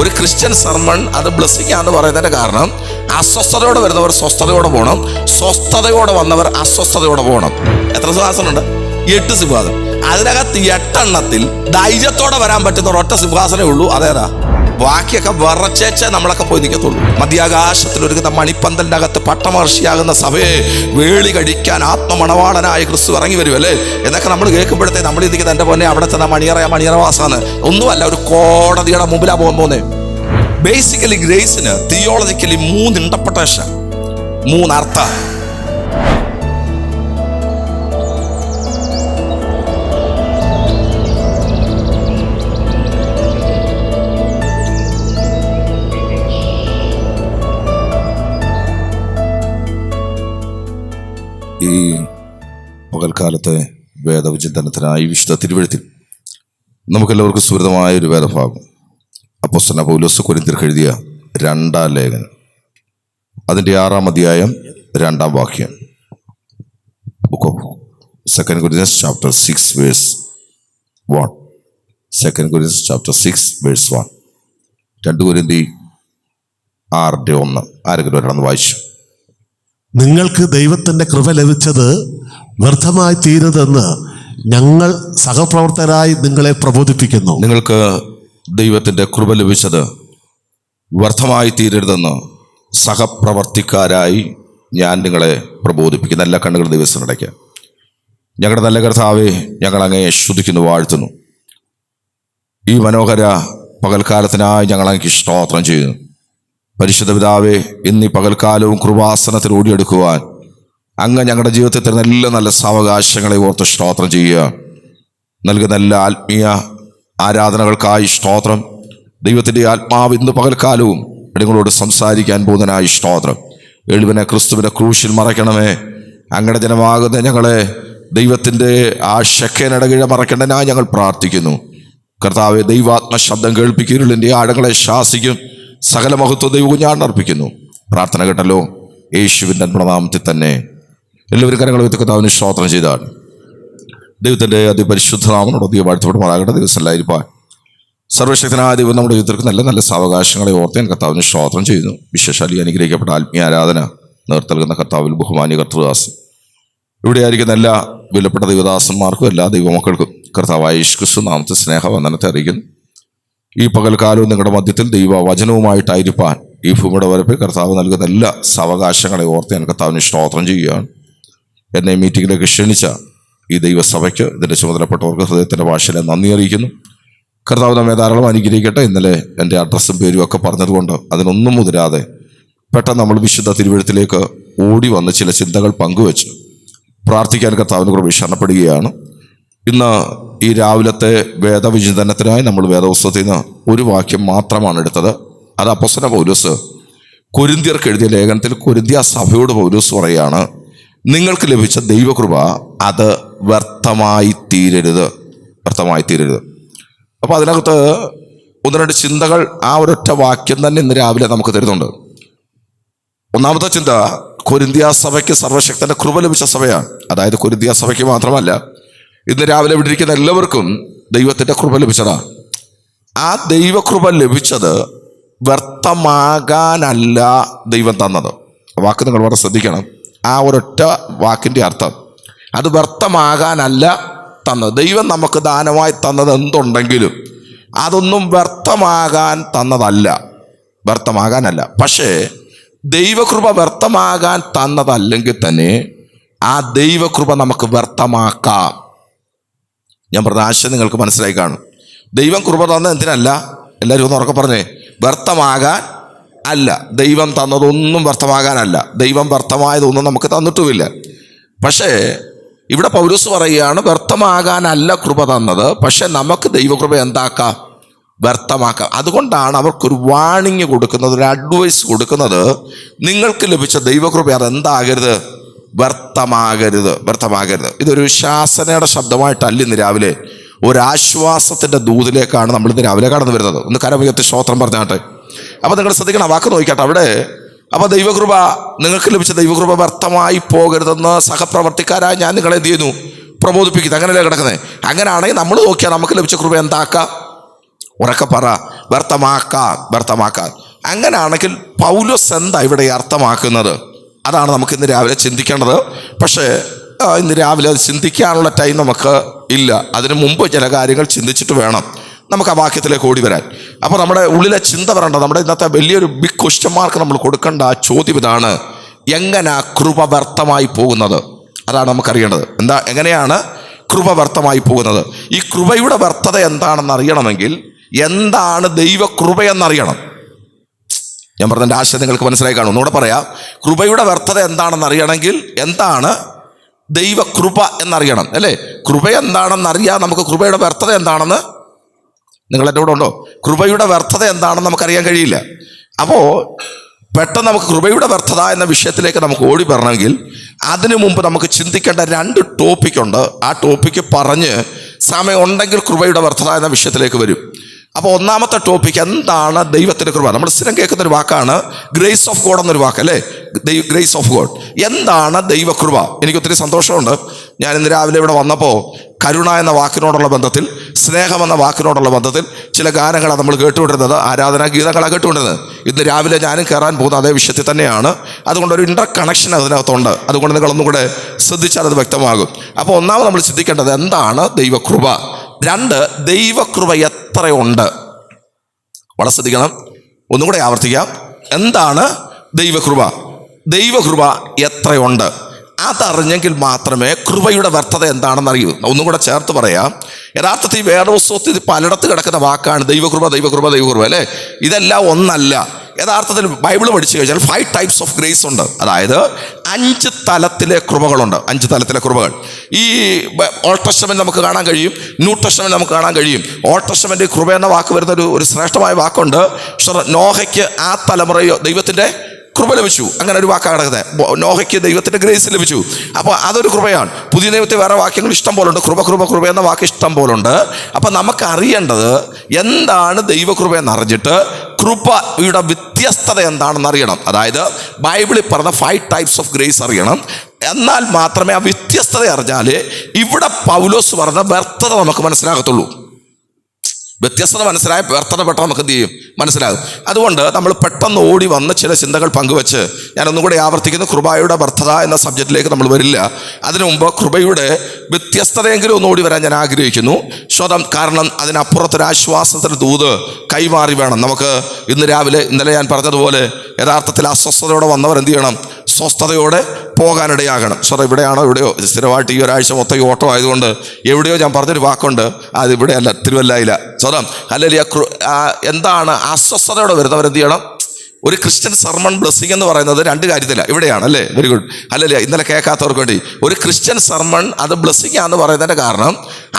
ഒരു Christian sermon അത് blessing ആണെന്ന് പറയുന്നതിന്റെ കാരണം അസ്വസ്ഥതയോടെ വരുന്നവർ സ്വസ്ഥതയോടെ പോകണം, സ്വസ്ഥതയോടെ വന്നവർ അസ്വസ്ഥതയോടെ പോകണം. എത്ര സിംഹാസനമുണ്ട്? 8 സിംഹാസനം. അതിനകത്ത് 8 എണ്ണത്തിൽ ധൈര്യത്തോടെ വരാൻ പറ്റുന്ന ഒരൊറ്റ സിംഹാസനമേ ഉള്ളൂ. അതേതാ? ബാക്കിയൊക്കെ വിറച്ചേച്ച് നമ്മളൊക്കെ പോയി നിൽക്കത്തുള്ളൂ. മധ്യാകാശത്തിൽ ഒരുങ്ങുന്ന മണിപ്പന്തലിൻ്റെ അകത്ത് പട്ടമഹർഷിയാകുന്ന സഭയെ വേളി കഴിക്കാൻ ആത്മമണവാളനായ ക്രിസ്തു ഇറങ്ങി വരുമല്ലേ എന്നൊക്കെ നമ്മൾ കേൾക്കുമ്പോഴത്തേ നമ്മൾ ഇരിക്കുന്നത് എൻ്റെ പൊന്നെ അവിടെ തന്നെ മണിയറവാസാണ്. ഒന്നുമല്ല, ഒരു കോടതിയുടെ മുമ്പിലാ പോകാൻ പോകുന്നത്. ബേസിക്കലി ഗ്രേസിന് തിയോളജിക്കലി 3 ഇന്റർപ്രിട്ടേഷൻ, 3 അർത്ഥം. ഈ പകൽക്കാലത്തെ വേദവിചിന്തനത്തിനായി വിശുദ്ധ തിരുവെഴുത്തിൽ നമുക്കെല്ലാവർക്കും സുഹൃതമായ ഒരു വേദഭാഗം അപ്പോസ്തലനായ പൗലോസ് കൊരിന്ത്യർക്ക് എഴുതിയ 2-ാം ലേഖനം, അതിൻ്റെ 6-ാം അധ്യായം 2-ാം വാക്യം. Book of 2 Corinthians chapter 6 verse 1. 2 Corinthians chapter 6 verse 1. 2 കൊരിന്തി 6:1. ആരെങ്കിലും ഒരാളെന്ന് വായിച്ചു. നിങ്ങൾക്ക് ദൈവത്തിൻ്റെ കൃപ ലഭിച്ചത് വ്യർത്ഥമായി തീരതെന്ന് ഞങ്ങൾ സഹപ്രവർത്തകരായി നിങ്ങളെ പ്രബോധിപ്പിക്കുന്നു. നിങ്ങൾക്ക് ദൈവത്തിൻ്റെ കൃപ ലഭിച്ചത് വ്യർത്ഥമായി തീരരുതെന്ന് സഹപ്രവർത്തിക്കാരായി ഞാൻ നിങ്ങളെ പ്രബോധിപ്പിക്കുന്നു. എല്ലാ കണ്ണുകൾ ദൈവത്തിന് അടയ്ക്കാം. ഞങ്ങളുടെ നല്ല കർത്താവേ, ഞങ്ങൾ അങ്ങയെ സ്തുതിക്കുന്നു, വാഴ്ത്തുന്നു. ഈ മനോഹര പകൽക്കാലത്തിനായി ഞങ്ങൾ അങ്ങേക്ക് സ്തോത്രം ചെയ്യുന്നു. പരിശുദ്ധ പിതാവേ, ഇന്ന് ഈ പകൽക്കാലവും കൃപാസനത്തിൽ ഓടിയെടുക്കുവാൻ അങ്ങ് ഞങ്ങളുടെ ജീവിതത്തിൽ തരുന്ന എല്ലാ നല്ല സാവകാശങ്ങളെ ഓർത്ത് സ്തോത്രം ചെയ്യുക. നൽകുന്ന എല്ലാ ആത്മീയ ആരാധനകൾക്കായി സ്തോത്രം. ദൈവത്തിൻ്റെ ആത്മാവ് ഇന്ന് പകൽക്കാലവും നിങ്ങളോട് സംസാരിക്കാൻ പോകുന്നതിനായി സ്തോത്രം. എഴുവിനെ ക്രിസ്തുവിൻ്റെ ക്രൂശിൽ മറയ്ക്കണമേ. അങ്ങയുടെ ജനമാകുന്ന ഞങ്ങളെ ദൈവത്തിൻ്റെ ആ ശക്കേനടകിഴ മറയ്ക്കേണ്ടതിനായി ഞങ്ങൾ പ്രാർത്ഥിക്കുന്നു. കർത്താവെ, ദൈവാത്മ ശബ്ദം കേൾപ്പിക്കുരുളിൻ്റെ ആഴങ്ങളെ ശാസിക്കും. സകല മഹത്വ ദൈവവും ഞാൻ അർപ്പിക്കുന്നു. പ്രാർത്ഥന കേട്ടല്ലോ, യേശുവിൻ്റെ നാമത്തിൽ തന്നെ. എല്ലാവരും കരങ്ങൾ ഉയർത്തി കർത്താവിന് സ്തോത്രം ചെയ്താണ്. ദൈവത്തിൻ്റെ അതിപരിശുദ്ധ നാമനോട് അധികം വാഴ്ത്തപ്പെടുമാറാകട്ടെ. ദിവസം എല്ലായിരിക്കാൻ സർവശക്തനായ ദൈവം നമ്മുടെ ജീവിതത്തിൽ നല്ല നല്ല സാവകാശങ്ങളെ ഓർത്ത് ഞാൻ കർത്താവിന് സ്തോത്രം ചെയ്യുന്നു. വിശേഷാലി അനുഗ്രഹിക്കപ്പെട്ട ആത്മീയ ആരാധന നേർത്തൽകുന്ന കർത്താവിൽ ബഹുമാന്യ കർത്തൃദാസൻ, ഇവിടെ ആയിരിക്കുന്ന എല്ലാ വിലപ്പെട്ട ദൈവദാസന്മാർക്കും എല്ലാ ദൈവമക്കൾക്കും കർത്താവായ യേശു ക്രിസ്തു നാമത്തിൽ സ്നേഹവന്ദനത്തെ അറിയിക്കുന്നു. ഈ പകൽക്കാലവും നിങ്ങളുടെ മധ്യത്തിൽ ദൈവവചനവുമായിട്ടായിരിക്കാൻ ഈ ഭൂമിയുടെ വരപ്പിൽ കർത്താവ് നൽകുന്ന എല്ലാ സാവകാശങ്ങളെ ഓർത്ത് ഞാൻ കർത്താവിന് സ്തോത്രം ചെയ്യുകയാണ്. എന്നെ മീറ്റിങ്ങിലേക്ക് ക്ഷണിച്ച ഈ ദൈവസഭയ്ക്ക്, ഇതിൻ്റെ ചുമതലപ്പെട്ടവർക്ക് ഹൃദയത്തിൻ്റെ ഭാഷയിലെ നന്ദി അറിയിക്കുന്നു. കർത്താവ് നമ്മെ ധാരാളം അനുഗ്രഹിക്കട്ടെ. ഇന്നലെ എൻ്റെ അഡ്രസ്സും പേരും ഒക്കെ പറഞ്ഞതുകൊണ്ട് അതിനൊന്നും മുതിരാതെ പെട്ടെന്ന് നമ്മൾ വിശുദ്ധ തിരുവെഴുത്തിലേക്ക് ഓടി വന്ന് ചില ചിന്തകൾ പങ്കുവെച്ച് പ്രാർത്ഥിക്കാൻ കർത്താവിനെ കുറിച്ച് ശരണപ്പെടുകയാണ്. ഇന്ന് ഈ രാവിലത്തെ വേദവിചിന്തനത്തിനായി നമ്മൾ വേദപുസ്തകത്തിൽ നിന്ന് ഒരു വാക്യം മാത്രമാണ് എടുത്തത്. അത് അപ്പോസ്തലനായ പൗലോസ് കൊരിന്ത്യർക്ക് എഴുതിയ ലേഖനത്തിൽ കൊരിന്ത്യ സഭയോട് പൗലോസ് പറയുകയാണ്, നിങ്ങൾക്ക് ലഭിച്ച ദൈവകൃപ അത് വ്യർത്ഥമായി തീരരുത്. അപ്പോൾ അതിനകത്ത് 1-2 ചിന്തകൾ ആ ഒരൊറ്റ വാക്യം തന്നെ ഇന്ന് രാവിലെ നമുക്ക് തരുന്നുണ്ട്. ഒന്നാമത്തെ ചിന്ത, കൊരിന്ത്യ സഭയ്ക്ക് സർവശക്തന്റെ കൃപ ലഭിച്ച സഭയാണ്. അതായത് കൊരിന്ത്യ സഭയ്ക്ക് മാത്രമല്ല, ഇന്ന് രാവിലെ വിട്ടിരിക്കുന്ന എല്ലാവർക്കും ദൈവത്തിൻ്റെ കൃപ ലഭിച്ചതാണ്. ആ ദൈവകൃപ ലഭിച്ചത് വ്യർത്ഥമാകാനല്ല ദൈവം തന്നത്. വാക്ക് നിങ്ങൾ വളരെ ശ്രദ്ധിക്കണം. ആ ഒരൊറ്റ വാക്കിൻ്റെ അർത്ഥം, അത് വ്യർത്ഥമാകാനല്ല തന്നത്. ദൈവം നമുക്ക് ദാനമായി തന്നത് എന്തുണ്ടെങ്കിലും അതൊന്നും വ്യർത്ഥമാകാൻ തന്നതല്ല, വ്യർത്ഥമാകാനല്ല. പക്ഷേ ദൈവകൃപ വ്യർത്ഥമാകാൻ തന്നതല്ലെങ്കിൽ തന്നെ ആ ദൈവകൃപ നമുക്ക് വ്യർത്ഥമാക്കാം. ഞാൻ പറഞ്ഞ ആശയം നിങ്ങൾക്ക് മനസ്സിലായി കാണും. ദൈവം കൃപ തന്നത് എന്തിനല്ല? എല്ലാവരും ഒന്ന് ഉറക്കെ പറഞ്ഞേ, വ്യർത്ഥമാകാൻ അല്ല. ദൈവം തന്നതൊന്നും വ്യർത്ഥമാകാനല്ല. ദൈവം വ്യർത്ഥമായതൊന്നും നമുക്ക് തന്നിട്ടുമില്ല. പക്ഷേ ഇവിടെ പൗലോസ് പറയുകയാണ്, വ്യർത്ഥമാകാനല്ല കൃപ തന്നത്, പക്ഷെ നമുക്ക് ദൈവകൃപ എന്താക്കാം? വ്യർത്ഥമാക്കാം. അതുകൊണ്ടാണ് അവർക്കൊരു വാണിംഗ് കൊടുക്കുന്നത്, ഒരു അഡ്വൈസ് കൊടുക്കുന്നത്. നിങ്ങൾക്ക് ലഭിച്ച ദൈവകൃപ അതെന്താകരുത്? വ്യർത്ഥമാകരുത്. ഇതൊരു ശാസനയുടെ ശബ്ദമായിട്ടല്ല ഇന്ന് രാവിലെ, ഒരാശ്വാസത്തിൻ്റെ ദൂതിലേക്കാണ് നമ്മൾ ഇന്ന് രാവിലെ കടന്നു വരുന്നത്. ഒന്ന് കരമുയർത്തി സ്തോത്രം പറഞ്ഞാട്ടെ. അപ്പോൾ നിങ്ങൾ ശ്രദ്ധിക്കണം, വാക്ക് നോക്കിക്കാട്ടെ അവിടെ. അപ്പോൾ ദൈവകൃപ, നിങ്ങൾക്ക് ലഭിച്ച ദൈവകൃപ വ്യർത്ഥമായി പോകരുതെന്ന് സഹപ്രവർത്തിക്കാരായി ഞാൻ നിങ്ങളെ എന്ത് ചെയ്യുന്നു? പ്രബോധിപ്പിക്കുന്നത്. അങ്ങനെയല്ലേ കിടക്കുന്നത്? അങ്ങനെയാണെങ്കിൽ നമ്മൾ നോക്കിയാൽ നമുക്ക് ലഭിച്ച കൃപ എന്താക്കാം? ഉറക്കെ പറ, വ്യർത്ഥമാക്കാൻ. അങ്ങനെയാണെങ്കിൽ പൗലോസ് എന്താ ഇവിടെ അർത്ഥമാക്കുന്നത്? അതാണ് നമുക്ക് ഇന്ന് രാവിലെ ചിന്തിക്കേണ്ടത്. പക്ഷേ ഇന്ന് രാവിലെ അത് ചിന്തിക്കാനുള്ള ടൈം നമുക്ക് ഇല്ല. അതിനു മുമ്പ് ചില കാര്യങ്ങൾ ചിന്തിച്ചിട്ട് വേണം നമുക്ക് ആ വാക്യത്തിലേക്ക് ഓടി വരാൻ. അപ്പോൾ നമ്മുടെ ഉള്ളിലെ ചിന്ത വരേണ്ട, നമ്മുടെ ഇന്നത്തെ വലിയൊരു ബിഗ് ക്വസ്റ്റ്യൻ മാർക്ക് നമ്മൾ കൊടുക്കേണ്ട ആ ചോദ്യം ഇതാണ്: എങ്ങനെ കൃപ വ്യർത്ഥമായി പോകുന്നത്? അതാണ് നമുക്കറിയേണ്ടത്. എങ്ങനെയാണ് കൃപ വ്യർത്ഥമായി പോകുന്നത്? ഈ കൃപയുടെ വ്യർത്ഥത എന്താണെന്ന് അറിയണമെങ്കിൽ എന്താണ് ദൈവകൃപ എന്നറിയണം. ഞാൻ പറഞ്ഞതിൻ്റെ ആശയം നിങ്ങൾക്ക് മനസ്സിലായി കാണും. ഒന്നുകൂടെ പറയാം. കൃപയുടെ വ്യർത്ഥത എന്താണെന്ന് അറിയണമെങ്കിൽ എന്താണ് ദൈവകൃപ എന്നറിയണം, അല്ലേ? കൃപ എന്താണെന്ന് അറിയാം. നമുക്ക് കൃപയുടെ വ്യർത്ഥത എന്താണെന്ന്, നിങ്ങൾ എൻ്റെ കൂടെ ഉണ്ടോ? കൃപയുടെ വ്യർത്ഥത എന്താണെന്ന് നമുക്കറിയാൻ കഴിയില്ല. അപ്പോൾ പെട്ടെന്ന് നമുക്ക് കൃപയുടെ വ്യർത്ഥത എന്ന വിഷയത്തിലേക്ക് നമുക്ക് ഓടി വരണമെങ്കിൽ അതിനു മുമ്പ് നമുക്ക് ചിന്തിക്കേണ്ട 2 ടോപ്പിക്കുണ്ട്. ആ ടോപ്പിക്ക് പറഞ്ഞ് സമയം ഉണ്ടെങ്കിൽ കൃപയുടെ വ്യർത്ഥത എന്ന വിഷയത്തിലേക്ക് വരും. അപ്പോൾ ഒന്നാമത്തെ ടോപ്പിക്ക് എന്താണ് ദൈവത്തിൻ്റെ കൃപ. നമ്മൾ സ്ഥിരം കേൾക്കുന്നൊരു വാക്കാണ് ഗ്രേസ് ഓഫ് ഗോഡ് എന്നൊരു വാക്ക്, അല്ലേ? Grace of God. എന്താണ് ദൈവകൃപ? എനിക്ക് ഒത്തിരി സന്തോഷമുണ്ട്. ഞാൻ ഇന്ന് രാവിലെ ഇവിടെ വന്നപ്പോൾ കരുണ എന്ന വാക്കിനോടുള്ള ബന്ധത്തിൽ, സ്നേഹം എന്ന വാക്കിനോടുള്ള ബന്ധത്തിൽ ചില ഗാനങ്ങളാണ് നമ്മൾ കേട്ടുകൊണ്ടിരുന്നത്, ആരാധനാ ഗീതങ്ങളാണ് കേട്ടുകൊണ്ടിരുന്നത്. ഇന്ന് രാവിലെ ഞാനും കയറാൻ പോകുന്ന അതേ വിഷയത്തിൽ തന്നെയാണ്. അതുകൊണ്ട് ഒരു ഇൻ്റർ കണക്ഷൻ അതിനകത്തുണ്ട്. അതുകൊണ്ട് നിങ്ങളൊന്നും കൂടെ ശ്രദ്ധിച്ചാൽ അത് വ്യക്തമാകും. അപ്പോൾ ഒന്നാമത് നമ്മൾ ചിന്തിക്കേണ്ടത് എന്താണ് ദൈവകൃപ. 2, ദൈവകൃപ എത്രയുണ്ട്? വളരെ ശ്രദ്ധിക്കണം. ഒന്നും കൂടെ ആവർത്തിക്കാം. എന്താണ് ദൈവകൃപ? ദൈവകൃപ എത്രയുണ്ട്? അതറിഞ്ഞെങ്കിൽ മാത്രമേ കൃപയുടെ വ്യർത്ഥത എന്താണെന്ന് അറിയൂ. ഒന്നും കൂടെ ചേർത്ത് പറയാം. യഥാർത്ഥത്തിൽ വേദപുസ്തകത്തിൽ പലയിടത്ത് കിടക്കുന്ന വാക്കാണ് ദൈവകൃപ, അല്ലേ? ഇതെല്ലാം ഒന്നല്ല. യഥാർത്ഥത്തിൽ ബൈബിൾ പഠിച്ചു കഴിഞ്ഞാൽ 5 ടൈപ്സ് ഓഫ് ഗ്രേസ് ഉണ്ട്. അതായത് 5 തലത്തിലെ കൃപകളുണ്ട്. 5 തലത്തിലെ കൃപകൾ ഈ ഓൾഡ് ടെസ്റ്റമെന്റ് നമുക്ക് കാണാൻ കഴിയും, ന്യൂ ടെസ്റ്റമെന്റ് നമുക്ക് കാണാൻ കഴിയും. ഓൾഡ് ടെസ്റ്റമെന്റ് കൃപ എന്ന വാക്ക് വരുന്ന ഒരു ശ്രേഷ്ഠമായ വാക്കുണ്ട്. നോഹയ്ക്ക് ആ തലമുറയോ ദൈവത്തിൻ്റെ കൃപ ലഭിച്ചു. അങ്ങനെ ഒരു വാക്കാണ് കിടക്കുന്നത്. നോഹയ്ക്ക് ദൈവത്തിൻ്റെ ഗ്രേസ് ലഭിച്ചു. അപ്പോൾ അതൊരു കൃപയാണ്. പുതിയ ദൈവത്തെ വേറെ വാക്യങ്ങൾ ഇഷ്ടം പോലുണ്ട്. കൃപ എന്ന വാക്ക് ഇഷ്ടം പോലുണ്ട്. അപ്പം നമുക്ക് അറിയേണ്ടത് എന്താണ് ദൈവകൃപ എന്നറിഞ്ഞിട്ട് കൃപയുടെ വ്യത്യസ്തത എന്താണെന്ന് അറിയണം. അതായത് ബൈബിളിൽ പറഞ്ഞ 5 ടൈപ്സ് ഓഫ് ഗ്രേസ് അറിയണം. എന്നാൽ മാത്രമേ ആ വ്യത്യസ്തത അറിഞ്ഞാൽ ഇവിടെ പൗലോസ് പറഞ്ഞ വ്യർത്ഥത നമുക്ക് മനസ്സിലാകത്തുള്ളൂ. വ്യത്യസ്തത മനസ്സിലായ വ്യർത്ഥത പെട്ടെന്ന് നമുക്ക് എന്ത് ചെയ്യും? മനസ്സിലാകും. അതുകൊണ്ട് നമ്മൾ പെട്ടെന്ന് ഓടി വന്ന് ചില ചിന്തകൾ പങ്കുവെച്ച് ഞാനൊന്നും കൂടെ ആവർത്തിക്കുന്നു. കൃപയുടെ വ്യർത്ഥത എന്ന സബ്ജക്റ്റിലേക്ക് നമ്മൾ വരില്ല. അതിനു മുമ്പ് കൃപയുടെ വ്യത്യസ്തതയെങ്കിലും ഒന്ന് ഓടി വരാൻ ഞാൻ ആഗ്രഹിക്കുന്നു. കാരണം അതിനപ്പുറത്തൊരു ആശ്വാസത്തിന് ദൂത് കൈമാറി വേണം നമുക്ക്. ഇന്നലെ ഞാൻ പറഞ്ഞതുപോലെ യഥാർത്ഥത്തിൽ അസ്വസ്ഥതയോടെ വന്നവർ എന്ത് ചെയ്യണം? സ്വസ്ഥതയോടെ പോകാനിടയാകണം. ഇവിടെയാണോ എവിടെയോ സ്ഥിരമായിട്ട് ഈ ഒരാഴ്ച മൊത്തം ഈ ഓട്ടം ആയതുകൊണ്ട് എവിടെയോ ഞാൻ പറഞ്ഞൊരു വാക്കുണ്ട്, അതിവിടെ അല്ല, തിരുവല്ലയില്ല. അല്ലെങ്കിൽ എന്താണ് അസ്വസ്ഥതയോടെ വരുന്നവരെന്ത് ചെയ്യണം? ഒരു ക്രിസ്ത്യൻ സർമൺ ബ്ലെസ്സിങ് എന്ന് പറയുന്നത് 2 കാര്യത്തിലാണ്. ഇവിടെയാണ്, അല്ലേ? Very good. അല്ലല്ലേ? ഇന്നലെ കേൾക്കാത്തവർക്ക് വേണ്ടി ഒരു ക്രിസ്ത്യൻ സർമൺ അത് ബ്ലെസ്സിങ് ആണെന്ന് പറയുന്നതിൻ്റെ കാരണം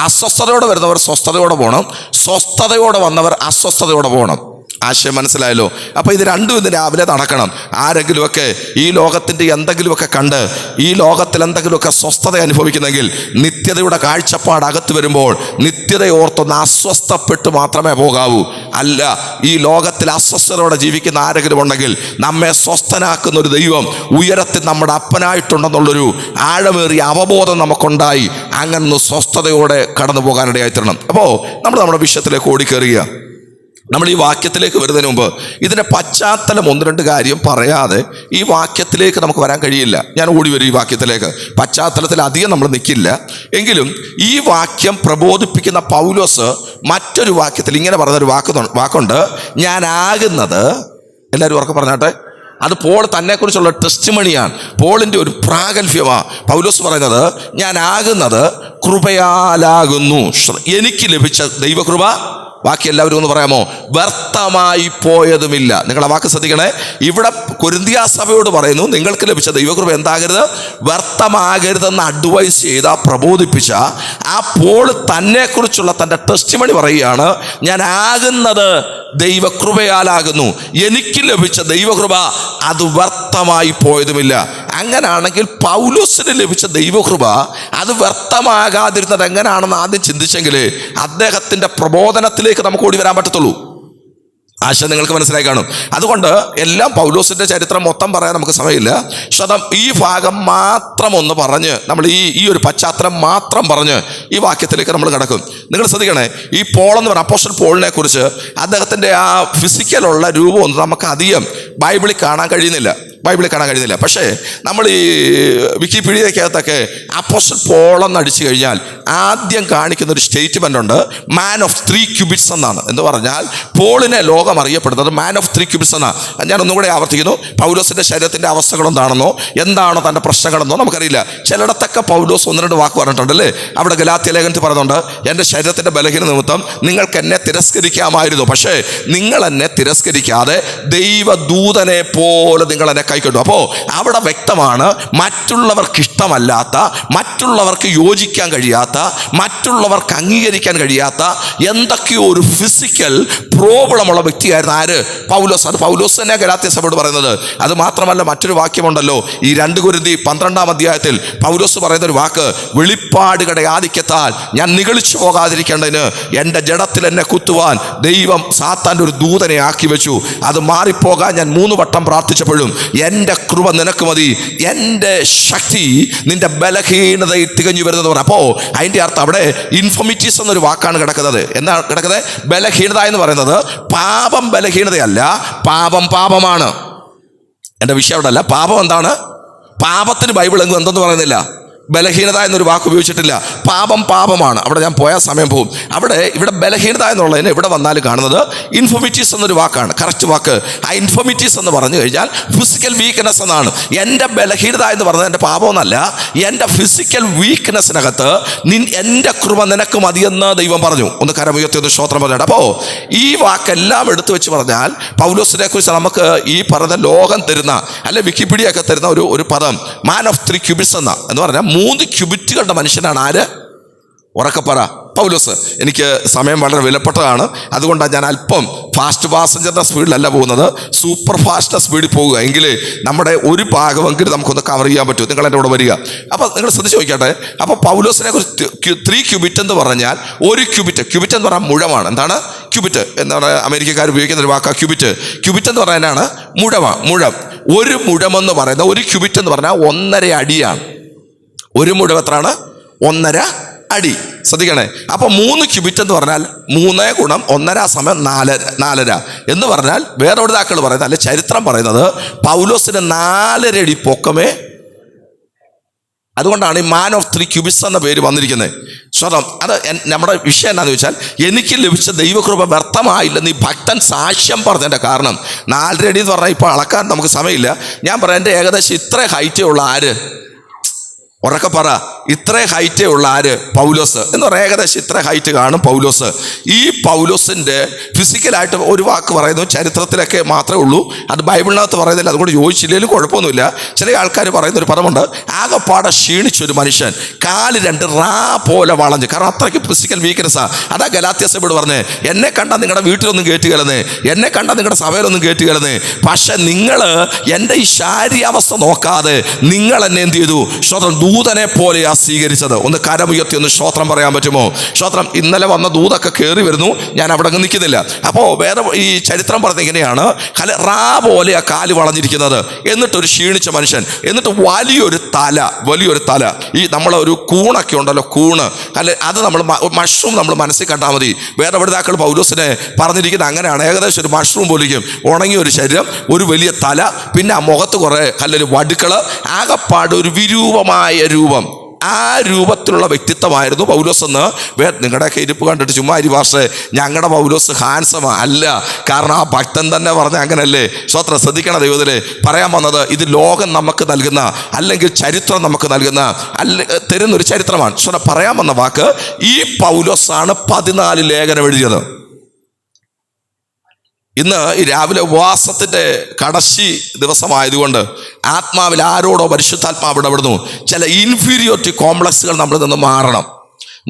അസ്വസ്ഥതയോടെ വരുന്നവർ സ്വസ്ഥതയോടെ പോകണം, സ്വസ്ഥതയോടെ വന്നവർ അസ്വസ്ഥതയോടെ പോകണം. ആശയം മനസ്സിലായല്ലോ? അപ്പോൾ ഇത് രണ്ടും ഇന്ന് രാവിലെ നടക്കണം. ആരെങ്കിലുമൊക്കെ ഈ ലോകത്തിൻ്റെ എന്തെങ്കിലുമൊക്കെ കണ്ട് ഈ ലോകത്തിൽ എന്തെങ്കിലുമൊക്കെ സ്വസ്ഥത അനുഭവിക്കുന്നെങ്കിൽ നിത്യതയുടെ കാഴ്ചപ്പാട് അകത്ത് വരുമ്പോൾ നിത്യതയോർത്തൊന്ന് അസ്വസ്ഥപ്പെട്ട് മാത്രമേ പോകാവൂ. അല്ല, ഈ ലോകത്തിൽ അസ്വസ്ഥതയോടെ ജീവിക്കുന്ന ആരെങ്കിലും ഉണ്ടെങ്കിൽ നമ്മെ സ്വസ്ഥനാക്കുന്ന ഒരു ദൈവം ഉയരത്തിൽ നമ്മുടെ അപ്പനായിട്ടുണ്ടെന്നുള്ളൊരു ആഴമേറിയ അവബോധം നമുക്കുണ്ടായി അങ്ങനെ സ്വസ്ഥതയോടെ കടന്നു പോകാനിടയായി തരണം. അപ്പോൾ നമ്മൾ നമ്മുടെ വിഷയത്തിലേക്ക് ഓടിക്കേറുക. നമ്മൾ ഈ വാക്യത്തിലേക്ക് വരുന്നതിന് മുമ്പ് ഇതിൻ്റെ പശ്ചാത്തലം 1-2 കാര്യം പറയാതെ ഈ വാക്യത്തിലേക്ക് നമുക്ക് വരാൻ കഴിയില്ല. ഞാൻ ഓടി വരും ഈ വാക്യത്തിലേക്ക്. പശ്ചാത്തലത്തിൽ അധികം നമ്മൾ നിൽക്കില്ല. എങ്കിലും ഈ വാക്യം പ്രബോധിപ്പിക്കുന്ന പൗലോസ് മറ്റൊരു വാക്യത്തിൽ ഇങ്ങനെ പറഞ്ഞൊരു വാക്കുണ്ട്, ഞാനാകുന്നത്. എല്ലാവരും ഉറക്കെ പറഞ്ഞാട്ടെ. അത് പോൾ തന്നെക്കുറിച്ചുള്ള ടെസ്റ്റിമണിയാണ്. പോളിൻ്റെ ഒരു പ്രാഗൽഭ്യമാണ്. പൗലോസ് പറയുന്നത് ഞാനാകുന്നത് കൃപയാലാകുന്നു. എനിക്ക് ലഭിച്ച ദൈവകൃപ, ബാക്കി എല്ലാവരും ഒന്ന് പറയാമോ? വ്യർത്ഥമായി പോയതുമില്ല. നിങ്ങൾ ആ വാക്ക് ശ്രദ്ധിക്കണേ. ഇവിടെ കൊരിന്ത്യ സഭയോട് പറയുന്നു നിങ്ങൾക്ക് ലഭിച്ച ദൈവകൃപ എന്താകരുത്? വ്യർത്ഥമാകരുതെന്ന് അഡ്വൈസ് ചെയ്ത, പ്രബോധിപ്പിച്ച ആ പോൾ തന്നെക്കുറിച്ചുള്ള തൻ്റെ ടെസ്റ്റിമണി പറയുകയാണ്, ഞാൻ ആകുന്നത് ദൈവകൃപയാലാകുന്നു. എനിക്ക് ലഭിച്ച ദൈവകൃപ അത് വ്യർത്ഥമായി പോയതുമില്ല. അങ്ങനാണെങ്കിൽ പൗലോസിന് ലഭിച്ച ദൈവകൃപ അത് വ്യർത്ഥമാകാതിരുന്നത് എങ്ങനെയാണെന്ന് ആദ്യം ചിന്തിച്ചെങ്കിൽ അദ്ദേഹത്തിൻ്റെ പ്രബോധനത്തിലേക്ക് നമുക്ക് ഓടി വരാൻ പറ്റത്തുള്ളൂ. ആശയം നിങ്ങൾക്ക് മനസ്സിലായി കാണും. അതുകൊണ്ട് എല്ലാം പൗലോസിന്റെ ചരിത്രം മൊത്തം പറയാൻ നമുക്ക് സമയമില്ല. ഈ ഭാഗം മാത്രം ഒന്ന് പറഞ്ഞ് നമ്മൾ ഈ ഒരു പശ്ചാത്തലം മാത്രം പറഞ്ഞ് ഈ വാക്യത്തിലേക്ക് നമ്മൾ കിടക്കും. നിങ്ങൾ ശ്രദ്ധിക്കണേ, ഈ പോൾ എന്ന് പറഞ്ഞ അപ്പോസ്റ്റൽ പോളിനെ കുറിച്ച് അദ്ദേഹത്തിന്റെ ആ ഫിസിക്കലുള്ള രൂപമൊന്നും നമുക്ക് അധികം ബൈബിളിൽ കാണാൻ കഴിയുന്നില്ല. പക്ഷേ നമ്മൾ ഈ വിക്കിപീഡിയക്കകത്തൊക്കെ അപ്പോസ്റ്റൽ പോൾ എന്ന് അടിച്ചു കഴിഞ്ഞാൽ ആദ്യം കാണിക്കുന്ന ഒരു സ്റ്റേറ്റ്മെന്റ് ഉണ്ട്, മാൻ ഓഫ് 3 ക്യൂബിറ്റ്സ് എന്നാണ്. എന്ന് പറഞ്ഞാൽ പോളിനെ ലോകം അറിയപ്പെടുന്നത് മാൻ ഓഫ് 3 ക്യൂബിറ്റ്സ് എന്നാണ്. ഞാൻ ഒന്നുകൂടെ ആവർത്തിക്കുന്നു, പൗലോസിന്റെ ശരീരത്തിന്റെ അവസ്ഥകൾ എന്താണെന്നോ എന്താണോ തന്റെ പ്രശ്നങ്ങളെന്നോ നമുക്കറിയില്ല. ചിലയിടത്തൊക്കെ പൗലോസ് 1-2 വാക്ക് പറഞ്ഞിട്ടുണ്ടല്ലേ. അവിടെ ഗലാത്യ ലേഖനത്തിൽ പറയുന്നുണ്ട്, എൻ്റെ ശരീരത്തിന്റെ ബലഹീന നിമിത്തം നിങ്ങൾക്ക് എന്നെ തിരസ്കരിക്കാമായിരുന്നു, പക്ഷേ നിങ്ങൾ എന്നെ തിരസ്കരിക്കാതെ ദൈവദൂതനെ പോലെ നിങ്ങൾ എന്നെ കൈക്കൊണ്ടു. അപ്പോൾ അവിടെ വ്യക്തമാണ്, മറ്റുള്ളവർക്ക് ഇഷ്ടമല്ലാത്ത, മറ്റുള്ളവർക്ക് യോജിക്കാൻ കഴിയാത്ത, മറ്റുള്ളവർക്ക് അംഗീകരിക്കാൻ കഴിയാത്ത എന്തൊക്കെയോ ഒരു ഫിസിക്കൽ പ്രോബ്ലമുള്ള വ്യക്തിയായിരുന്നു ആര്? പൗലോസ്. അത് പൗലോസ് തന്നെ ഗലാത്യ സഭയോട് പറയുന്നത്. അത് മാത്രമല്ല, മറ്റൊരു വാക്യമുണ്ടല്ലോ ഈ 2 കൊരിന്ത്യർ 12-ാം അധ്യായത്തിൽ പൗലോസ് പറയുന്ന ഒരു വാക്ക്, വെളിപ്പാടുകളുടെ ആധിക്യത്താൽ ഞാൻ നിഗളിച്ചു പോകാതിരിക്കേണ്ടതിന് എൻ്റെ ജഡത്തിൽ എന്നെ കുത്തുവാൻ ദൈവം സാത്താൻ്റെ ഒരു ദൂതനെ ആക്കി വെച്ചു. അത് മാറിപ്പോകാൻ ഞാൻ 3 വട്ടം പ്രാർത്ഥിച്ചപ്പോഴും എൻ്റെ കൃപ നിനക്ക് മതി, എൻ്റെ ശക്തി നിന്റെ ബലഹീനതയിൽ തികഞ്ഞു വരുന്നത് പറഞ്ഞു. അപ്പോൾ അതിൻ്റെ അർത്ഥം അവിടെ ഇൻഫോമിറ്റീസ് എന്നൊരു വാക്കാണ് കിടക്കുന്നത്. എന്താണ് കിടക്കുന്നത്? ബലഹീനത എന്ന് പറയുന്നത് പാപം ബലഹീനതയല്ല, പാപം പാപമാണ്. എൻ്റെ വിഷയം അവിടെ അല്ല. പാപം എന്താണ്? പാപത്തിന് ബൈബിൾ എന്തെന്ന് പറയുന്നില്ല, ബലഹീനത എന്നൊരു വാക്ക് ഉപയോഗിച്ചിട്ടില്ല. പാപം പാപമാണ്. അവിടെ ഞാൻ പോയാൽ സമയം പോകും. ഇവിടെ ബലഹീനത എന്നുള്ളതിന് ഇവിടെ വന്നാൽ കാണുന്നത് ഇൻഫോമിറ്റീസ് എന്നൊരു വാക്കാണ്, കറക്റ്റ് വാക്ക്. ആ ഇൻഫോമിറ്റീസ് എന്ന് പറഞ്ഞു കഴിഞ്ഞാൽ ഫിസിക്കൽ വീക്ക്നെസ് എന്നാണ്. എൻ്റെ ബലഹീനത എന്ന് പറഞ്ഞത് എൻ്റെ പാപമെന്നല്ല, എൻ്റെ ഫിസിക്കൽ വീക്ക്നെസ്സിനകത്ത് എൻ്റെ കൃപ നിനക്ക് മതിയെന്ന് ദൈവം പറഞ്ഞു. ഒന്ന് കരമുയർത്തി ഒന്ന് സ്തോത്രം പറഞ്ഞിട്ട്. അപ്പോൾ ഈ വാക്കെല്ലാം എടുത്തു വെച്ച് പറഞ്ഞാൽ പൗലോസിനെ കുറിച്ച് നമുക്ക് ഈ പറഞ്ഞ ലോകം തരുന്ന അല്ലെ വിക്കിപീഡിയ ഒക്കെ തരുന്ന ഒരു പദം മാൻ ഓഫ് 3 ക്യൂബിറ്റ്സ് എന്ന് പറഞ്ഞാൽ 3 ക്യൂബിറ്റുകളുടെ മനുഷ്യനാണ് ആര്? ഉറക്കപ്പറ, പൗലോസ്. എനിക്ക് സമയം വളരെ വിലപ്പെട്ടതാണ്, അതുകൊണ്ടാണ് ഞാൻ അല്പം ഫാസ്റ്റ് പാസഞ്ചറിൻ്റെ സ്പീഡിലല്ല പോകുന്നത്, സൂപ്പർ ഫാസ്റ്റ് സ്പീഡിൽ പോകുക. എങ്കിൽ നമ്മുടെ ഒരു ഭാഗമെങ്കിലും നമുക്കൊന്ന് കവർ ചെയ്യാൻ പറ്റും. നിങ്ങൾ എൻ്റെ കൂടെ വരിക. അപ്പോൾ നിങ്ങൾ ശ്രദ്ധിച്ച് നോക്കിയാട്ടെ. അപ്പോൾ പൗലോസിനെ കുറിച്ച് 3 ക്യൂബിറ്റ് എന്ന് പറഞ്ഞാൽ 1 ക്യൂബിറ്റ് എന്ന് പറഞ്ഞാൽ മുഴമാണ്. എന്താണ് ക്യൂബിറ്റ്? എന്താണ് അമേരിക്കക്കാർ ഉപയോഗിക്കുന്ന ഒരു വാക്കാണ് ക്യൂബിറ്റ് എന്ന് പറയാനാണ് മുഴം. ഒരു മുഴമെന്ന് പറയുന്നത് 1 ക്യൂബിറ്റ് എന്ന് പറഞ്ഞാൽ 1.5 അടിയാണ്. ഒരു മുഴം എത്രയാണ്? 1.5 അടി. ശ്രദ്ധിക്കണേ. അപ്പോൾ 3 ക്യൂബിറ്റ് എന്ന് പറഞ്ഞാൽ 3 ഗുണം 1.5 സമയം 4.5 എന്ന് പറഞ്ഞാൽ വേറെ എഴുതാക്കൾ പറയുന്നത് അല്ലെ ചരിത്രം പറയുന്നത് പൗലോസിന് 4.5 അടി പൊക്കമേ. അതുകൊണ്ടാണ് ഈ മാൻ ഓഫ് 3 ക്യൂബിറ്റ്സ് എന്ന പേര് വന്നിരിക്കുന്നത്. സ്വതം അത് നമ്മുടെ വിഷയം എന്താണെന്ന് വെച്ചാൽ, എനിക്ക് ലഭിച്ച ദൈവകൃപ വ്യർത്ഥമായില്ലെന്ന് ഈ ഭക്തൻ സാക്ഷ്യം പറഞ്ഞതിൻ്റെ കാരണം 4.5 അടി എന്ന് പറഞ്ഞാൽ ഇപ്പോൾ അളക്കാൻ നമുക്ക് സമയമില്ല. ഞാൻ പറയാം, എൻ്റെ ഏകദേശം ഇത്ര ഹൈറ്റേ ഉള്ള ആര്? ഉറക്കെ പറ, ഇത്ര ഹൈറ്റേ ഉള്ള ആര്? പൗലോസ് എന്ന് പറഞ്ഞാൽ ഏകദേശം ഇത്ര ഹൈറ്റ് കാണും പൗലോസ്. ഈ പൗലോസിൻ്റെ ഫിസിക്കലായിട്ട് ഒരു വാക്ക് പറയുന്നു, ചരിത്രത്തിലൊക്കെ മാത്രമേ ഉള്ളൂ, അത് ബൈബിളിനകത്ത് പറയുന്നില്ല. അതുകൊണ്ട് യോജിച്ചില്ലെങ്കിലും കുഴപ്പമൊന്നുമില്ല. ചില ആൾക്കാർ പറയുന്നൊരു പദമുണ്ട്, ആകെപ്പാടെ ക്ഷീണിച്ചൊരു മനുഷ്യൻ, കാല് 2 റാ പോലെ വളഞ്ഞ്. കാരണം അത്രയ്ക്ക് ഫിസിക്കൽ വീക്ക്നെസ്സാണ്. അതാ ഗലാത്യ സഭയോട് പറഞ്ഞേ, എന്നെ കണ്ടാൽ നിങ്ങളുടെ വീട്ടിലൊന്നും കയറ്റുകയല്ലെന്നേ, എന്നെ കണ്ടാൽ നിങ്ങളുടെ സഭയിലൊന്നും കയറ്റുകയല്ലെന്നേ, പക്ഷെ നിങ്ങൾ എൻ്റെ ഈ ശാരീരാവസ്ഥ നോക്കാതെ നിങ്ങൾ എന്നെ എന്ത് ചെയ്തു? ദൂതനെ പോലെയാ സ്വീകരിച്ചത്. ഒന്ന് കരമുയർത്തി ഒന്ന് സ്തോത്രം പറയാൻ പറ്റുമോ? സ്തോത്രം. ഇന്നലെ വന്ന ദൂതൊക്കെ കയറി വരുന്നു, ഞാൻ അവിടെ നിൽക്കുന്നില്ല. അപ്പോൾ വേറെ ഈ ചരിത്രം പറഞ്ഞ ഇങ്ങനെയാണ്, റാ പോലെ ആ കാല് വളഞ്ഞിരിക്കുന്നത്, എന്നിട്ടൊരു ക്ഷീണിച്ച മനുഷ്യൻ, എന്നിട്ട് വലിയൊരു തല. ഈ നമ്മളൊരു കൂണൊക്കെ ഉണ്ടല്ലോ, കൂണ് അല്ലെ, അത് നമ്മൾ മഷ്റൂം നമ്മൾ മനസ്സിൽ കണ്ടാൽ മതി. വേറെ എഴുതാക്കൾ പൗലോസിനെ പറഞ്ഞിരിക്കുന്നത് അങ്ങനെയാണ്. ഏകദേശം ഒരു മഷ്റൂം പോലിരിക്കും, ഉണങ്ങിയ ഒരു ശരീരം, ഒരു വലിയ തല, പിന്നെ ആ മുഖത്ത് കുറേ കല്ലൊരു വടുക്കള്, ആകപ്പാട് ഒരു വിരൂപമായ രൂപം. ആ രൂപത്തിലുള്ള വ്യക്തിത്വമായിരുന്നു പൗലോസ് എന്ന്. നിങ്ങളുടെയൊക്കെ ഇരിപ്പ് കണ്ടിട്ട് ചുമ്മാ ഭാഷ ഞങ്ങളുടെ പൗലോസ് ഹാൻസമാ അല്ല, കാരണം ആ ഭക്തൻ തന്നെ പറഞ്ഞ അങ്ങനല്ലേ. സ്വത്ര ശ്രദ്ധിക്കണം. ദൈവത്തിലെ പറയാൻ വന്നത്, ഇത് ലോകം നമുക്ക് നൽകുന്ന അല്ലെങ്കിൽ ചരിത്രം നമുക്ക് നൽകുന്ന തരുന്നൊരു ചരിത്രമാണ്. സ്വത്ര പറയാൻ വന്ന വാക്ക്, ഈ പൗലോസാണ് 14 ലേഖനം എഴുതിയത്. ഇന്ന് ഈ രാവിലെ ഉപവാസത്തിൻ്റെ കടശി ദിവസമായതുകൊണ്ട് ആത്മാവിൽ ആരോടോ പരിശുദ്ധാത്മാവ് ഇടപെടുന്നു. ചില ഇൻഫീരിയോറിറ്റി കോംപ്ലക്സുകൾ നമ്മളിൽ നിന്ന് മാറണം.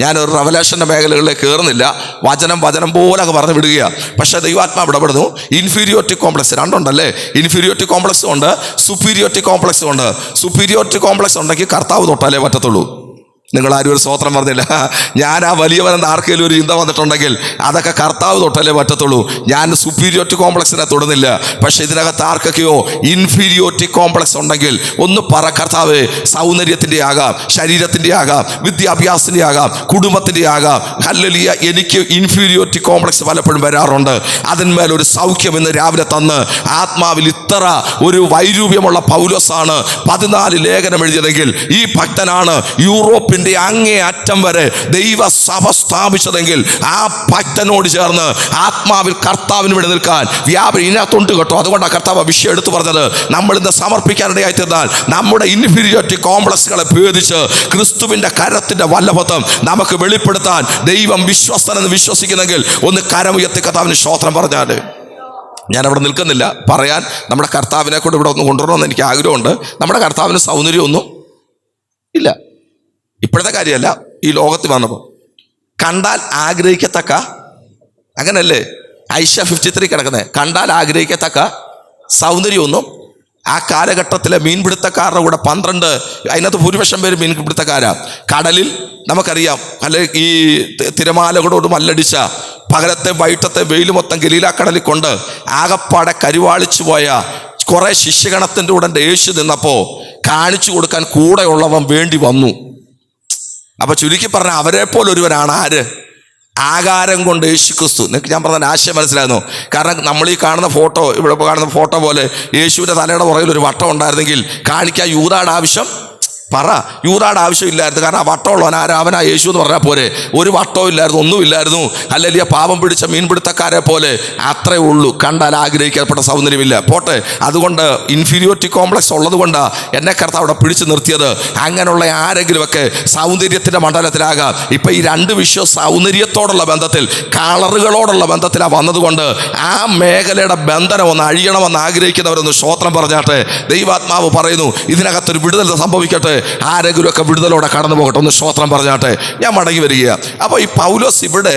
ഞാനൊരു റെവലേഷൻ്റെ മേഖലകളിലേക്ക് കയറുന്നില്ല, വചനം പോലെ പറഞ്ഞു വിടുകയാണ്. പക്ഷേ ദൈവാത്മാവ് ഇടപെടുന്നു. ഇൻഫീരിയോറിറ്റി കോംപ്ലക്സ് 2 ഉണ്ടല്ലേ. ഇൻഫീരിയോറിറ്റി കോംപ്ലക്സും ഉണ്ട്, സുപ്പീരിയോറിറ്റി കോംപ്ലക്സും ഉണ്ട്. സുപ്പീരിയോറിറ്റി കോംപ്ലക്സ് ഉണ്ടെങ്കിൽ കർത്താവ് തൊട്ടാലേ പറ്റത്തുള്ളൂ. നിങ്ങൾ ആരും ഒരു സ്തോത്രം പറഞ്ഞില്ല. ഞാൻ ആ വലിയവനെന്ന് ആർക്കെങ്കിലും ഒരു ചിന്ത വന്നിട്ടുണ്ടെങ്കിൽ അതൊക്കെ കർത്താവ് തൊട്ടല്ലേ പറ്റത്തുള്ളൂ. ഞാൻ സുപ്പീരിയോറിറ്റി കോംപ്ലക്സിനെ തൊടുന്നില്ല. പക്ഷെ ഇതിനകത്ത് ആർക്കൊക്കെയോ ഇൻഫീരിയോറിറ്റി കോംപ്ലക്സ് ഉണ്ടെങ്കിൽ ഒന്ന് പറ, കർത്താവ് സൗന്ദര്യത്തിൻ്റെ ആകാം, ശരീരത്തിൻ്റെ ആകാം, വിദ്യാഭ്യാസത്തിൻ്റെ ആകാം, കുടുംബത്തിൻ്റെ ആകാം. ഹല്ലേലൂയ. എനിക്ക് ഇൻഫീരിയോറിറ്റി കോംപ്ലക്സ് പലപ്പോഴും വരാറുണ്ട്. അതിന്മേലൊരു സൗഖ്യം ഇന്ന് രാവിലെ തന്ന് ആത്മാവിൽ ഇത്ര ഒരു വൈരൂപ്യമുള്ള പൗലോസാണ് 14 ലേഖനം എഴുതിയതെങ്കിൽ ഈ ഭക്തനാണ് യൂറോപ്പിൻ്റെ അങ്ങേ അറ്റം വരെ ദൈവസഭ സ്ഥാപിച്ചതെങ്കിൽ ആ ഭക്തനോട് ചേർന്ന് ആത്മാവിൽ കർത്താവിന് വേണ്ടി നിൽക്കാൻ ഇതിനകത്തുണ്ട് കേട്ടോ. അതുകൊണ്ടാണ് കർത്താവ് വിഷയം എടുത്തു പറഞ്ഞത്. നമ്മൾ ഇന്ന് സമർപ്പിക്കാനിടയായി തീർന്നാൽ നമ്മുടെ ഇൻഫീരിയോറിറ്റി കോംപ്ലക്സുകളെ ഭേദിച്ച് ക്രിസ്തുവിൻ്റെ കരത്തിൻ്റെ വല്ലഭത്വം നമുക്ക് വെളിപ്പെടുത്താൻ ദൈവം വിശ്വസ്തനെന്ന് വിശ്വസിക്കുന്നെങ്കിൽ ഒന്ന് കരമുയർത്തി കർത്താവിന് സ്തോത്രം പറഞ്ഞാൽ. ഞാനവിടെ നിൽക്കുന്നില്ല പറയാൻ. നമ്മുടെ കർത്താവിനെ കൊണ്ട് ഇവിടെ ഒന്ന് കൊണ്ടുവരണമെന്ന് എനിക്ക് ആഗ്രഹമുണ്ട്. നമ്മുടെ കർത്താവിന് സൗന്ദര്യമൊന്നും ഇല്ല. ഇപ്പോഴത്തെ കാര്യമല്ല, ഈ ലോകത്ത് വന്നപ്പോൾ കണ്ടാൽ ആഗ്രഹിക്കത്തക്ക, അങ്ങനല്ലേ ഐഷ 53 കിടക്കുന്നത്, കണ്ടാൽ ആഗ്രഹിക്കത്തക്ക സൗന്ദര്യമൊന്നും ആ കാലഘട്ടത്തിലെ മീൻപിടുത്തക്കാരുടെ കൂടെ 12, അതിനകത്ത് ഭൂരിപക്ഷം പേര് മീൻപിടുത്തക്കാരാ. കടലിൽ നമുക്കറിയാം, അല്ലെ ഈ തിരമാലകളോട് മല്ലടിച്ച പകലത്തെ വൈകിട്ടത്തെ വെയിൽ മൊത്തം ഗലീലാക്കടലിൽ കൊണ്ട് ആകപ്പാടെ കരുവാളിച്ചു പോയ കുറെ ശിഷ്യഗണത്തിൻ്റെ കൂടെ യേശു നിന്നപ്പോൾ കാണിച്ചു കൊടുക്കാൻ കൂടെയുള്ളവൻ വേണ്ടി വന്നു. അപ്പൊ ചുരുക്കി പറഞ്ഞ അവരെ പോലൊരുവനാണ് ആര്? ആകാരം കൊണ്ട് യേശു ക്രിസ്തു. നിങ്ങൾക്ക് ഞാൻ പറഞ്ഞ ആശയം മനസ്സിലായിരുന്നു. കാരണം നമ്മൾ ഈ കാണുന്ന ഫോട്ടോ, ഇവിടെ കാണുന്ന ഫോട്ടോ പോലെ യേശുവിൻ്റെ തലയുടെ പുറകിൽ ഒരു വട്ടം ഉണ്ടായിരുന്നെങ്കിൽ കാണിക്കാൻ യൂദായുടെ ആവശ്യം യൂദായുടെ ആവശ്യമില്ലായിരുന്നു. കാരണം ആ വട്ടമുള്ളവൻ അവനാ യേശു എന്ന് പറഞ്ഞാൽ പോരെ. ഒരു വട്ടവും ഇല്ലായിരുന്നു, ഒന്നുമില്ലായിരുന്നു. അല്ലെങ്കിൽ പാപം പിടിച്ച മീൻപിടുത്തക്കാരെ പോലെ അത്രേ ഉള്ളൂ. കണ്ടാൽ ആഗ്രഹിക്കപ്പെട്ട സൗന്ദര്യമില്ല. പോട്ടെ, അതുകൊണ്ട് ഇൻഫീരിയോറിറ്റി കോംപ്ലക്സ് ഉള്ളത് കൊണ്ടാണ് എന്നെ കർത്താവ് അവിടെ പിടിച്ചു നിർത്തിയത്. അങ്ങനെയുള്ള ആരെങ്കിലുമൊക്കെ സൗന്ദര്യത്തിൻ്റെ മണ്ഡലത്തിലാകാം. ഇപ്പം ഈ രണ്ട് വിഷയം സൗന്ദര്യത്തോടുള്ള ബന്ധത്തിൽ, കളറുകളോടുള്ള ബന്ധത്തിലാണ് വന്നതുകൊണ്ട് ആ മേഖലയുടെ ബന്ധനം ഒന്ന് അഴിയണമെന്ന് ആഗ്രഹിക്കുന്നവരൊന്ന് സ്തോത്രം പറഞ്ഞാട്ടെ. ദൈവാത്മാവ് പറയുന്നു ഇതിനകത്തൊരു വിടുതൽ സംഭവിക്കട്ടെ. ആരെങ്കിലുമൊക്കെ വിടുതലോടെ കടന്നു പോകട്ടെ. ഒന്ന് സ്തോത്രം പറഞ്ഞാട്ടെ. ഞാൻ മടങ്ങി വരിക. അപ്പോൾ ഈ പൗലോസ് ഇവിടെ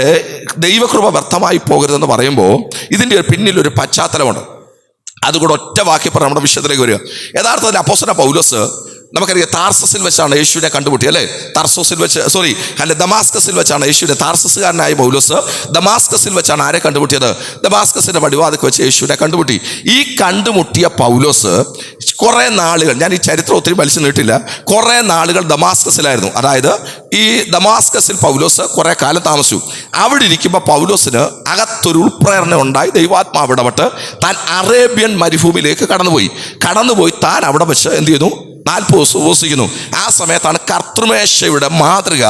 ദൈവകൃപ വ്യർത്ഥമായി പോകരുതെന്ന് പറയുമ്പോൾ ഇതിൻ്റെ പിന്നിലൊരു പശ്ചാത്തലമുണ്ട്. അതുകൂടെ ഒറ്റ വാക്കി പറഞ്ഞ് നമ്മുടെ വിഷയത്തിലേക്ക് വരിക. യഥാർത്ഥത്തിൽ അപ്പോസ്തലനായ പൗലോസ് നമുക്കറിയാം താർസസിൽ വെച്ചാണ് യേശുവിനെ കണ്ടുമുട്ടി, അല്ലേ? ദമാസ്കസിൽ വെച്ചാണ് യേശുവിനെ, താർസസുകാരനായ പൗലോസ് ദമാസ്കസിൽ വെച്ചാണ് ആരെ കണ്ടുമുട്ടിയത്? ദമാസ്കസിന്റെ പടിവാതിക്ക് വെച്ച് യേശുവിനെ കണ്ടുമുട്ടി. ഈ കണ്ടുമുട്ടിയ പൗലോസ് കുറെ നാളുകൾ, ഞാൻ ഈ ചരിത്രം ഒത്തിരി വലിച്ചു നീട്ടില്ല, കുറെ നാളുകൾ ദമാസ്കസിലായിരുന്നു. അതായത് ഈ ദമാസ്കസിൽ പൗലോസ് കുറെ കാലം താമസിച്ചു. അവിടെ ഇരിക്കുമ്പോൾ പൗലോസിന് അകത്തൊരു ഉൾപ്രേരണ ഉണ്ടായി. ദൈവാത്മാവ് ഇടപെട്ട് താൻ അറേബ്യൻ മരുഭൂമിയിലേക്ക് കടന്നുപോയി താൻ അവിടെ വെച്ച് എന്ത് ചെയ്യുന്നു? 40 ദിവസം ഉപവസിക്കുന്നു. ആ സമയത്താണ് കർത്തൃമേശയുടെ മാതൃക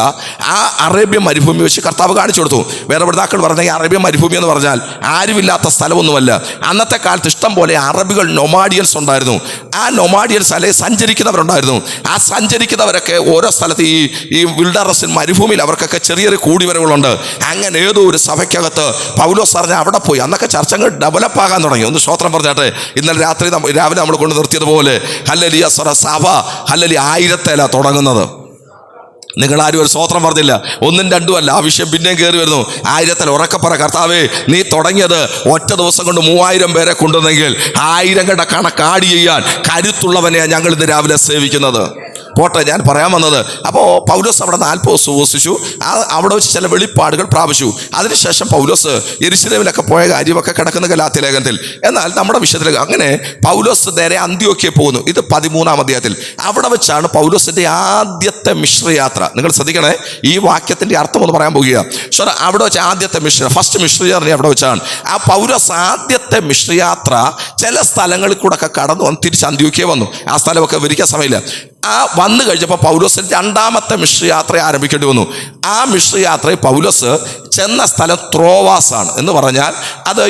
ആ അറേബ്യൻ മരുഭൂമി വെച്ച് കർത്താവ് കാണിച്ചു കൊടുത്തു. വേറെ പഠിതാക്കൾ പറഞ്ഞ ഈ അറേബ്യൻ മരുഭൂമി എന്ന് പറഞ്ഞാൽ ആരുമില്ലാത്ത സ്ഥലമൊന്നുമല്ല. അന്നത്തെ കാലത്ത് ഇഷ്ടം പോലെ അറബികൾ നൊമാഡിയൻസ് ഉണ്ടായിരുന്നു. ആ നൊമാഡിയൻസ് അല്ലെങ്കിൽ സഞ്ചരിക്കുന്നവരുണ്ടായിരുന്നു. ആ സഞ്ചരിക്കുന്നവരൊക്കെ ഓരോ സ്ഥലത്ത് ഈ വിൽഡറസിൽ മരുഭൂമിയിൽ അവർക്കൊക്കെ ചെറിയൊരു കൂടിവരവുകളുണ്ട്. അങ്ങനെ ഏതോ ഒരു സഭയ്ക്കകത്ത് പൗലോസ് പറഞ്ഞ അവിടെ പോയി. അന്നൊക്കെ ചർച്ചകൾ ഡെവലപ്പ് ആകാൻ തുടങ്ങി. ഒന്ന് സ്തോത്രം പറഞ്ഞാട്ടെ. ഇന്നലെ രാവിലെ നമ്മൾ കൊണ്ട് നിർത്തിയതുപോലെ ഹല്ലേലൂയ സഭ ഹല്ലേലൂയ 1000 തുടങ്ങുന്നത്. നിങ്ങൾ ആരും ഒരു സ്തോത്രം പറഞ്ഞില്ല. 1ഉം 2ഉം അല്ല. ആ വിഷയം പിന്നെയും കയറി വരുന്നു. 1000 ഉറക്കപ്പറ കർത്താവേ, നീ തുടങ്ങിയത് ഒറ്റ ദിവസം കൊണ്ട് 3000 പേരെ കൊണ്ടുവന്നെങ്കിൽ 1000 കണക്ക് ആഡ് ചെയ്യാൻ കരുത്തുള്ളവനെയാണ് ഞങ്ങൾ ഇന്ന് രാവിലെ സേവിക്കുന്നത്. പോട്ടെ, ഞാൻ പറയാൻ വന്നത്, അപ്പോൾ പൗലോസ് അവിടെ 40 ദിവസം ഉപവസിച്ചു. അവിടെ വെച്ച് ചില വെളിപ്പാടുകൾ പ്രാപിച്ചു. അതിനുശേഷം പൗലോസ് യെരുശലേമിലൊക്കെ പോയ കാര്യമൊക്കെ കിടക്കുന്ന ഗലാത്യ ലേഖനത്തിൽ. എന്നാൽ നമ്മുടെ വിഷയത്തിലേക്ക് അങ്ങനെ പൗലോസ് നേരെ അന്ത്യോക്യയിൽ പോകുന്നു. ഇത് 13-ാം അധ്യായത്തിൽ. അവിടെ വെച്ചാണ് പൗലോസിന്റെ ആദ്യത്തെ മിശ്രയാത്ര. നിങ്ങൾ ശ്രദ്ധിക്കണേ, ഈ വാക്യത്തിന്റെ അർത്ഥം ഒന്ന് പറയാൻ പോകുക. അവിടെ വെച്ച് ആദ്യത്തെ ഫസ്റ്റ് മിശ്രയാത്ര അവിടെ വെച്ചാണ്. ആ പൗലോസ് ആദ്യത്തെ മിശ്രയാത്ര ചില സ്ഥലങ്ങളിൽ കൂടെ ഒക്കെ കടന്നു വന്ന് തിരിച്ച് അന്ത്യോക്യയിൽ വന്നു. ആ സ്ഥലമൊക്കെ വിവരിക്കാൻ സമയമില്ല. ആ വന്നു കഴിഞ്ഞപ്പോൾ പൗലോസിന് 2ാമത്തെ മിശ്രയാത്ര ആരംഭിക്കേണ്ടി വന്നു. ആ മിശ്രയാത്രയിൽ പൗലോസ് ചെന്ന സ്ഥലം ത്രോവാസാണ്. എന്ന് പറഞ്ഞാൽ അത്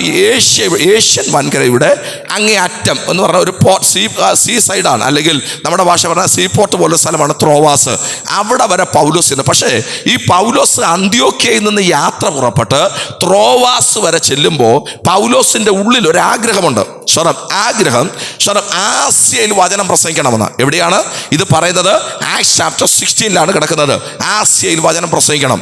ഏഷ്യൻ വൻകരയുടെ അങ്ങേ അറ്റം എന്ന് പറഞ്ഞാൽ ഒരു സീ സൈഡാണ്, അല്ലെങ്കിൽ നമ്മുടെ ഭാഷ പറഞ്ഞാൽ സീ പോർട്ട് പോലുള്ള സ്ഥലമാണ് ത്രോവാസ്. അവിടെ വരെ പൗലോസ് ഇരുന്നു. പക്ഷേ ഈ പൗലോസ് അന്ത്യോക്യയിൽ നിന്ന് യാത്ര പുറപ്പെട്ട് ത്രോവാസ് വരെ ചെല്ലുമ്പോൾ പൗലോസിന്റെ ഉള്ളിൽ ഒരു ആഗ്രഹമുണ്ട്. ആഗ്രഹം ആസ്യയിൽ വചനം പ്രസംഗിക്കണമെന്ന്. എവിടെയാണ് ഇത് പറയുന്നത്? ആക്ട്സ് ചാപ്റ്റർ 16 കിടക്കുന്നത്. ആസ്യയിൽ വചനം പ്രസംഗിക്കണം.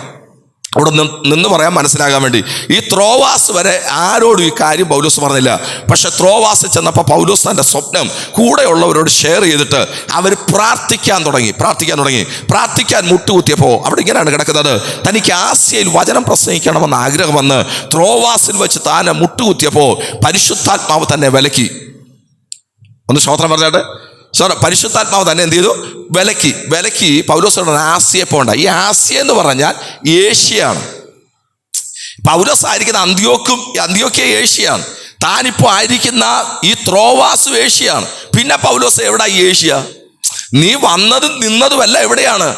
അവിടെ നിന്ന് പറയാൻ മനസ്സിലാകാൻ വേണ്ടി. ഈ ത്രോവാസ് വരെ ആരോടും ഈ കാര്യം പൗലോസ് പറഞ്ഞില്ല. പക്ഷെ ത്രോവാസ് ചെന്നപ്പോൾ പൗലോസ് തൻ്റെ സ്വപ്നം കൂടെയുള്ളവരോട് ഷെയർ ചെയ്തിട്ട് അവർ പ്രാർത്ഥിക്കാൻ തുടങ്ങി. പ്രാർത്ഥിക്കാൻ മുട്ടുകുത്തിയപ്പോൾ അവിടെ ഇങ്ങനെയാണ് കിടക്കുന്നത്. തനിക്ക് ആസ്യയിൽ വചനം പ്രസംഗിക്കണമെന്ന് ആഗ്രഹം വന്ന് ത്രോവാസിൽ വെച്ച് താൻ മുട്ടുകുത്തിയപ്പോൾ പരിശുദ്ധാത്മാവ് തന്നെ വിലക്കി. ഒന്ന് സ്തോത്രം പറഞ്ഞാട്ട്. പരിശുദ്ധാത്മാവ് തന്നെ എന്ത് ചെയ്തു? വിലക്കി പൗലോസ് ആസ്യയെ പോകണ്ട. ഈ ആസ്യ എന്ന് പറഞ്ഞാൽ ഏഷ്യയാണ്. പൗലോസ് ആയിരിക്കുന്ന അന്ത്യോക്യ ഏഷ്യയാണ്. താനിപ്പോൾ ആയിരിക്കുന്ന ഈ ത്രോവാസും ഏഷ്യയാണ്. പിന്നെ പൗലോസ് എവിടെ? ഈ ഏഷ്യ നീ വന്നതും നിന്നതുമല്ല എവിടെയാണ്?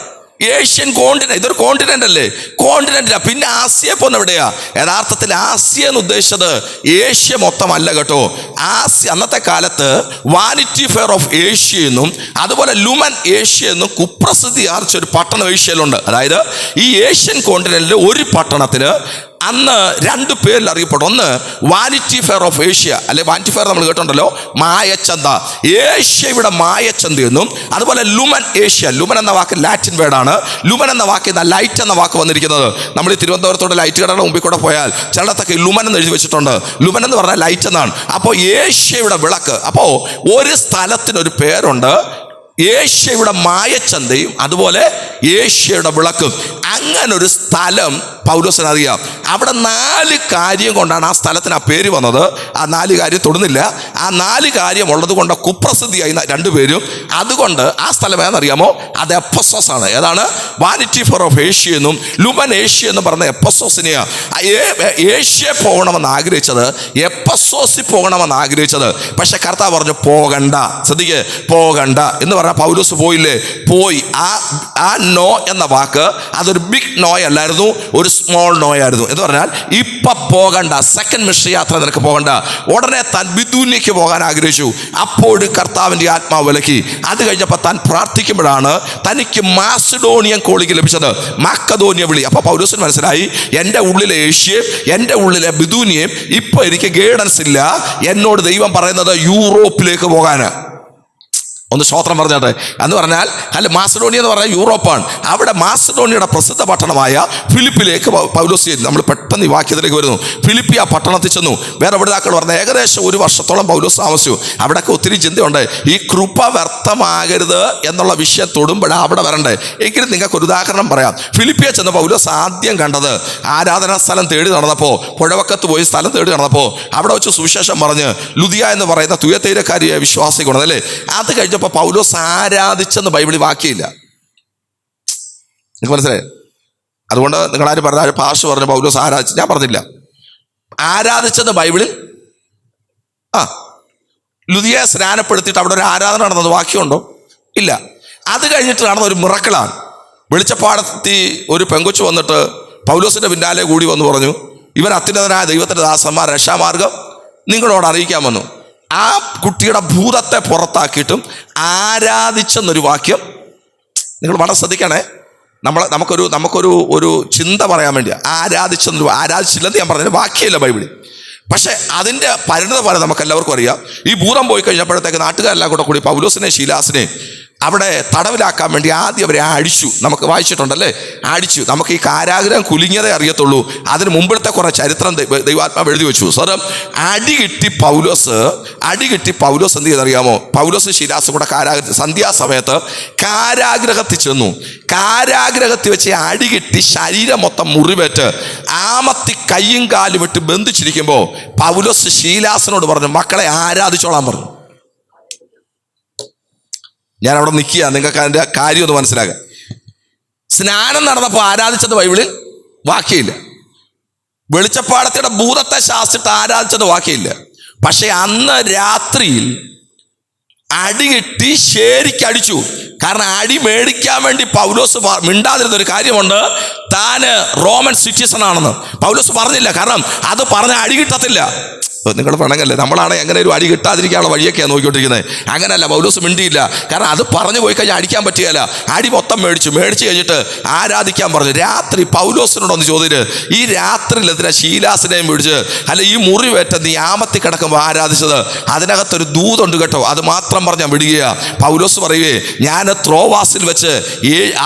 Asian continent. ഇതൊരു കോണ്ടിനെന്റ് അല്ലേ? കോണ്ടിനെന്റിലാ. പിന്നെ ആസിയ പോന്ന എവിടെയാ? യഥാർത്ഥത്തിൽ ആസിയ എന്ന് ഉദ്ദേശിച്ചത് ഏഷ്യ മൊത്തമല്ല കേട്ടോ. ആസിയ അന്നത്തെ കാലത്ത് വാനിറ്റി ഫെയർ ഓഫ് ഏഷ്യ എന്നും അതുപോലെ ലുമൻ ഏഷ്യ എന്നും കുപ്രസിദ്ധി ആർച്ചൊരു പട്ടണം ഏഷ്യയിലുണ്ട്. അതായത് ഈ ഏഷ്യൻ കോണ്ടിനെന്റിൽ ഒരു പട്ടണത്തിന് അന്ന് 2 പേരിൽ അറിയപ്പെടും. ഒന്ന് വാനിറ്റി ഫെയർ ഓഫ് ഏഷ്യ, അല്ലെ വാനിറ്റി ഫെയർ നമ്മൾ കേട്ടുണ്ടല്ലോ, മായച്ചന്ത. ഏഷ്യയുടെ മായച്ചന്ത എന്നും അതുപോലെ ലുമൻ ഏഷ്യ. ലുമൻ എന്ന വാക്ക് ലാറ്റിൻ വേർഡാണ്. ലുമൻ എന്ന വാക്ക് ലൈറ്റ് എന്ന വാക്ക് വന്നിരിക്കുന്നത്. നമ്മൾ ഈ തിരുവനന്തപുരത്തോടെ ലൈറ്റ് കടയുടെ മുമ്പിൽ കൂടെ പോയാൽ ചിലടത്തൊക്കെ ലുമൻ എന്ന് എഴുതി വെച്ചിട്ടുണ്ട്. ലുമൻ എന്ന് പറഞ്ഞാൽ ലൈറ്റ് എന്നാണ്. അപ്പോൾ ഏഷ്യയുടെ വിളക്ക്. അപ്പോൾ ഒരു സ്ഥലത്തിനൊരു പേരുണ്ട്, ഏഷ്യയുടെ മായച്ചന്തയും അതുപോലെ ഏഷ്യയുടെ വിളക്കും. അങ്ങനൊരു സ്ഥലം പൗലോസിന് അറിയാം. അവിടെ 4 കാര്യം കൊണ്ടാണ് ആ സ്ഥലത്തിന് ആ പേര് വന്നത്. ആ 4 കാര്യം തൊടുന്നില്ല. ആ 4 കാര്യം ഉള്ളത് കൊണ്ട് കുപ്രസിദ്ധിയായി 2 പേരും. അതുകൊണ്ട് ആ സ്ഥലം ഏതെന്നറിയാമോ? അത് എഫെസോസ് ആണ്. ഏതാണ്? വാനിറ്റി ഫെയർ ഓഫ് ഏഷ്യ എന്നും ലുമൻ ഏഷ്യ എന്ന് പറഞ്ഞ എഫെസോസിനെയാ. ഏഷ്യ പോകണമെന്ന് ആഗ്രഹിച്ചത്, എഫെസോസിൽ പോകണമെന്ന് ആഗ്രഹിച്ചത്. പക്ഷെ കർത്താവ് പറഞ്ഞു പോകണ്ട. ശ്രദ്ധിക്ക്, പോകണ്ട എന്ന് പറഞ്ഞാൽ പൗലോസ് പോയില്ലേ? പോയി. ആ നോ എന്ന വാക്ക് അതൊരു ബിഗ് നോ അല്ലായിരുന്നു, ഒരു സ്മോൾ നോ ആയിരുന്നു. എന്ന് പറഞ്ഞാൽ ഇപ്പൊ പോകണ്ട, സെക്കൻഡ് മിഷണറി യാത്ര നിനക്ക് പോകണ്ട. ഉടനെ താൻ ബിദൂനിലേക്ക് പോകാൻ ആഗ്രഹിച്ചു. അപ്പോഴും കർത്താവിൻ്റെ ആത്മാവ് വിലക്കി. അത് കഴിഞ്ഞപ്പോൾ താൻ പ്രാർത്ഥിക്കുമ്പോഴാണ് തനിക്ക് മാസിഡോണിയൻ കോളിംഗ് ലഭിച്ചത്, മക്കദോനിയ വിളി. അപ്പോൾ പൗലോസിന് മനസ്സിലായി, എൻ്റെ ഉള്ളിലെ ഏഷ്യയും എൻ്റെ ഉള്ളിലെ ബിദൂനിയയും ഇപ്പൊ എനിക്ക് ഗൈഡൻസ് ഇല്ല. എന്നോട് ദൈവം പറയുന്നത് യൂറോപ്പിലേക്ക് പോകാന്. ഒന്ന് സ്തോത്രം പറഞ്ഞാട്ടെ. എന്ന് പറഞ്ഞാൽ അല്ല, മാസിഡോണിയ എന്ന് പറഞ്ഞാൽ യൂറോപ്പാണ്. അവിടെ മാസിഡോണിയയുടെ പ്രസിദ്ധ പട്ടണമായ ഫിലിപ്പിലേക്ക് പൗലോസ് ചെയ്തു. നമ്മൾ പെട്ടെന്ന് ഈ വാക്യത്തിലേക്ക് വരുന്നു. ഫിലിപ്പി ആ പട്ടണത്തിൽ ചെന്നു. വേറെ എവിടെതാക്കൾ പറഞ്ഞാൽ ഏകദേശം 1 വർഷത്തോളം പൗലോസ് താമസിച്ചു. അവിടെയൊക്കെ ഒത്തിരി ചിന്തയുണ്ട്. ഈ കൃപ വ്യർത്ഥമാകരുത് എന്നുള്ള വിഷയം തൊടുമ്പോഴാണ് അവിടെ വരണ്ടേ. എങ്കിലും നിങ്ങൾക്ക് ഒരു ഉദാഹരണം പറയാം. ഫിലിപ്പിയെ ചെന്ന് പൗലോസ് ആദ്യം കണ്ടത് ആരാധനാ സ്ഥലം തേടി നടന്നപ്പോൾ, പുഴവക്കത്ത് പോയി സ്ഥലം തേടി നടന്നപ്പോൾ അവിടെ വെച്ച് സുവിശേഷം പറഞ്ഞ് ലുദിയ എന്ന് പറയുന്ന തുയത്തൈരക്കാരിയെ വിശ്വാസിക്കണം അല്ലേ. അത് കഴിഞ്ഞപ്പോൾ പൗലോസ് ആരാധിച്ചെന്ന് ബൈബിളിൽ വാക്കിയില്ല. നിങ്ങൾക്ക് മനസ്സിലായി? അതുകൊണ്ട് നിങ്ങളാരും പറഞ്ഞ പാഷ പറഞ്ഞു പൗലോസ് ആരാധിച്ചു. ഞാൻ പറഞ്ഞില്ല ആരാധിച്ചെന്ന് ബൈബിളിൽ. ലുദിയെ സ്നാനപ്പെടുത്തിയിട്ട് അവിടെ ഒരു ആരാധന നടന്നത് വാക്യമുണ്ടോ? ഇല്ല. അത് കഴിഞ്ഞിട്ട് നടന്ന ഒരു മിറക്കിളാണ്. വെളിച്ചപ്പാടത്തി ഒരു പെങ്കൊച്ചു വന്നിട്ട് പൗലോസിന്റെ പിന്നാലെ കൂടി വന്ന് പറഞ്ഞു, ഇവൻ അത്യുന്നതനായ ദൈവത്തിന്റെ ദാസന്മാർ രക്ഷാമാർഗം നിങ്ങളോട് അറിയിക്കാൻ വന്നു. ആ കുട്ടിയുടെ ഭൂതത്തെ പുറത്താക്കിയിട്ടും ആരാധിച്ചെന്നൊരു വാക്യം നിങ്ങൾ വളരെ ശ്രദ്ധിക്കണേ. നമുക്കൊരു ചിന്ത പറയാൻ വേണ്ടി ആരാധിച്ചില്ലെന്ന് ഞാൻ പറഞ്ഞത് വാക്യമില്ല ബൈബിളിൽ. പക്ഷെ അതിൻ്റെ പരിണത പോലെ നമുക്ക് എല്ലാവർക്കും അറിയാം. ഈ ഭൂതം പോയി കഴിഞ്ഞപ്പോഴത്തേക്ക് നാട്ടുകാരെല്ലാം കൂടി പൗലോസിനെ ശീലാസിനെ അവിടെ തടവിലാക്കാൻ വേണ്ടി ആദ്യം അവരെ അടിച്ചു. നമുക്ക് വായിച്ചിട്ടുണ്ടല്ലേ, അടിച്ചു. നമുക്ക് ഈ കാരാഗ്രഹം കുലുങ്ങിയതേ അറിയത്തുള്ളൂ. അതിന് മുമ്പിലത്തെ കുറെ ചരിത്രം ദൈവാത്മാവ് എഴുതി വെച്ചു. സ്വരം അടികിട്ടി പൗലോസ് എന്ത് ചെയ്തറിയാമോ? പൗലോസ് ശിലാസും കൂടെ സന്ധ്യാസമയത്ത് കാരാഗ്രഹത്തിൽ ചെന്നു. കാരാഗ്രഹത്തിൽ വെച്ച് അടികിട്ടി ശരീരം മൊത്തം മുറിവേറ്റ് ആമത്തി കയ്യും കാലും ഇട്ട് ബന്ധിച്ചിരിക്കുമ്പോൾ പൗലോസ് ശീലാസിനോട് പറഞ്ഞു, മക്കളെ ആരാധിച്ചോളാൻ പറഞ്ഞു. ഞാൻ അവിടെ നിൽക്കുക, നിങ്ങൾക്ക് അതിൻ്റെ കാര്യം ഒന്ന് മനസ്സിലാക്കാം. സ്നാനം നടന്നപ്പോൾ ആരാധിച്ചത് ബൈബിളിൽ വാക്യമില്ല. വെളിച്ചപ്പാടത്തിയുടെ ഭൂതത്തെ ശാസിച്ചിട്ട് ആരാധിച്ചത് വാക്യമില്ല. പക്ഷെ അന്ന് രാത്രിയിൽ അടികിട്ടി ശരിക്കടിച്ചു. കാരണം അടി മേടിക്കാൻ വേണ്ടി പൗലോസ് മിണ്ടാതിരുന്നൊരു കാര്യമുണ്ട്, താന് റോമൻ സിറ്റിസൺ ആണെന്ന്. പൗലോസ് പറഞ്ഞില്ല, കാരണം അത് പറഞ്ഞ അടി കിട്ടത്തില്ല. നിങ്ങൾ പണങ്ങല്ലേ, നമ്മളാണ് എങ്ങനെ ഒരു അടി കിട്ടാതിരിക്കാനുള്ള വഴിയൊക്കെയാണ് നോക്കിക്കൊണ്ടിരിക്കുന്നത്. അങ്ങനെയല്ല, പൗലോസ് മിണ്ടിയില്ല. കാരണം അത് പറഞ്ഞു പോയി കഴിഞ്ഞാൽ അടിക്കാൻ പറ്റുകയില്ല. അടി മൊത്തം മേടിച്ചു കഴിഞ്ഞിട്ട് ആരാധിക്കാൻ പറഞ്ഞു. രാത്രി പൗലോസിനോടൊന്ന് ചോദിച്ച്, ഈ രാത്രിയിൽ എന്തിനാ ശീലാസിനെയും പിടിച്ച് അല്ല ഈ മുറിവേറ്റ നീ ആമത്തി കിടക്കുമ്പോൾ ആരാധിച്ചത്? അതിനകത്തൊരു ദൂതുണ്ട് കേട്ടോ, അത് മാത്രം പറഞ്ഞാൽ വിടുകയാ. പൗലോസ് പറയുവേ, ഞാൻ ത്രോവാസിൽ വെച്ച്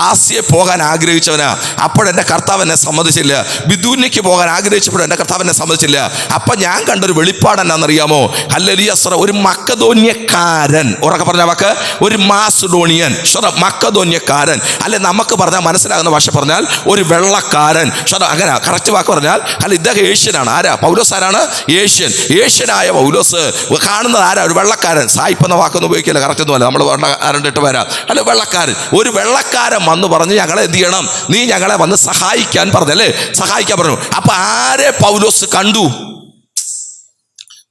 ആസിയെ പോകാൻ ആഗ്രഹിച്ചവനാ, അപ്പോഴെൻ്റെ കർത്താവ് എന്നെ സമ്മതിച്ചില്ല. ബിദൂനിക്ക് പോകാൻ ആഗ്രഹിച്ചപ്പോഴും എൻ്റെ കർത്താവ് എന്നെ സമ്മതിച്ചില്ല. അപ്പം ഞാൻ കണ്ടൊരു വെളിപ്പാട് എന്നാണെന്നറിയാമോ? ഹല്ലേലൂയ. ഒരു മക്കദോന്യക്കാരൻ, ഉറക്കെ പറഞ്ഞ വാക്ക്, ഒരു മാസിഡോണിയൻ, മക്കദോന്യക്കാരൻ, അല്ലെ നമുക്ക് പറഞ്ഞാൽ മനസ്സിലാകുന്ന ഭാഷ പറഞ്ഞാൽ ഒരു വെള്ളക്കാരൻ. അങ്ങനെ കറക്റ്റ് വാക്ക് പറഞ്ഞാൽ അല്ല, ഇദ്ദേഹം ഏഷ്യനാണ്. ആരാ? പൗലോസ് ആരാണ്? ഏഷ്യനായ പൗലോസ് കാണുന്നത് ആരാ? ഒരു വെള്ളക്കാരൻ. സായിപ്പ് എന്ന വാക്കൊന്നും ഉപയോഗിക്കില്ല, കറക്റ്റ് ഒന്നുമല്ല, നമ്മൾ വെള്ളക്കാരൻ ഇട്ട് വരാം. അല്ല, വെള്ളക്കാരൻ. ഒരു വെള്ളക്കാരൻ വന്ന് പറഞ്ഞ് ഞങ്ങളെ എന്ത് ചെയ്യണം, നീ ഞങ്ങളെ വന്ന് സഹായിക്കാൻ പറഞ്ഞല്ലേ, സഹായിക്കാൻ പറഞ്ഞു. അപ്പൊ ആരെ പൗലോസ് കണ്ടു?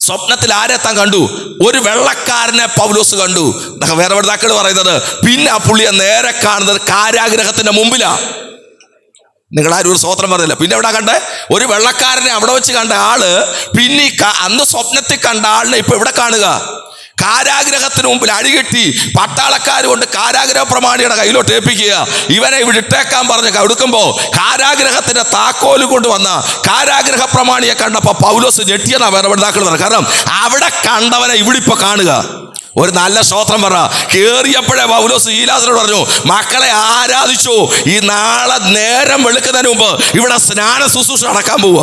സ്വപ്നത്തിൽ ആരെത്താൻ കണ്ടു? ഒരു വെള്ളക്കാരനെ പൗലോസ് കണ്ടു. വേറെ പഠിതാക്കൾ പറയുന്നത് പിന്നെ ആ പുള്ളിയെ നേരെ കാണുന്നത് കാരാഗ്രഹത്തിന്റെ മുമ്പിലാ. നിങ്ങളാരും ഒരു സ്വോത്രം പറഞ്ഞില്ല. പിന്നെ എവിടെ കണ്ടേ? ഒരു വെള്ളക്കാരനെ അവിടെ വെച്ച് കണ്ട ആള് പിന്നെ അന്ന് സ്വപ്നത്തിൽ കണ്ട ആളിനെ ഇപ്പൊ എവിടെ കാണുക? കാരാഗ്രഹത്തിന് മുമ്പിൽ അടികെട്ടി പട്ടാളക്കാർ കൊണ്ട് കാരാഗ്രഹ പ്രമാണിയുടെ കയ്യിലോട്ട് ഏൽപ്പിക്കുക. ഇവനെ ഇവിടെ ഇട്ടേക്കാൻ പറഞ്ഞ് കൊടുക്കുമ്പോ കാരാഗ്രഹത്തിന്റെ താക്കോല് കൊണ്ടുവന്ന കാരാഗ്രഹ പ്രമാണിയെ കണ്ടപ്പോ പൗലോസ് ഞെട്ടിയെന്നാ വേറെ പഠിതാക്കൾ പറഞ്ഞു. കാരണം അവിടെ കണ്ടവനെ ഇവിടെ ഇപ്പൊ കാണുക. ഒരു നല്ല സ്തോത്രം പറ. കേറിയപ്പോഴേ പൗലോസ് ശീലാസിനോട് പറഞ്ഞു, മക്കളെ ആരാധിച്ചു, ഈ നാളെ നേരം വെളുക്കുന്നതിന് മുമ്പ് ഇവിടെ സ്നാന ശുശ്രൂഷ നടക്കാൻ പോവുക.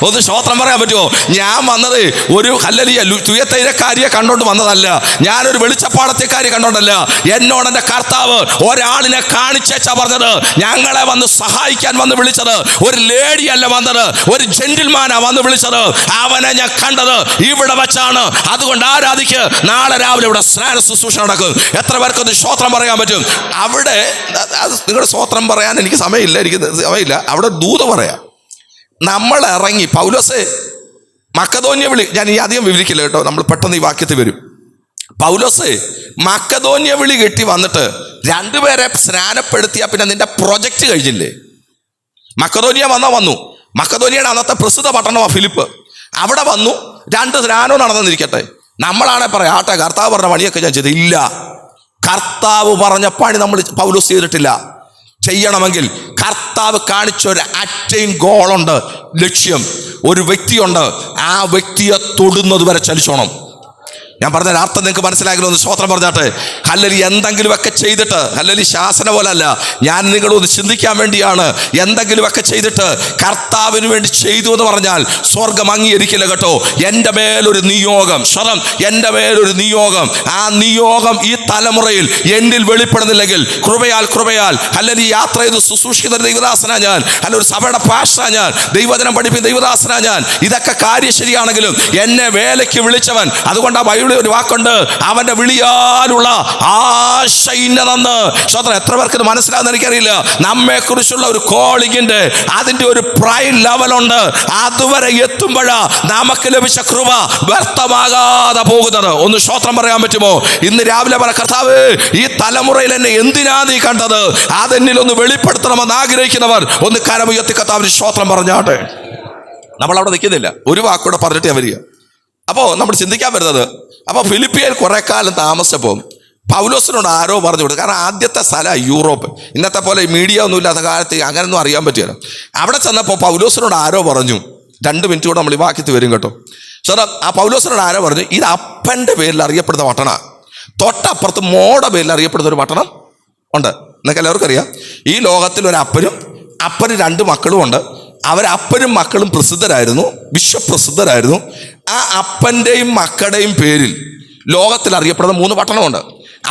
ഒന്ന് സ്തോത്രം പറയാൻ പറ്റുമോ? ഞാൻ വന്നത് ഒരു ഹല്ലേലൂയ തുയത്തൈരക്കാരിയെ കണ്ടോണ്ട് വന്നതല്ല, ഞാനൊരു വെളിച്ചപ്പാടത്തെക്കാരിയെ കണ്ടോണ്ടല്ല. എന്നോട് എൻ്റെ കർത്താവ് ഒരാളിനെ കാണിച്ചാ പറഞ്ഞത്, ഞങ്ങളെ വന്ന് സഹായിക്കാൻ വന്ന് വിളിച്ചത് ഒരു ലേഡി അല്ല വന്നത്, ഒരു ജെന്റിൽമാനാ വന്ന് വിളിച്ചത്. അവനെ ഞാൻ കണ്ടത് ഇവിടെ വെച്ചാണ്. അതുകൊണ്ട് ആരാധിക്ക്. നാളെ രാവിലെ ഇവിടെ സ്നാന ശുശ്രൂഷ നടക്കും. എത്ര പേർക്കൊന്ന് സ്തോത്രം പറയാൻ പറ്റും? അവിടെ നിങ്ങളുടെ സ്തോത്രം പറയാൻ എനിക്ക് സമയമില്ല, അവിടെ ദൂത് പറയാം. നമ്മൾ ഇറങ്ങി പൗലോസ് മക്കദോന്യ വിളി, ഞാൻ ഈ അധികം വിവരിക്കില്ല കേട്ടോ, നമ്മൾ പെട്ടെന്ന് ഈ വാക്യത്തിൽ വരും. പൗലോസ് മക്കദോന്യ വിളി കെട്ടി വന്നിട്ട് രണ്ടുപേരെ സ്നാനപ്പെടുത്തിയ പിന്നെ നിന്റെ പ്രൊജക്റ്റ് കഴിഞ്ഞില്ലേ? മക്കദോന്യ വന്നു. മക്കദോന്യയുടെ അന്നത്തെ പ്രസിദ്ധ പട്ടണമാണ് ഫിലിപ്പ്. അവിടെ വന്നു, 2 സ്നാനവും നടന്നിരിക്കട്ടെ. നമ്മളാണെ പറയാം, ആട്ടെ കർത്താവ് പറഞ്ഞ പണിയൊക്കെ ഞാൻ ചെയ്ത്. ഇല്ല, കർത്താവ് പറഞ്ഞ പണി നമ്മൾ പൗലോസ് ചെയ്തിട്ടില്ല. ചെയ്യണമെങ്കിൽ കർത്താവ് കാണിച്ചൊരു അറ്റൈൻ ഗോളുണ്ട്, ലക്ഷ്യം. ഒരു വ്യക്തിയുണ്ട്, ആ വ്യക്തിയെ തൊടുന്നത് വരെ ചലിച്ചോണം. ഞാൻ പറഞ്ഞ അർത്ഥം നിങ്ങൾക്ക് മനസ്സിലായെങ്കിലും ഒന്ന് സ്തോത്രം പറഞ്ഞാട്ടെ. ഹല്ലേലൂയ. എന്തെങ്കിലുമൊക്കെ ചെയ്തിട്ട്, ഹല്ലേലൂയ ശാസന പോലെ അല്ല, ഞാൻ നിങ്ങളൊന്ന് ചിന്തിക്കാൻ വേണ്ടിയാണ്. എന്തെങ്കിലുമൊക്കെ ചെയ്തിട്ട് കർത്താവിന് വേണ്ടി ചെയ്തു എന്ന് പറഞ്ഞാൽ സ്വർഗം അംഗീകരിക്കില്ല കേട്ടോ. എൻ്റെ മേലൊരു നിയോഗം, എൻ്റെ മേലൊരു നിയോഗം. ആ നിയോഗം ഈ തലമുറയിൽ എന്നിൽ വെളിപ്പെടുന്നില്ലെങ്കിൽ കൃപയാൽ ഹല്ലേലൂയ യാത്ര ചെയ്ത് ശുശ്രൂഷിക്കുന്ന ദൈവദാസനാ ഞാൻ, അല്ല ഒരു സഭയുടെ പാസ്റ്ററാ ഞാൻ, ദൈവവചനം പഠിപ്പിക്കുന്ന ദൈവദാസനാ ഞാൻ. ഇതൊക്കെ കാര്യം ശരിയാണെങ്കിലും എന്നെ വേലയ്ക്ക് വിളിച്ചവൻ, അതുകൊണ്ട് ആ ബൈബിളിൽ ഒരു വാക്കുണ്ട്, അവന്റെ വിളിയാലുള്ള ആശ ഇന്നതെന്ന്. എത്ര പേർക്ക് ഇത് മനസ്സിലാകുന്ന എനിക്കറിയില്ല. നമ്മെ കുറിച്ചുള്ള ഒരു കോളിങ്ങിന്റെ അതിന്റെ ഒരു പ്രൈം ലെവലുണ്ട്. അതുവരെ എത്തുമ്പോഴാ നമുക്ക് ലഭിച്ച കൃപ വ്യർത്ഥമാകാതെ പോകുന്നത്. ഒന്ന് സ്തോത്രം പറയാൻ പറ്റുമോ? ഇന്ന് രാവിലെ പറ, കർത്താവേ ഈ തലമുറയിൽ എന്നെ എന്തിനാ നീ കണ്ടത്? അതെന്നിൽ ഒന്ന് വെളിപ്പെടുത്തണമെന്ന് ആഗ്രഹിക്കുന്നവർ ഒന്ന് കരമുയർത്തി കർത്താവിന് സ്തോത്രം പറഞ്ഞാട്ടെ. നമ്മൾ അവിടെ നിൽക്കുന്നില്ല, ഒരു വാക്കൂടെ പറഞ്ഞിട്ട് ഞാൻ വരിക. അപ്പോൾ നമ്മൾ ചിന്തിക്കാൻ വരുന്നത്, അപ്പോൾ ഫിലിപ്പിയയിൽ കുറെ കാലം താമസിച്ചപ്പോൾ പൗലോസിനോട് ആരോ പറഞ്ഞു കൊടുത്തു. കാരണം ആദ്യത്തെ സ്ഥലം യൂറോപ്പ്, ഇന്നത്തെ പോലെ മീഡിയ ഒന്നും ഇല്ലാത്ത കാലത്ത് അങ്ങനെയൊന്നും അറിയാൻ പറ്റില്ല. അവിടെ ചെന്നപ്പോൾ പൗലോസിനോട് ആരോ പറഞ്ഞു, 2 മിനിറ്റ് കൂടെ നമ്മൾ ഈ വാക്യത്തിൽ വരും കേട്ടോ. ആ പൗലോസിനോട് ആരോ പറഞ്ഞു, ഇത് അപ്പൻ്റെ പേരിൽ അറിയപ്പെടുന്ന പട്ടണമാണ്. തൊട്ടപ്പുറത്ത് മോടെ പേരിൽ അറിയപ്പെടുന്ന ഒരു പട്ടണം ഉണ്ട്. എന്നൊക്കെ എല്ലാവർക്കും അറിയാം. ഈ ലോകത്തിൽ ഒരു അപ്പന് 2 മക്കളും ഉണ്ട്. അവരപ്പനും മക്കളും പ്രസിദ്ധരായിരുന്നു, വിശ്വപ്രസിദ്ധരായിരുന്നു. ആ അപ്പൻ്റെയും മക്കളുടെയും പേരിൽ ലോകത്തിൽ അറിയപ്പെടുന്ന 3 പട്ടണമുണ്ട്.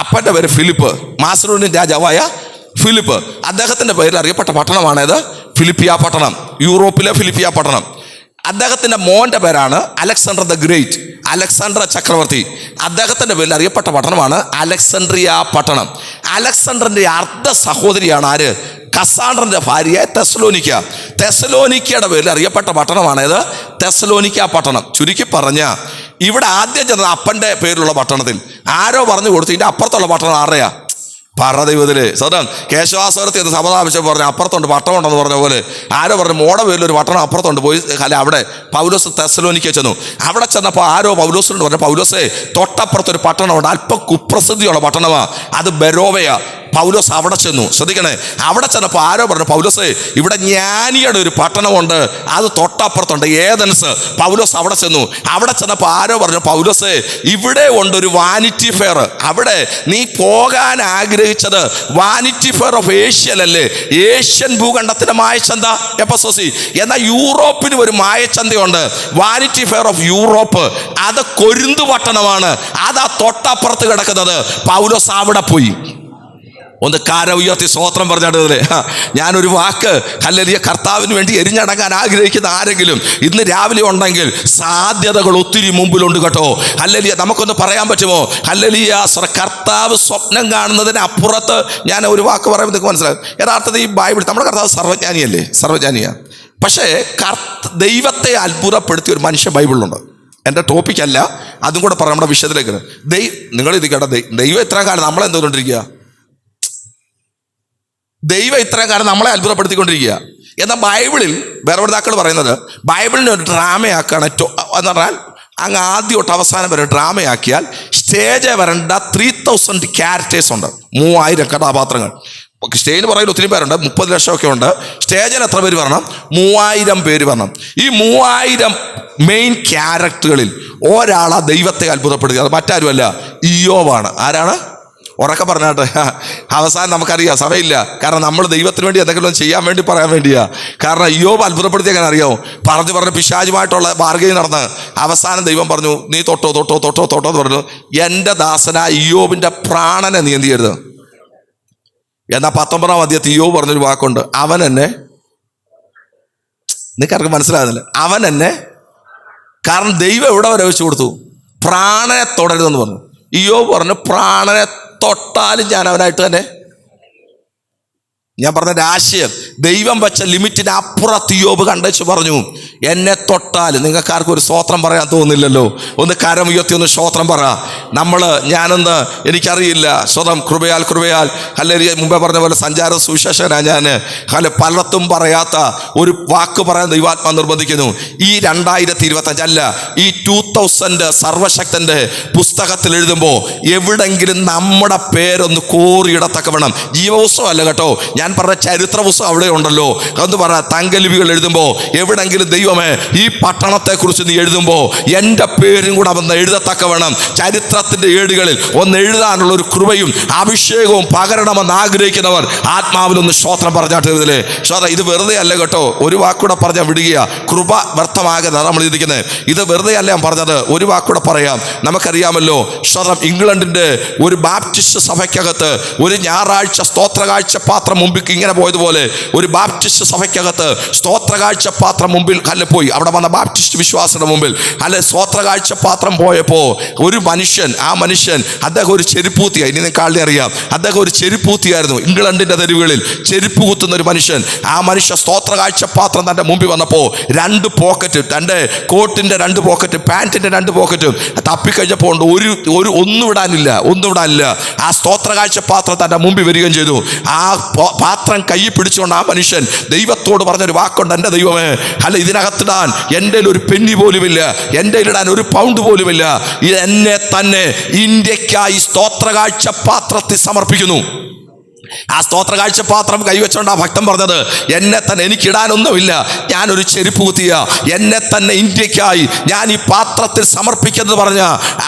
അപ്പൻ്റെ പേര് ഫിലിപ്പ്, മാസിഡോണിയൻ രാജാവായ ഫിലിപ്പ്. അദ്ദേഹത്തിൻ്റെ പേരിൽ അറിയപ്പെട്ട പട്ടണമാണേത് ഫിലിപ്പിയ പട്ടണം, യൂറോപ്പിലെ ഫിലിപ്പിയ പട്ടണം. അദ്ദേഹത്തിൻ്റെ മോൻ്റെ പേരാണ് അലക്സാണ്ടർ ദ ഗ്രേറ്റ്, അലക്സാണ്ടർ ചക്രവർത്തി. അദ്ദേഹത്തിൻ്റെ പേരിൽ അറിയപ്പെട്ട പട്ടണമാണ് അലക്സാണ്ട്രിയ പട്ടണം. അലക്സാണ്ടറിൻ്റെ അർദ്ധ സഹോദരിയാണ് ആര്? കസാൻഡറിൻ്റെ ഭാര്യ തെസലോനിക്കയുടെ പേരിൽ അറിയപ്പെട്ട പട്ടണമാണേത് തെസലോനിക്ക പട്ടണം. ചുരുക്കി പറഞ്ഞ ഇവിടെ ആദ്യം ചെന്നത് അപ്പൻ്റെ പേരിലുള്ള പട്ടണത്തിൽ ആരോ പറഞ്ഞു കൊടുത്തു, ഇതിൻ്റെ അപ്പുറത്തുള്ള പട്ടണം ആരുടെയാ? ദൈവത്തില് സ്വതം കേശവാസവരത്തിൽ എന്ന് സഭ ആവശ്യം പറഞ്ഞു അപ്പുറത്തുണ്ട് പട്ടണമുണ്ടെന്ന് പറഞ്ഞ പോലെ ആരോ പറഞ്ഞു മോടെ പേരിൽ ഒരു പട്ടണം അപ്പുറത്തുണ്ട് പോയി അല്ല അവിടെ പൗലോസ് തെസ്സലോനിക്ക ചെന്നു. അവിടെ ചെന്നപ്പോൾ ആരോ പൗലോസിനോട് പറഞ്ഞു പൗലോസേ തൊട്ടപ്പുറത്തൊരു പട്ടണമുണ്ട്, അല്പം കുപ്രസിദ്ധിയുള്ള പട്ടണമാണ്, അത് ബെരോവയാ. പൗലോസ് അവിടെ ചെന്നു. ശ്രദ്ധിക്കണേ, അവിടെ ചെന്നപ്പോൾ ആരോ പറഞ്ഞു പൗലോസേ ഇവിടെ ജ്ഞാനിയുടെ ഒരു പട്ടണമുണ്ട്, അത് തൊട്ടപ്പുറത്തുണ്ട്, ഏതൻസ്. പൗലോസ് അവിടെ ചെന്നു. അവിടെ ചെന്നപ്പോൾ ആരോ പറഞ്ഞു പൗലോസേ ഇവിടെ ഉണ്ട് ഒരു വാനിറ്റി ഫെയർ, അവിടെ നീ പോകാൻ ആഗ്രഹിച്ചത് വാനിറ്റി ഫെയർ ഓഫ് ഏഷ്യയിലല്ലേ, ഏഷ്യൻ ഭൂഖണ്ഡത്തിന്റെ മായച്ചന്ത എപ്പസോസി. എന്നാൽ യൂറോപ്പിന് ഒരു മായച്ചന്തയുണ്ട്, വാനിറ്റി ഫെയർ ഓഫ് യൂറോപ്പ്, അത് കൊരിന്ത് പട്ടണമാണ്, അതാ തൊട്ടപ്പുറത്ത് കിടക്കുന്നത്. പൗലോസ് അവിടെ പോയി. ഒന്ന് കാര ഉയർത്തി സ്വോത്രം പറഞ്ഞിട്ടതിലെ ഞാനൊരു വാക്ക് ഹല്ലേലൂയ കർത്താവിന് വേണ്ടി എരിഞ്ഞടങ്ങാൻ ആഗ്രഹിക്കുന്ന ആരെങ്കിലും ഇന്ന് രാവിലെ ഉണ്ടെങ്കിൽ സാധ്യതകൾ ഒത്തിരി മുമ്പിലുണ്ട് കേട്ടോ. ഹല്ലേലൂയ നമുക്കൊന്ന് പറയാൻ പറ്റുമോ? ഹല്ലേലൂയ കർത്താവ് സ്വപ്നം കാണുന്നതിന് അപ്പുറത്ത് ഞാൻ ഒരു വാക്ക് പറയുമ്പോൾ നിങ്ങൾക്ക് മനസ്സിലാകും. യഥാർത്ഥത്തിൽ ഈ ബൈബിൾ നമ്മുടെ കർത്താവ് സർവ്വജ്ഞാനിയല്ലേ, സർവ്വജ്ഞാനിയാണ്. പക്ഷേ ദൈവത്തെ അത്ഭുതപ്പെടുത്തിയ ഒരു മനുഷ്യ ബൈബിളിലുണ്ട്. എൻ്റെ ടോപ്പിക്കല്ല, അതും കൂടെ പറയാം നമ്മുടെ വിഷയത്തിലേക്ക്. നിങ്ങൾ ഇത് കേട്ടോ, ദൈവം ഇത്ര കാലം നമ്മളെന്തുകൊണ്ടിരിക്കുക, ദൈവം ഇത്രയും കാലം നമ്മളെ അത്ഭുതപ്പെടുത്തിക്കൊണ്ടിരിക്കുക. എന്നാൽ ബൈബിളിൽ വേർപെടുത്താക്കൾ പറയുന്നത് ബൈബിളിനെ ഒരു ഡ്രാമയാക്കാണ്. എന്ന് പറഞ്ഞാൽ അങ്ങ് ആദ്യം തൊട്ട് അവസാനം വരെ ഡ്രാമയാക്കിയാൽ സ്റ്റേജ് വരേണ്ട 3000 ക്യാരക്ടേഴ്സ് ഉണ്ട്, 3000 കഥാപാത്രങ്ങൾ. സ്റ്റേജിന് പറയുന്നത് ഒത്തിരി പേരുണ്ട്, 30 ലക്ഷമൊക്കെ ഉണ്ട്. സ്റ്റേജിൽ എത്ര പേര് വരണം? 3000 പേര് വരണം. ഈ 3000 മെയിൻ ക്യാരക്ടറുകളിൽ ഒരാളാ ദൈവത്തെ അത്ഭുതപ്പെടുത്തുക. അത് മറ്റാരുമല്ല, ഇയ്യോബാണ്. ആരാണ്? ഉറക്കെ പറഞ്ഞാട്ടെ. അവസാനം നമുക്കറിയാം സഭയില്ല, കാരണം നമ്മൾ ദൈവത്തിന് വേണ്ടി എന്തെങ്കിലും ചെയ്യാൻ വേണ്ടി പറയാൻ വേണ്ടിയാ. കാരണം ഇയ്യോബ് അത്ഭുതപ്പെടുത്തിയാൽ അറിയാമോ? പറഞ്ഞ് പിശാചുമായിട്ടുള്ള ബാർഗൈൻ നടന്ന് അവസാനം ദൈവം പറഞ്ഞു നീ തൊട്ടോ എന്ന് പറഞ്ഞു. എൻ്റെ ദാസനായ ഇയ്യോബിൻ്റെ പ്രാണനെ നീ എന്ത് ചെയ്യരുത്. എന്നാൽ 19-ാം അധ്യായത്തിൽ ഇയ്യോബ് പറഞ്ഞൊരു വാക്കുണ്ട്, അവൻ എന്നെ, നിനക്കാർക്ക് മനസ്സിലാകുന്നില്ല, അവൻ എന്നെ, കാരണം ദൈവം എവിടെ വരെ വെച്ച് കൊടുത്തു? പ്രാണനെ തൊടരുതെന്ന് പറഞ്ഞു. ഇയ്യോബ് പറഞ്ഞു പ്രാണനെ തൊട്ടാലും ഞാൻ അവനായിട്ട് തന്നെ. ഞാൻ പറഞ്ഞ ആശയം ദൈവം വെച്ച ലിമിറ്റിന് അപ്പുറത്ത് ഇയ്യോബ് കണ്ടേച്ച് പറഞ്ഞു എന്നെ തൊട്ടാൽ. നിങ്ങൾക്കാർക്കും ഒരു സ്തോത്രം പറയാൻ തോന്നുന്നില്ലല്ലോ? ഒന്ന് കരം ഉയർത്തി ഒന്ന് സ്തോത്രം പറ. ഞാനെന്ന് എനിക്കറിയില്ല, സ്വതം കൃപയാൽ ഹല്ലേലൂയ. മുമ്പേ പറഞ്ഞ പോലെ സഞ്ചാര സുവിശേഷനാ ഞാൻ. പലർത്തും പറയാത്ത ഒരു വാക്ക് പറയാൻ ദൈവാത്മാ നിർബന്ധിക്കുന്നു. ഈ 2025 അല്ല, ഈ 2000 സർവശക്തന്റെ പുസ്തകത്തിൽ എഴുതുമ്പോൾ എവിടെങ്കിലും നമ്മുടെ പേരൊന്ന് കോറിയിടത്തക്കവണ്ണം, ജീവപുസ്തകം അല്ല കേട്ടോ, ഞാൻ പറഞ്ഞ ചരിത്ര പുസ്തകം അവിടെ ഉണ്ടല്ലോ, എന്ന് പറഞ്ഞ തങ്കലിപികൾ എഴുതുമ്പോൾ എവിടെങ്കിലും ദൈവമേ ഈ പട്ടണത്തെക്കുറിച്ച് നീ എഴുതുമ്പോൾ എൻ്റെ പേരും കൂടെ വന്ന് എഴുതത്തക്കവണ്ണം ചരിത്രത്തിൻ്റെ ഏടുകളിൽ ഒന്ന് എഴുതാനുള്ള ഒരു കൃപയും അഭിഷേകവും പകരണമെന്ന് ആഗ്രഹിക്കുന്നവർ ആത്മാവിലൊന്ന് സ്തോത്രം പറഞ്ഞാട്ട് ഇതിലെ ശ്രോത. ഇത് വെറുതെ അല്ല കേട്ടോ, ഒരു വാക്കൂടെ പറഞ്ഞാൽ വിടുകയാ, കൃപ വ്യർത്ഥമാകുന്നത് നമ്മൾ ഇരിക്കുന്നത്. ഇത് വെറുതെ അല്ല ഞാൻ പറഞ്ഞത്, ഒരു വാക്കൂടെ പറയാം. നമുക്കറിയാമല്ലോ ശ്രോതം, ഇംഗ്ലണ്ടിൻ്റെ ഒരു ബാപ്റ്റിസ്റ്റ് സഭയ്ക്കകത്ത് ഒരു ഞായറാഴ്ച സ്തോത്രകാഴ്ച പാത്രം മുമ്പിൽ ഇങ്ങനെ പോയതുപോലെ ഒരു ബാപ്റ്റിസ്റ്റ് സഭയ്ക്കകത്ത് സ്തോത്രകാഴ്ച പാത്രം മുമ്പിൽ പോയി. അവിടെ വന്ന ബാപ്റ്റിസ്റ്റ് വിശ്വാസിയുടെ മുമ്പിൽ സ്തോത്രകാഴ്ച പാത്രം പോയപ്പോൾ ഒരു മനുഷ്യൻ, ആ മനുഷ്യൻ അദ്ദേഹം ഒരു ചെരുപ്പൂത്തിയായി. ഇനി നിങ്ങൾക്ക് ആളിനെ അറിയാം, അദ്ദേഹം ഒരു ചെരുപ്പൂത്തിയായിരുന്നു. ഇംഗ്ലണ്ടിന്റെ തെരുവുകളിൽ ചെരുപ്പ് കുത്തുന്ന ഒരു മനുഷ്യൻ. ആ മനുഷ്യ സ്തോത്രകാഴ്ച പാത്രം തന്റെ മുമ്പിൽ വന്നപ്പോൾ 2 പോക്കറ്റ്, തൻ്റെ കോട്ടിന്റെ 2 പോക്കറ്റ്, പാൻറ്റിന്റെ 2 പോക്കറ്റും തപ്പിക്കഴിഞ്ഞപ്പോൾ ഉണ്ട് ഒന്നും ഇടാനില്ല. ആ സ്തോത്രകാഴ്ച പാത്രം തന്റെ മുമ്പിൽ വരികയും ചെയ്തു. ആ പാത്രം കൈ പിടിച്ചുകൊണ്ട് ആ മനുഷ്യൻ ദൈവത്തോട് പറഞ്ഞൊരു വാക്കുണ്ട്, എൻ്റെ ദൈവമേ, അല്ല ഇതിനകത്തിടാൻ എൻ്റെ ഒരു പെന്നി പോലുമില്ല, എൻ്റെ ഇടാൻ ഒരു പൗണ്ട് പോലുമില്ല, ഇത് എന്നെ തന്നെ ഇന്ത്യക്കായി സ്തോത്രകാഴ്ച പാത്രത്തിൽ സമർപ്പിക്കുന്നു. ആ സ്തോത്രകാഴ്ച പാത്രം കൈവച്ചോണ്ട് ആ ഭക്തൻ പറഞ്ഞത്, എന്നെ തന്നെ, എനിക്കിടാനൊന്നുമില്ല, ഞാനൊരു ചെരുപ്പ് കുത്തിയ എന്നെ തന്നെ ഇന്ത്യക്കായി ഞാൻ ഈ പാത്രത്തിൽ സമർപ്പിക്കുന്നത് പറഞ്ഞ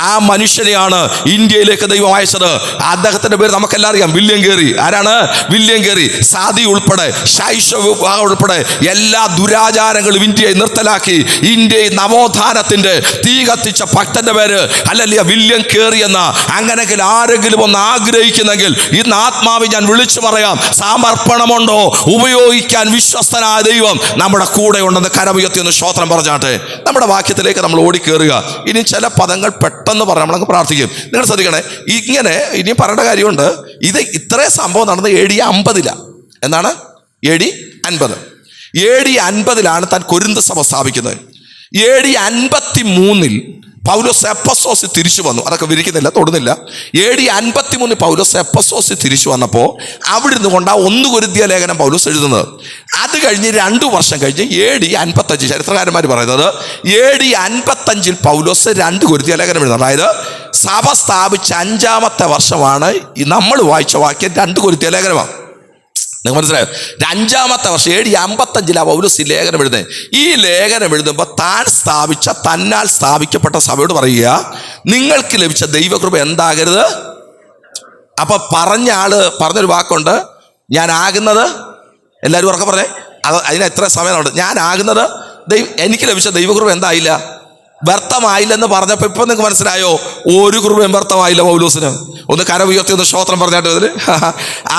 ആ മനുഷ്യനെയാണ് ഇന്ത്യയിലേക്ക് ദൈവം അയച്ചത്. അദ്ദേഹത്തിന്റെ പേര് നമുക്കെല്ലാം അറിയാം, വില്യം കേറി. ആരാണ് വില്യം കേറി? സാദി ഉൾപ്പെടെ, ശൈശവ ഉൾപ്പെടെ എല്ലാ ദുരാചാരങ്ങളും ഇന്ത്യയെ നിർത്തലാക്കി ഇന്ത്യയിൽ നവോത്ഥാനത്തിന്റെ തീ കത്തിച്ച ഭക്തന്റെ പേര് അല്ലല്ല വില്യം കേറി എന്ന. അങ്ങനെങ്കിൽ ആരെങ്കിലും ഒന്ന് ആഗ്രഹിക്കുന്നെങ്കിൽ ഇന്ന് ആത്മാവിൽ ഞാൻ വിളിച്ചു പറയാം, സമർപ്പണമുണ്ടോ ഉപയോഗിക്കാൻ വിശ്വസ്തനായ ദൈവം നമ്മുടെ കൂടെ ഉണ്ടെന്ന് കരമുയർത്തി ഒന്ന് സ്തോത്രം പറഞ്ഞാട്ടെ. നമ്മുടെ വാക്യത്തിലേക്ക് നമ്മൾ ഓടിക്കേറുക. ഇനി ചില പദങ്ങൾ പെട്ടെന്ന് പറയാം, നമ്മളങ്ങ് പ്രാർത്ഥിക്കും. നിങ്ങൾ ശ്രദ്ധിക്കണേ, ഇങ്ങനെ ഇനി പറയേണ്ട കാര്യമുണ്ട്. ഇത് ഇത്രയും സംഭവം നടന്നത് AD 50. എന്താണ്? AD 50. AD 50 താൻ കൊരിന്ത് സഭ സ്ഥാപിക്കുന്നത്. AD 53 പൗലോസ് എപ്പസോസിൽ തിരിച്ചു വന്നു. അതൊക്കെ വിരിക്കുന്നില്ല, തൊടുന്നില്ല. AD 53 പൗലോസ് എപ്പസോസിൽ തിരിച്ചു വന്നപ്പോൾ അവിടെ ഇരുന്ന് കൊണ്ടാണ് 1 കൊരിന്ത്യർ ലേഖനം പൗലോസ് എഴുതുന്നത്. അത് കഴിഞ്ഞ് 2 വർഷം കഴിഞ്ഞ് AD 55, ചരിത്രകാരന്മാർ പറയുന്നത് AD 55 പൗലോസ് 2 കൊരിന്ത്യർ ലേഖനം എഴുതുന്നത്. അതായത് സഭ സ്ഥാപിച്ച 5-ാമത്തെ വർഷമാണ് ഈ നമ്മൾ വായിച്ച വാക്യം 2 കൊരിന്ത്യർ ലേഖനമാണ്. നിങ്ങൾക്ക് മനസ്സിലായോ? 5-ാമത്തെ വർഷം AD 55 പൗലോസ് ഈ ലേഖനം എഴുതുന്നത്. ഈ ലേഖനം എഴുതുമ്പോൾ തന്നാൽ സ്ഥാപിക്കപ്പെട്ട സഭയോട് പറയുക, നിങ്ങൾക്ക് ലഭിച്ച ദൈവകൃപ എന്താകരുത്. അപ്പൊ പറഞ്ഞ ആള് പറഞ്ഞൊരു വാക്കുണ്ട്, ഞാൻ ആകുന്നത്, എല്ലാവരും ഉറക്കെ പറഞ്ഞേ, അതിന് എത്ര സമയമുണ്ട്. ഞാൻ ആകുന്നത് എനിക്ക് ലഭിച്ച ദൈവകൃപ എന്തായില്ല, വ്യർത്ഥമായില്ലെന്ന് പറഞ്ഞപ്പോൾ ഇപ്പം നിങ്ങൾക്ക് മനസ്സിലായോ? ഒരു കൃപയും വ്യർത്ഥമായില്ല പൗലോസിന്. ഒന്ന് കര ഉയർത്തി ഒന്ന് സ്തോത്രം പറഞ്ഞാട്ട് അതിൽ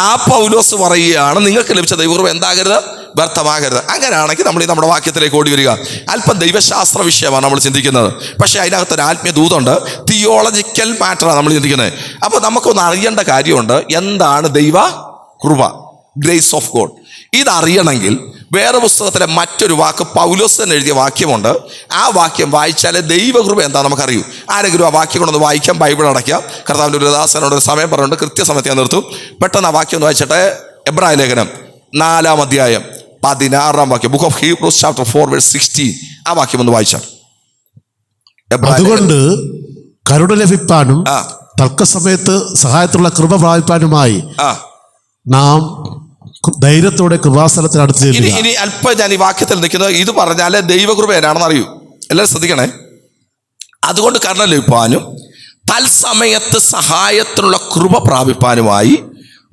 ആ പൗലോസ് പറയുകയാണ്, നിങ്ങൾക്ക് ലഭിച്ച ദൈവകൃപ എന്താകരുത്, വ്യർത്ഥമാകരുത്. അങ്ങനെയാണെങ്കിൽ നമ്മൾ നമ്മുടെ വാക്യത്തിലേക്ക് ഓടി വരിക. അല്പം ദൈവശാസ്ത്ര വിഷയമാണ് നമ്മൾ ചിന്തിക്കുന്നത്, പക്ഷേ അതിനകത്തൊരു ആത്മീയ ദൂതുണ്ട്, തിയോളജിക്കൽ മാറ്ററാണ് നമ്മൾ ചിന്തിക്കുന്നത്. അപ്പോൾ നമുക്കൊന്ന് അറിയേണ്ട കാര്യമുണ്ട്, എന്താണ് ദൈവ കൃപ, ഗ്രേസ് ഓഫ് ഗോഡ്. ഇതറിയണമെങ്കിൽ വേറെ പുസ്തകത്തിലെ മറ്റൊരു വാക്ക് പൗലോസ് തന്നെ എഴുതിയ വാക്യമുണ്ട്. ആ വാക്യം വായിച്ചാലേ ദൈവകൃപ എന്താ നമുക്കറിയൂ. ആരെങ്കിലും ആ വാക്യം കൊണ്ടൊന്ന് വായിക്കാം, ബൈബിൾ അടയ്ക്കാം. കർത്താവിൻ്റെ ഒരു ദാസനോട് സമയം പറഞ്ഞുകൊണ്ട് കൃത്യസമയത്ത് ഞാൻ നിർത്തും. പെട്ടെന്ന് ആ വാക്യം ഒന്ന് വായിച്ചിട്ട് എബ്രായ ലേഖനം 4-ാം അധ്യായം 16-ാം വാക്യം, ബുക്ക് ഓഫ് ഹീബ്രൂസ് ചാപ്റ്റർ 4:16, ആ വാക്യം ഒന്ന് വായിച്ചാൽ. അതുകൊണ്ട് കരുണ ലഭിപ്പാനും തർക്കസമയത്ത് സഹായത്തിലുള്ള കൃപ പ്രാപിപ്പാനുമായി നാം ധൈര്യത്തോടെ കൃപാസനത്തിന് അടുത്ത്. ഇനി അല്പം ഞാൻ ഈ വാക്യത്തിൽ നിൽക്കുന്നത്, ഇത് പറഞ്ഞാലേ ദൈവകൃപ എന്നാണെന്ന് അറിയൂ. എല്ലാവരും ശ്രദ്ധിക്കണേ. അതുകൊണ്ട് കരുണ ലഭിപ്പാനും തത്സമയത്ത് സഹായത്തിനുള്ള കൃപ പ്രാപിപ്പാനുമായി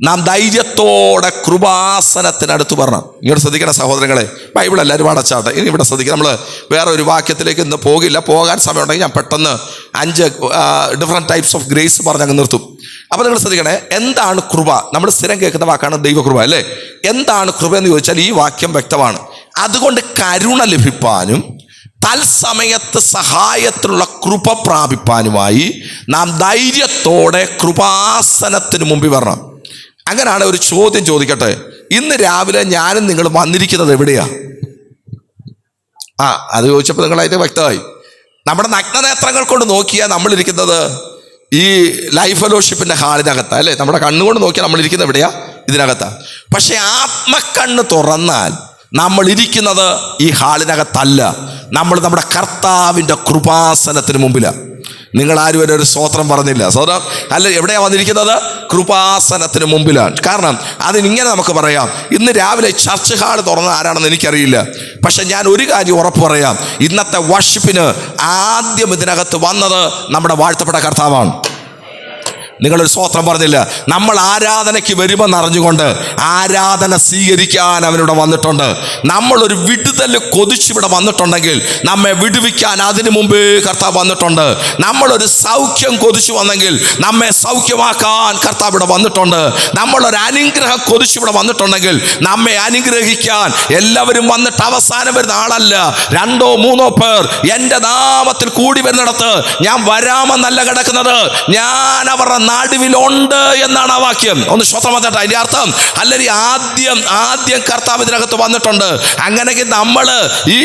നാം ധൈര്യത്തോടെ കൃപാസനത്തിനടുത്ത് പറഞ്ഞു. ഇങ്ങോട്ട് ശ്രദ്ധിക്കണം സഹോദരങ്ങളെ, ബൈബിൾ എല്ലാവരും അടച്ചാട്ടെ. ഇനി ഇവിടെ ശ്രദ്ധിക്കുക, നമ്മൾ വേറെ ഒരു വാക്യത്തിലേക്ക് ഇന്ന് പോകില്ല. പോകാൻ സമയമുണ്ടെങ്കിൽ ഞാൻ പെട്ടെന്ന് 5 ഡിഫറെൻറ്റ് ടൈപ്സ് ഓഫ് ഗ്രേസ് പറഞ്ഞങ്ങ് നിർത്തും. അപ്പോൾ നിങ്ങൾ ശ്രദ്ധിക്കണേ, എന്താണ് കൃപ? നമ്മൾ സ്ഥിരം കേൾക്കുന്ന വാക്കാണ് ദൈവകൃപ, അല്ലേ? എന്താണ് കൃപ എന്ന് ചോദിച്ചാൽ ഈ വാക്യം വ്യക്തമാണ്. അതുകൊണ്ട് കരുണ ലഭിപ്പാനും തത്സമയത്ത് സഹായത്തിനുള്ള കൃപ പ്രാപിപ്പാനുമായി നാം ധൈര്യത്തോടെ കൃപാസനത്തിന് മുമ്പിൽ വരണം. അങ്ങനെയാണ് ഒരു ചോദ്യം ചോദിക്കട്ടെ. ഇന്ന് രാവിലെ ഞാനും നിങ്ങൾ വന്നിരിക്കുന്നത് എവിടെയാ? അത് ചോദിച്ചപ്പോൾ നിങ്ങളായിട്ട് വ്യക്തമായി. നമ്മുടെ നഗ്നനേത്രങ്ങൾ കൊണ്ട് നോക്കിയാൽ നമ്മളിരിക്കുന്നത് ഈ ലൈഫ് ഫെലോഷിപ്പിന്റെ ഹാളിനകത്താ, അല്ലേ? നമ്മുടെ കണ്ണുകൊണ്ട് നോക്കിയാൽ നമ്മളിരിക്കുന്നത് എവിടെയാ? ഇതിനകത്താ. പക്ഷെ ആത്മക്കണ്ണ് തുറന്നാൽ നമ്മൾ ഇരിക്കുന്നത് ഈ ഹാളിനകത്തല്ല, നമ്മൾ നമ്മുടെ കർത്താവിൻ്റെ കൃപാസനത്തിന് മുമ്പിലാണ്. നിങ്ങൾ ആരും വരെ ഒരു സ്തോത്രം പറഞ്ഞില്ല. സ്തോത്രം അല്ല, എവിടെയാണ് വന്നിരിക്കുന്നത്? കൃപാസനത്തിന് മുമ്പിലാണ്. കാരണം അതിനിങ്ങനെ നമുക്ക് പറയാം, ഇന്ന് രാവിലെ ചർച്ച് ഹാൾ തുറന്ന ആരാണെന്ന് എനിക്കറിയില്ല, പക്ഷെ ഞാൻ ഒരു കാര്യം ഉറപ്പ് പറയാം, ഇന്നത്തെ വർഷിപ്പിന് ആദ്യം ഇതിനകത്ത് വന്നത് നമ്മുടെ വാഴ്ത്തപ്പെട്ട കർത്താവാണ്. നിങ്ങളൊരു സ്തോത്രം പറഞ്ഞില്ല. നമ്മൾ ആരാധനയ്ക്ക് വരുമെന്ന് അറിഞ്ഞുകൊണ്ട് ആരാധന സ്വീകരിക്കാൻ അവനിവിടെ വന്നിട്ടുണ്ട്. നമ്മളൊരു വിടുതൽ കൊതിച്ചിവിടെ വന്നിട്ടുണ്ടെങ്കിൽ നമ്മെ വിടുവിക്കാൻ അതിനു മുമ്പേ കർത്താവ് വന്നിട്ടുണ്ട്. നമ്മളൊരു സൗഖ്യം കൊതിച്ചു വന്നെങ്കിൽ നമ്മെ സൗഖ്യമാക്കാൻ കർത്താവ് ഇവിടെ വന്നിട്ടുണ്ട്. നമ്മളൊരു അനുഗ്രഹം കൊതിച്ചിവിടെ വന്നിട്ടുണ്ടെങ്കിൽ നമ്മെ അനുഗ്രഹിക്കാൻ എല്ലാവരും വന്നിട്ട് അവസാനം വരുന്ന ആളല്ല. 2-3 പേർ എൻ്റെ നാമത്തിൽ കൂടി വരുന്നിടത്ത് ഞാൻ വരാമെന്നല്ല കിടക്കുന്നത്, ഞാൻ അവരുടെ നടുവിലുണ്ട് എന്നാണ് ആ വാക്യം. ഒന്ന് ശ്രോത്രമാറ്റട്ടെ. അതിന്റെ അർത്ഥം അല്ലെങ്കിൽ ആദ്യം കർത്താവ് ഇതിനകത്ത് വന്നിട്ടുണ്ട്. അങ്ങനെയെങ്കിൽ നമ്മൾ ഈ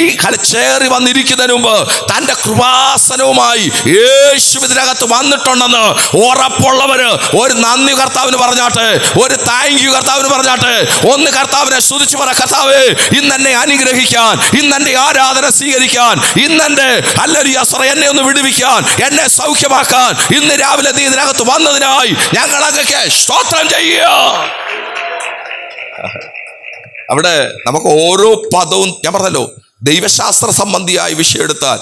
ചേറി വന്നിരിക്കുന്നതിന് മുമ്പ് തൻ്റെ കൃപാസനവുമായി യേശു ഇതിനകത്ത് വന്നിട്ടുണ്ടെന്ന് ഉറപ്പുള്ളവര് ഒരു നന്ദി കർത്താവിന് പറഞ്ഞാട്ടെ, ഒരു താങ്ക് യു കർത്താവിന് പറഞ്ഞാട്ടെ. ഒന്ന് കർത്താവിനെ സ്തുതിച്ചു പറ, കർത്താവേ ഇന്ന് എന്നെ അനുഗ്രഹിക്കാൻ, ഇന്ന് എൻ്റെ ആരാധന സ്വീകരിക്കാൻ, ഇന്ന് എൻ്റെ എന്നെ ഒന്ന് വിടുവിക്കാൻ, എന്നെ സൗഖ്യമാക്കാൻ ഇന്ന് രാവിലെ നീ ഇതിനകത്ത് വന്നതിനായി ഞങ്ങളൊക്കെ സ്തോത്രം ചെയ്യുക. അവിടെ നമുക്ക് ഓരോ പദവും, ഞാൻ പറഞ്ഞല്ലോ, ദൈവശാസ്ത്ര സംബന്ധിയായ വിഷയം എടുത്താൽ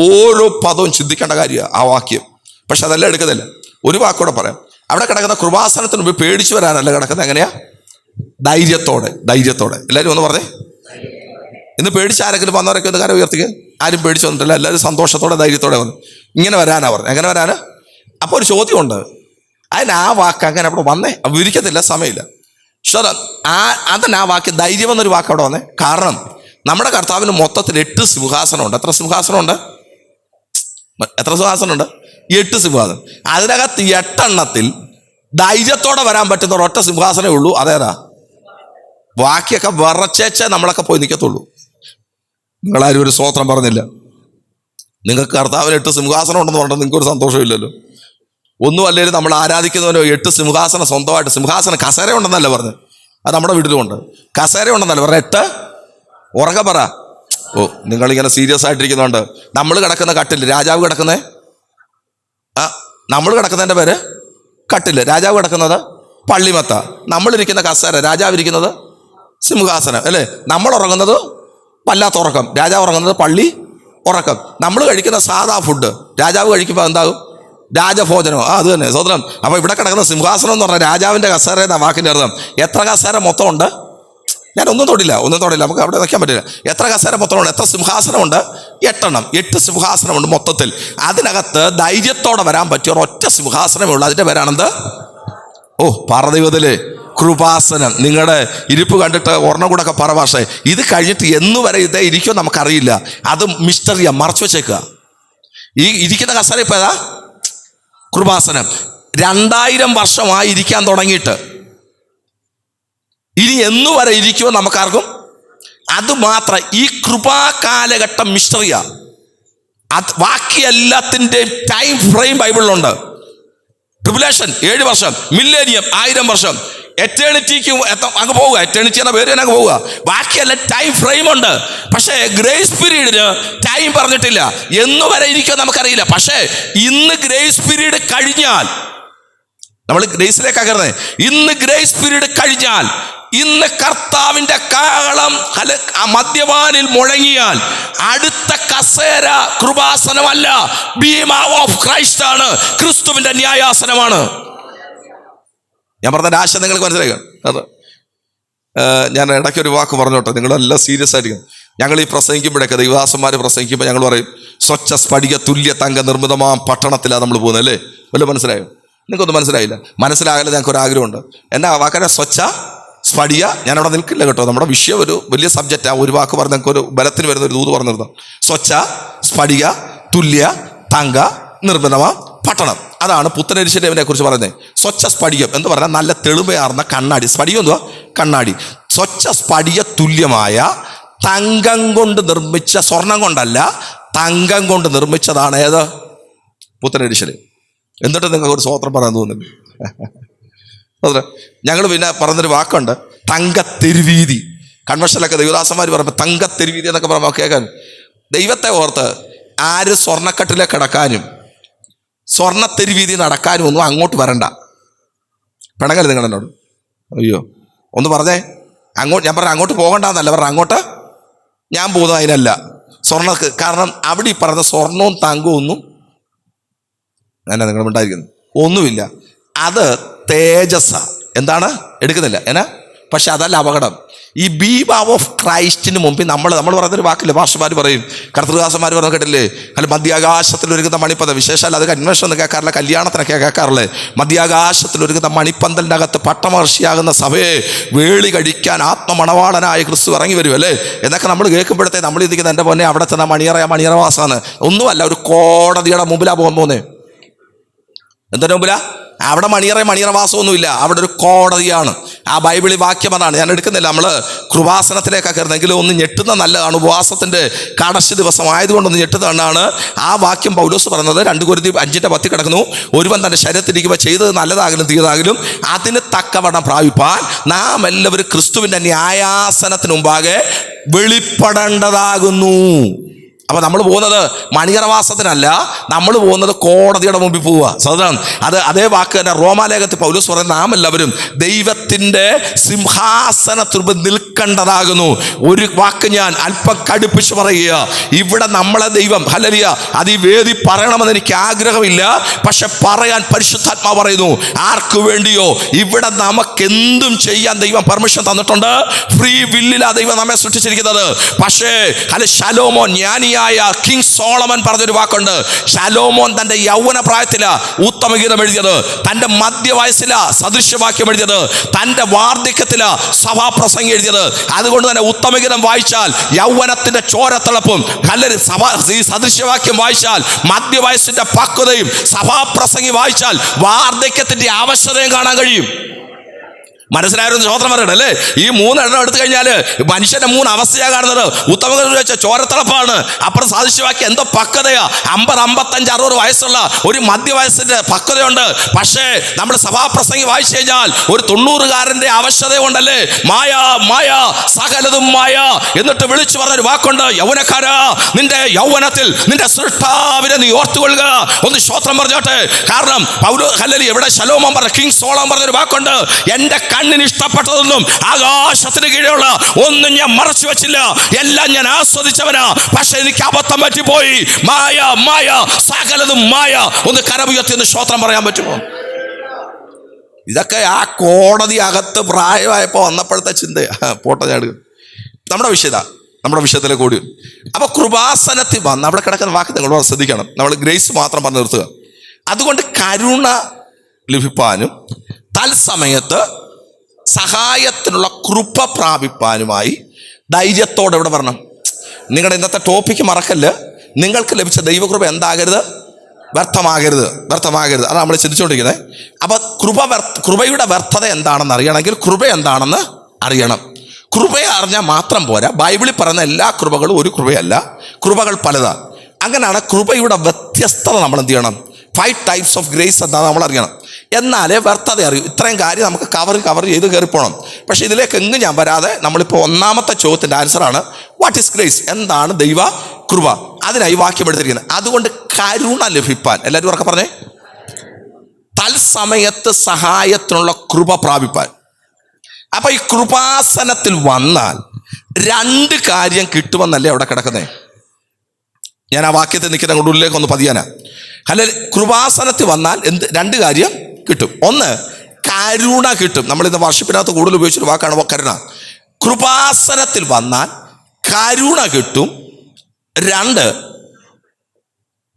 ഓരോ പദവും ചിന്തിക്കേണ്ട കാര്യമാണ് ആ വാക്യം. പക്ഷെ അതെല്ലാം എടുക്കുന്നില്ല. ഒരു വാക്കോടെ പറയാം, അവിടെ കിടക്കുന്ന കൃപാസനത്തിന് മുമ്പ് പേടിച്ചു വരാനല്ല കിടക്കുന്നത്. എങ്ങനെയാ? ധൈര്യത്തോടെ. എല്ലാവരും ഒന്ന് പറഞ്ഞേ. ഇന്ന് പേടിച്ച് ആരെങ്കിലും വന്നവരൊക്കെ ഒന്ന് കാര്യം ഉയർത്തിക്കുക. ആരും പേടിച്ചു വന്നിട്ടില്ല, എല്ലാവരും സന്തോഷത്തോടെ ധൈര്യത്തോടെ വന്നു. ഇങ്ങനെ വരാനാ പറഞ്ഞത്. എങ്ങനെ വരാന്? അപ്പോൾ ഒരു ചോദ്യമുണ്ട്, അതിന് ആ വാക്ക് അങ്ങനെ അവിടെ വന്നേ വിവരിക്കത്തില്ല, സമയമില്ല. അതിന് ആ വാക്ക് ധൈര്യം എന്നൊരു വാക്ക് അവിടെ വന്നേ. കാരണം നമ്മുടെ കർത്താവിന് മൊത്തത്തിൽ 8 സിംഹാസനമുണ്ട്. എത്ര സിംഹാസനമുണ്ട്? 8 സിംഹാസനം. അതിനകത്ത് 8 എണ്ണത്തിൽ ധൈര്യത്തോടെ വരാൻ പറ്റുന്ന ഒരൊറ്റ സിംഹാസനമേ ഉള്ളൂ. അതേതാ? ബാക്കിയൊക്കെ വിറച്ചേച്ചേ നമ്മളൊക്കെ പോയി നിൽക്കത്തുള്ളൂ. നിങ്ങളാരും ഒരു സ്തോത്രം പറഞ്ഞില്ല. നിങ്ങൾക്ക് കർത്താവിന് 8 സിംഹാസനം ഉണ്ടെന്ന് പറഞ്ഞാൽ നിങ്ങൾക്കൊരു സന്തോഷമില്ലല്ലോ. ഒന്നും അല്ലെങ്കിൽ നമ്മൾ ആരാധിക്കുന്നവനോ 8 സിംഹാസനം സ്വന്തമായിട്ട്, സിംഹാസനം കസേര ഉണ്ടെന്നല്ല പറഞ്ഞത്, അത് നമ്മുടെ വീട്ടിലുമുണ്ട്. കസേര ഉണ്ടെന്നല്ല പറഞ്ഞ 8 ഉറക്കെ പറ. ഓ, നിങ്ങളിങ്ങനെ സീരിയസ് ആയിട്ടിരിക്കുന്നുണ്ട്. നമ്മൾ കിടക്കുന്ന കട്ടില്, രാജാവ് കിടക്കുന്നേ നമ്മൾ കിടക്കുന്നതിൻ്റെ പേര് കട്ടില്, രാജാവ് കിടക്കുന്നത് പള്ളിമത്ത. നമ്മളിരിക്കുന്ന കസേര, രാജാവ് ഇരിക്കുന്നത് സിംഹാസനം അല്ലേ. നമ്മൾ ഉറങ്ങുന്നത് വല്ലാത്ത ഉറക്കം, രാജാവ് ഉറങ്ങുന്നത് പള്ളി ഉറക്കം. നമ്മൾ കഴിക്കുന്ന സാധാ ഫുഡ്, രാജാവ് കഴിക്കുമ്പോൾ എന്താകും? രാജഭോജനോ. അത് തന്നെ സ്വതന്ത്രം. അപ്പോൾ ഇവിടെ കിടക്കുന്ന സിംഹാസനം എന്ന് പറഞ്ഞാൽ രാജാവിൻ്റെ കസേര എന്ന വാക്കിൻ്റെ അർത്ഥം. എത്ര കസേര മൊത്തം ഉണ്ട്? ഞാനൊന്നും തൊടില്ല, നമുക്ക് അവിടെ വയ്ക്കാൻ പറ്റില്ല. എത്ര കസേര മൊത്തമുണ്ട്? എത്ര സിംഹാസനമുണ്ട്? 8 എണ്ണം. 8 സിംഹാസനമുണ്ട് മൊത്തത്തിൽ. അതിനകത്ത് ധൈര്യത്തോടെ വരാൻ പറ്റിയ ഒരൊറ്റ സിംഹാസനമേ ഉള്ളൂ. അതിൻ്റെ പേരാണെന്ത്? ഓ, പാറദൈവത്തിലെ കൃപാസനം. നിങ്ങളുടെ ഇരിപ്പ് കണ്ടിട്ട് ഒരെണ്ണം കൂടെ ഒക്കെ പറ. പക്ഷേ ഇത് കഴിഞ്ഞിട്ട് എന്നു വരെ ഇതേ ഇരിക്കുമോ നമുക്കറിയില്ല. അത് മിസ്റ്ററിയാ, മറച്ചു വെച്ചേക്കുക. ഈ ഇരിക്കുന്ന കസേര ഇപ്പം ഏതാ? കൃപാസനം. 2000 വർഷമായി ഇരിക്കാൻ തുടങ്ങിയിട്ട്. ഇനി എന്നു വരെ ഇരിക്കുമോ നമുക്കാർക്കും അത് മാത്രം. ഈ കൃപാ കാലഘട്ടം മിസ്റ്ററിയാ. അത് ബാക്കി എല്ലാത്തിൻ്റെയും ടൈം ഫ്രെയിം ബൈബിളിലുണ്ട്. ട്രിബുലേഷൻ 7 വർഷം, മില്ലേനിയം 1000 വർഷം, എറ്റേണിറ്റിക്ക് അങ്ങ് പോവുക. എറ്റേണിറ്റി എന്ന പേര് തന്നെ അങ്ങ് പോവുക. ബാക്കിയെല്ലാം ടൈം ഫ്രെയിം ഉണ്ട്. പക്ഷേ ഗ്രേസ് പീരീഡിന് ടൈം പറഞ്ഞിട്ടില്ല. എന്നു വരെ ഇരിക്കുമോ നമുക്കറിയില്ല. പക്ഷേ ഇന്ന് ഗ്രേസ് പീരീഡ് കഴിഞ്ഞാൽ, നമ്മൾ ഗ്രേസിലേക്കാണ് കയറുന്നത്. ഇന്ന് ഗ്രേസ് പീരീഡ് കഴിഞ്ഞാൽ, ഇന്ന് കർത്താവിൻ്റെ കാഹളം മദ്യപാനിൽ മുഴങ്ങിയാൽ അടുത്ത കസേര കൃപാസനമല്ല, ബീമ ഓഫ് ക്രൈസ്റ്റ് ആണ്, ക്രിസ്തുവിന്റെ ന്യായാസനമാണ്. ഞാൻ പറഞ്ഞ ആശയം നിങ്ങൾക്ക് മനസ്സിലാക്കാം. അത് ഞാൻ ഇടയ്ക്കൊരു വാക്ക് പറഞ്ഞോട്ടെ, നിങ്ങളെല്ലാം സീരിയസ് ആയിരിക്കും. ഞങ്ങൾ ഈ പ്രസംഗിക്കുമ്പോഴൊക്കെ ദൈവദാസന്മാർ പ്രസംഗിക്കുമ്പോൾ ഞങ്ങൾ പറയും സ്വച്ഛ സ്ഫടിക തുല്യ തങ്ക നിർമ്മിതമാം പട്ടണത്തിലാണ് നമ്മൾ പോകുന്നത് അല്ലേ. വല്ല മനസ്സിലായോ? നിങ്ങൾക്കൊന്നും മനസ്സിലായില്ല. മനസ്സിലാകല ഞങ്ങൾക്കൊരു ആഗ്രഹമുണ്ട്. എന്നാ വാക്കാരെ? സ്വച്ഛ സ്ഫടിക. ഞാനവിടെ നിൽക്കില്ല കേട്ടോ, നമ്മുടെ വിഷയം ഒരു വലിയ സബ്ജക്റ്റാണ്. ഒരു വാക്ക് പറഞ്ഞ് ഞങ്ങൾക്കൊരു ബലത്തിന് വരുന്ന ഒരു ദൂത് പറഞ്ഞിരുന്നു. സ്വച്ഛ സ്ഫടിക തുല്യ തങ്ക നിർമ്മിതമാം പട്ടണം. അതാണ് പുത്തനരിശിനെ കുറിച്ച് പറയുന്നത്. സ്വച്ഛ സ്ഫടികം എന്ന് പറഞ്ഞാൽ നല്ല തെളിമയാർന്ന കണ്ണാടി. സ്ഫടികം എന്തുവാ? കണ്ണാടി. സ്വച്ഛ സ്ഫടിക തുല്യമായ തങ്കം കൊണ്ട് നിർമ്മിച്ച, സ്വർണം കൊണ്ടല്ല, തങ്കം കൊണ്ട് നിർമ്മിച്ചതാണ് ഏത്? പുത്തനരിശിലെ. എന്നിട്ട് നിങ്ങൾക്ക് ഒരു സ്വോത്രം പറയാൻ തോന്നുന്നു. അതെ, ഞങ്ങൾ പിന്നെ പറഞ്ഞൊരു വാക്കുണ്ട്, തങ്കത്തെരുവീതി. കൺവെൻഷനിലൊക്കെ ദൈവദാസന്മാർ പറയുമ്പോൾ തങ്കത്തെരുവീതി എന്നൊക്കെ പറയുമ്പോൾ കേൾക്കാൻ. ദൈവത്തെ ഓർത്ത് ആര് സ്വർണ്ണക്കട്ടിലേക്ക് കിടക്കാനും സ്വർണ്ണത്തെരുവീതി നടക്കാനും ഒന്നും അങ്ങോട്ട് വരണ്ട. പിണങ്ങല് നിങ്ങൾ എന്നോട്. അയ്യോ, ഒന്ന് പറഞ്ഞേ. ഞാൻ പറഞ്ഞ അങ്ങോട്ട് പോകണ്ടെന്നല്ല പറഞ്ഞ, അങ്ങോട്ട് ഞാൻ പോകുന്നത് അതിനല്ല. കാരണം അവിടെ ഈ പറഞ്ഞ സ്വർണവും തങ്കവും ഒന്നും എന്നാ നിങ്ങൾ ഉണ്ടായിരിക്കുന്നത് ഒന്നുമില്ല. അത് തേജസ്സ. എന്താണ്? എടുക്കുന്നില്ല എന്നാ. പക്ഷെ അതല്ല അപകടം. ഈ ബീമ ഓഫ് ക്രൈസ്റ്റിന് മുമ്പിൽ നമ്മൾ പറഞ്ഞൊരു വാക്കില്ല, ഭാഷമാർ പറയും, കർത്തൃദാസന്മാർ പറഞ്ഞ കേട്ടില്ലേ, അല്ല മധ്യാകാശത്തിൽ ഒരുങ്ങുന്ന മണിപ്പന്തൽ. വിശേഷം അത് കൺവെൻഷൻ ഒന്നും കേൾക്കാറില്ല, കല്യാണത്തിനൊക്കെ കേൾക്കാറില്ലേ. മധ്യാകാശത്തിൽ ഒരുങ്ങുന്ന മണിപ്പന്തലിൻ്റെ അകത്ത് പട്ടമഹർഷിയാകുന്ന സഭയെ വേളി കഴിക്കാൻ ആത്മമണവാളനായ ക്രിസ്തു ഇറങ്ങി വരും അല്ലേ എന്നൊക്കെ നമ്മൾ കേൾക്കുമ്പോഴത്തേ നമ്മൾ ഇരിക്കുന്ന എൻ്റെ പൊന്നെ അവിടെ ചെന്ന മണിയറവാസാണ്. ഒന്നുമല്ല, ഒരു കോടതിയുടെ മുമ്പിലാണ് പോകാൻ പോകുന്നത്. എന്തിനു മുമ്പിലാ? അവിടെ മണിയറവാസമൊന്നുമില്ല, അവിടെ ഒരു കോടതിയാണ്. ആ ബൈബിളിൽ വാക്യം അതാണ്. ഞാൻ എടുക്കുന്നില്ല, നമ്മൾ കൃപാസനത്തിലേക്കൊക്കെ കയറുന്നെങ്കിലും ഒന്ന് ഞെട്ടുന്ന നല്ലതാണ്. ഉപവാസത്തിൻ്റെ കടശ ദിവസം ആയതുകൊണ്ടൊന്ന് ഞെട്ടുന്നതാണ് ആ വാക്യം. പൗലോസ് പറയുന്നത് 2 കൊരിന്ത്യർ 5:10 കിടക്കുന്നു, ഒരുവൻ തൻ്റെ ശരീരത്തിരിക്കുമ്പോൾ ചെയ്തത് നല്ലതാകലും തീയതാകലും അതിന് തക്കവണ്ണം പ്രാപിപ്പാൻ നാം എല്ലാവരും ക്രിസ്തുവിൻ്റെ ന്യായാസനത്തിന് മുമ്പാകെ വെളിപ്പെടേണ്ടതാകുന്നു. അപ്പൊ നമ്മൾ പോകുന്നത് മണിയറവാസത്തിനല്ല, നമ്മൾ പോകുന്നത് കോടതിയുടെ മുമ്പിൽ പോവുക. സഹോദരൻ, അതേ വാക്ക് തന്നെ റോമാലേഖത്തിൽ പൗലോസ് പറയുന്നത് നാം എല്ലാവരും ദൈവത്തിൻ്റെ സിംഹാസനത്തിൽ നിൽക്കേണ്ടതാകുന്നു. ഒരു വാക്ക് ഞാൻ അല്പം കടുപ്പിച്ച് പറയുക, ഇവിടെ നമ്മളെ ദൈവം ഹല്ലേലൂയ അത് ഈ വേദി പറയണമെന്ന് എനിക്ക് ആഗ്രഹമില്ല, പക്ഷെ പറയാൻ പരിശുദ്ധാത്മാവ് പറയുന്നു. ആർക്കു വേണ്ടിയോ? ഇവിടെ നമുക്കെന്തും ചെയ്യാൻ ദൈവം പെർമിഷൻ തന്നിട്ടുണ്ട്. ഫ്രീ വില്ലിലാ ദൈവം നമ്മെ സൃഷ്ടിച്ചിരിക്കുന്നത്. പക്ഷേ ശലോമോൻ, ജ്ഞാനി കിങ് സോളമൻ പറഞ്ഞൊരു വാക്കുണ്ട്. ശലോമോൻ തന്റെ യൗവന പ്രായത്തില ഉത്തമഗീതം എഴുതിയത്, തന്റെ മധ്യവയസ്സില സദൃശ്യവാക്യം എഴുതിയത്, തന്റെ വാർദ്ധക്യത്തില സഭാപ്രസംഗം എഴുതിയത്. അതുകൊണ്ട് തന്നെ ഉത്തമഗീതം വായിച്ചാൽ യൗവനത്തിന്റെ ചോരത്തിളപ്പും, ഈ സദൃശ്യവാക്യം വായിച്ചാൽ മധ്യവയസ്സിന്റെ പക്വതയും, സഭാപ്രസംഗി വായിച്ചാൽ വാർദ്ധക്യത്തിന്റെ അവശതയും കാണാൻ കഴിയും. മനസ്സിലായൊരു സ്വതന്ത്രം പറയണം അല്ലേ? ഈ 3 എണ്ണം എടുത്തു കഴിഞ്ഞാൽ മനുഷ്യന്റെ 3 അവസ്ഥയാണ് കാണുന്നത്. ഉത്തമഗതി വെച്ച ചോരത്തിളപ്പാണ്, അപ്പുറം സാദൃശ്യവാക്കി എന്തോ പക്വതയാ. 50, 55, 60 വയസ്സുള്ള ഒരു മധ്യവയസ്സിന്റെ പക്വതയുണ്ട്. പക്ഷേ നമ്മൾ സഭാപ്രസംഗി വായിച്ചു കഴിഞ്ഞാൽ ഒരു 90-കാരന്റെ അവശതയുണ്ടല്ലേ. മായ മായ സകലതും മായ. എന്നിട്ട് വിളിച്ചു പറഞ്ഞൊരു വാക്കുണ്ട്, യൗവനക്കാരാ, നിന്റെ യൗവനത്തിൽ നിന്റെ സൃഷ്ടാവിനെ നീ ഓർത്തുകൊള്ളുക. ഒന്ന് ശ്രോത്രം പറഞ്ഞോട്ടെ. കാരണം പൗലോ ഹല്ലേലൂയ എവിടെ ശലോമോൻ പറഞ്ഞ കിങ് സോളോമൻ പറഞ്ഞൊരു വാക്കുണ്ട്, എന്റെ കണ്ണിന് ഇഷ്ടപ്പെട്ടതൊന്നും ആകാശത്തിന് കീഴെയുള്ള ഒന്നും ഞാൻ മറച്ചു വെച്ചില്ല, എല്ലാം ഞാൻ ആസ്വദിച്ചവനാ. പക്ഷെ എനിക്ക് അബദ്ധം പറ്റിപ്പോയി. മായ മായ സകലതും മായ. ഒന്ന് കരമുയർത്തി ഒന്ന് ശ്രോത്രം പറയാൻ പറ്റുമോ? ഇതൊക്കെ ആ കോടതി അകത്ത് പ്രായമായപ്പോൾ വന്നപ്പോഴത്തെ ചിന്തയാ. പോട്ടെ, ഞാൻ നമ്മുടെ വിഷയത്തിലേക്ക് കൂടി. അപ്പൊ കൃപാസനത്തിൽ വന്ന് അവിടെ കിടക്കുന്ന വാക്ക് നിങ്ങളോട് ശ്രദ്ധിക്കണം. നമ്മൾ ഗ്രേസ് മാത്രം പറഞ്ഞു നിർത്തുക. അതുകൊണ്ട് കരുണ ലഭിപ്പാനും തത്സമയത്ത് സഹായത്തിനുള്ള കൃപ പ്രാപിപ്പാനുമായി ധൈര്യത്തോടെ ഇവിടെ വരണം. നിങ്ങളുടെ ഇന്നത്തെ ടോപ്പിക്ക് മറക്കല്ല്. നിങ്ങൾക്ക് ലഭിച്ച ദൈവകൃപ എന്താകരുത്? വ്യർത്ഥമാകരുത്. അതാണ് നമ്മൾ ചിന്തിച്ചുകൊണ്ടിരിക്കുന്നത്. അപ്പൊ കൃപയുടെ വ്യർത്ഥത എന്താണെന്ന് അറിയണമെങ്കിൽ കൃപ എന്താണെന്ന് അറിയണം. കൃപയെ അറിഞ്ഞാൽ മാത്രം പോരാ. ബൈബിളിൽ പറയുന്ന എല്ലാ കൃപകളും ഒരു കൃപയല്ല, കൃപകൾ പലതാണ്. അങ്ങനെയാണ് കൃപയുടെ വ്യത്യസ്തത നമ്മൾ എന്ത് ചെയ്യണം? 5 types of grace എന്താണെന്ന് നമ്മൾ അറിയണം. എന്നാലേ വ്യർത്ഥത അറിയൂ. ഇത്രയും കാര്യം നമുക്ക് കവർ ചെയ്ത് കയറിപ്പോണം. പക്ഷെ ഇതിലേക്ക് എങ്ങും ഞാൻ വരാതെ നമ്മളിപ്പോൾ ഒന്നാമത്തെ ചോദ്യത്തിൻ്റെ ആൻസറാണ് വാട്ട് ഈസ് ഗ്രേസ്? എന്താണ് ദൈവ കൃപ? അതിനായി വാക്യം എടുത്തിരിക്കുന്നത്. അതുകൊണ്ട് കരുണ ലഭിപ്പാൻ, എല്ലാവരും ഉറക്കെ പറഞ്ഞേ, തത്സമയത്ത് സഹായത്തിനുള്ള കൃപ പ്രാപിപ്പാൻ. അപ്പൊ ഈ കൃപാസനത്തിൽ വന്നാൽ 2 കാര്യം കിട്ടുമെന്നല്ലേ അവിടെ കിടക്കുന്നേ. ഞാൻ ആ വാക്യത്തിൽ നിൽക്കുന്ന ഉള്ളിലേക്ക് ഒന്ന് പതിയാനാ. അല്ലെ, കൃപാസനത്തിൽ വന്നാൽ 2 കാര്യം കിട്ടും. ഒന്ന്, കരുണ കിട്ടും. നമ്മളിന്ന് വർഷിപ്പിനകത്ത് കൂടുതൽ ഉപയോഗിച്ചൊരു വാക്കാണ് കരുണ. കൃപാസനത്തിൽ വന്നാൽ കരുണ കിട്ടും. 2,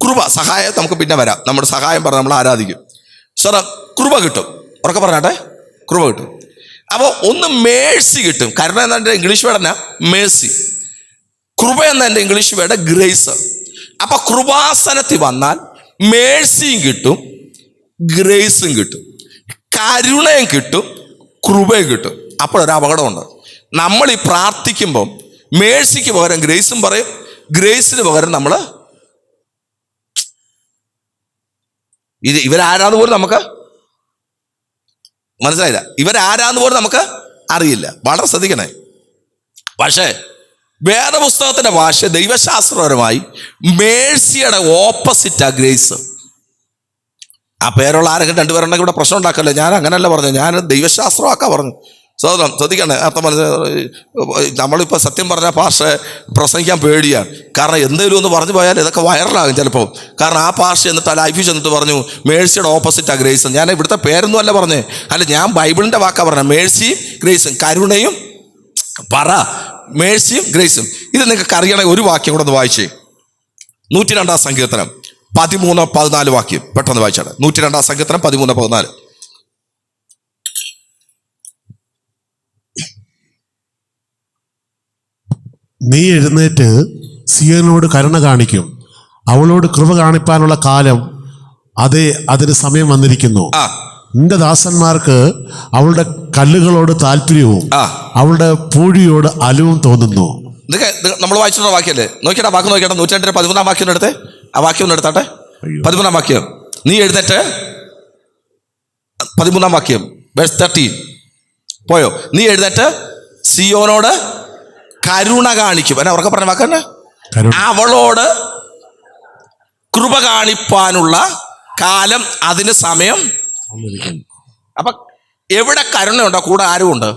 കൃപ. സഹായം നമുക്ക് പിന്നെ വരാം. നമ്മുടെ സഹായം പറഞ്ഞ് നമ്മൾ ആരാധിക്കും. സാറേ, കൃപ കിട്ടും. ഉറക്കെ പറഞ്ഞാട്ടെ, കൃപ കിട്ടും. അപ്പോൾ ഒന്ന് മേഴ്സി കിട്ടും. കരുണ എന്നതിൻ്റെ ഇംഗ്ലീഷ് വേർഡ് എന്നാ? മേഴ്സി. കൃപ എന്നതിൻ്റെ ഇംഗ്ലീഷ് വേർഡ് ഗ്രേസ്. അപ്പൊ കൃപാസനത്തിൽ വന്നാൽ മേഴ്സിയും കിട്ടും, ഗ്രേസും കിട്ടും, കരുണയും കിട്ടും, കൃപയും കിട്ടും. അപ്പോഴൊരു അപകടമുണ്ട്. നമ്മൾ ഈ പ്രാർത്ഥിക്കുമ്പം മേഴ്സിക്ക് പകരം ഗ്രേസും പറയും, ഗ്രേസിന് പകരം നമ്മൾ ഇവരാരാന്ന് പോലും നമുക്ക് മനസ്സിലായില്ല. ഇവരാരാന്ന് പോലും നമുക്ക് അറിയില്ല. വളരെ ശ്രദ്ധിക്കണേ. പക്ഷേ വേദപുസ്തകത്തിന്റെ ഭാഷ ദൈവശാസ്ത്രപരമായി മേഴ്സിയുടെ ഓപ്പോസിറ്റാ ഗ്രേസ്. ആ പേരുള്ള ആരെങ്കിലും 2 പേരുണ്ടെങ്കിൽ ഇവിടെ പ്രശ്നം ഉണ്ടാക്കല്ലേ. ഞാൻ അങ്ങനെയല്ല പറഞ്ഞു, ഞാൻ ദൈവശാസ്ത്രമാക്കാ പറഞ്ഞു. സോദരം ശ്രദ്ധിക്കണേ. അർത്ഥം നമ്മളിപ്പോൾ സത്യം പറഞ്ഞാൽ ഭാഷ പ്രസംഗിക്കാൻ പേടിയാണ്. കാരണം എന്തെങ്കിലും ഒന്ന് പറഞ്ഞു പോയാൽ ഇതൊക്കെ വൈറലാകും ചിലപ്പോൾ. കാരണം ആ ഭാഷ എന്നിട്ട് ലൈഫിൽ ചെന്നിട്ട് പറഞ്ഞു മേഴ്സിയുടെ ഓപ്പോസിറ്റാ ഗ്രേസ്. ഞാൻ ഇവിടുത്തെ പേരൊന്നും അല്ല പറഞ്ഞേ, അല്ല ഞാൻ ബൈബിളിൻ്റെ വാക്കാ പറഞ്ഞത്. മേഴ്സിയും ഗ്രേസും, കരുണയും പറ, മേഴ്സിയും ഗ്രേസും. ഇത് നിങ്ങൾക്ക് അറിയണമെങ്കിൽ ഒരു വാക്യം കൂടെ ഒന്ന് വായിച്ചേ. 102 സങ്കീർത്തനം 13-14 വാക്യം പെട്ടെന്ന് വായിച്ചാണ്. 102 സങ്കീർത്തനം 13-14. നീ എഴുന്നേറ്റ് സിയോനോട് കരുണ കാണിക്കും, അവളോട് കൃപ കാണിപ്പാനുള്ള കാലം അതേ, അതിന് സമയം വന്നിരിക്കുന്നു. നിന്റെ ദാസന്മാർക്ക് അവളുടെ കല്ലുകളോട് താല്പര്യവും അവളുടെ പൂഴിയോട് അലുവും തോന്നുന്നു. ഇതൊക്കെ നമ്മൾ വായിച്ചിട്ടുള്ള വാക്യല്ലേ? നോക്കിയാ വാക്ക് നോക്കിയാട്ടെ. 102 13 വാക്യം എടുത്തേ. ആ വാക്യം ഒന്ന് എടുത്താട്ടെ. 13 വാക്യം. നീ എഴുന്നേറ്റ് 13 വാക്യം verse 13 പോയോ? നീ എഴുന്നേറ്റ് സിയോനോട് കരുണ കാണിക്കും. എന്നാ ഉറക്കെ പറഞ്ഞ വാക്കന്നെ? അവളോട് കൃപ കാണിപ്പാനുള്ള കാലം, അതിന് സമയം. അപ്പൊ എവിടെ കരുണയുണ്ടോ കൂടെ ആരുമുണ്ട്.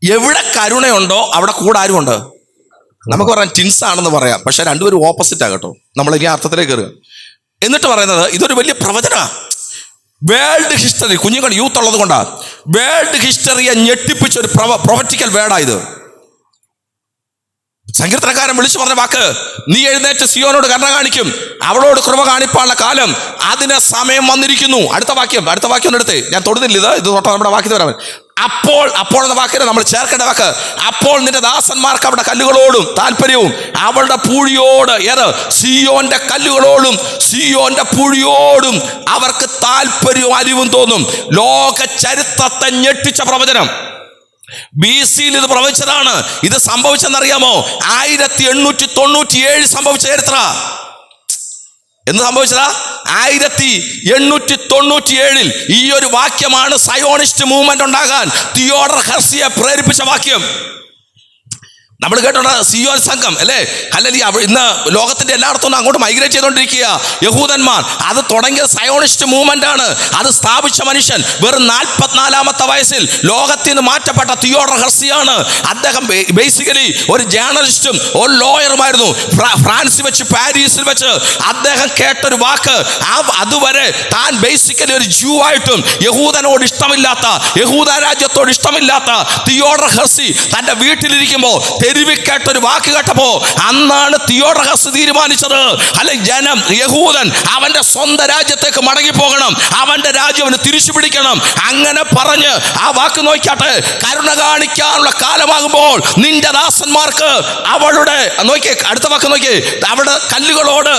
എവിടെ കരുണയുണ്ടോ അവിടെ കൂടെ ആരുമുണ്ട്. നമുക്ക് പറയാം ടിൻസ് ആണെന്ന് പറയാം, പക്ഷെ 2 പേരും ഓപ്പോസിറ്റ് ആകട്ടോ. നമ്മളിനി അർത്ഥത്തിലേക്ക് കയറുക. എന്നിട്ട് പറയുന്നത് ഇതൊരു വലിയ പ്രവചനമാണ്. വേൾഡ് ഹിസ്റ്ററി, കുഞ്ഞുങ്ങൾ യൂത്ത് ഉള്ളത് കൊണ്ടാണ് വേൾഡ് ഹിസ്റ്ററിയെ ഞെട്ടിപ്പിച്ച ഒരു പ്രൊഫറ്റിക്കൽ വേർഡായത്. സങ്കീർത്തനക്കാരൻ വിളിച്ചു പറഞ്ഞ വാക്ക്, നീ എഴുന്നേറ്റ് സിയോനോട് കരുണ കാണിക്കും, അവളോട് കൃപ കാണിപ്പാനുള്ള കാലം, അതിന് സമയം വന്നിരിക്കുന്നു. അടുത്ത വാക്യം എടുത്തേ. ഞാൻ തൊടുന്നില്ല, ഇത് തൊട്ട നമ്മുടെ വാക്യത്തിൽ വരാൻ. അപ്പോൾ എന്ന വാക്കിനെ നമ്മൾ ചേർക്കേണ്ട വാക്ക്. അപ്പോൾ നിന്റെ ദാസന്മാർക്ക് അവിടെ കല്ലുകളോടും താല്പര്യവും അവളുടെ പൂഴിയോട്, ഏത് സിയോന്റെ കല്ലുകളോടും സിയോന്റെ പൂഴിയോടും അവർക്ക് താല്പര്യവും അരിവും തോന്നും. ലോക ചരിത്രത്തെ ഞെട്ടിച്ച പ്രവചനം. BC-യിൽ ഇത് പ്രവചിച്ചതാണ്. ഇത് സംഭവിച്ചെന്നറിയാമോ? 1897 സംഭവിച്ച ചരിത്ര. എന്ന് സംഭവിച്ചതാ 1897. ഈ ഒരു വാക്യമാണ് സയോണിസ്റ്റ് മൂവ്മെന്റ് ഉണ്ടാകാൻ തിയോഡർ ഹെർസിയെ പ്രേരിപ്പിച്ച വാക്യം. നമ്മൾ കേട്ടോണ്ട് സിയോൻ സംഘം അല്ലേ? അല്ലെങ്കിൽ ഇന്ന് ലോകത്തിന്റെ എല്ലായിടത്തും അങ്ങോട്ട് മൈഗ്രേറ്റ് ചെയ്തുകൊണ്ടിരിക്കുക യഹൂദന്മാർ. അത് തുടങ്ങിയ സയോണിസ്റ്റ് മൂവ്മെന്റ് ആണ്. അത് സ്ഥാപിച്ച മനുഷ്യൻ വെറും 44-ാമത്തെ വയസ്സിൽ ലോകത്തിൽ നിന്ന് മാറ്റപ്പെട്ട തിയോഡർ ഹെർസിയാണ്. അദ്ദേഹം ബേസിക്കലി ഒരു ജേർണലിസ്റ്റും ഒരു ലോയറുമായിരുന്നു. ഫ്രാൻസിൽ വെച്ച്, പാരീസിൽ വെച്ച് അദ്ദേഹം കേട്ടൊരു വാക്ക്, അതുവരെ താൻ ബേസിക്കലി ഒരു ജൂ ആയിട്ടും യഹൂദനോട് ഇഷ്ടമില്ലാത്ത, യഹൂദ രാജ്യത്തോട് ഇഷ്ടമില്ലാത്ത തിയോഡർ ഹെർസി തന്റെ വീട്ടിലിരിക്കുമ്പോൾ തെരുവിൽ കേട്ടൊരു വാക്ക് കേട്ടപ്പോ അന്നാണ് തിയോഡർ ഹെർസി തീരുമാനിച്ചത്, അല്ലെങ്കിൽ ജനം യഹൂദൻ അവന്റെ സ്വന്തം രാജ്യത്തേക്ക് മടങ്ങിപ്പോകണം, അവന്റെ രാജ്യം അവന് തിരിച്ചു പിടിക്കണം. അങ്ങനെ പറഞ്ഞ് ആ വാക്ക് നോക്കിയാട്ടെ, കരുണ കാണിക്കാനുള്ള കാലമാകുമ്പോൾ നിന്റെ ദാസന്മാർക്ക് അവളുടെ, നോക്കിയേ അടുത്ത വാക്ക് നോക്കിയേ, അവിടെ കല്ലുകളോട്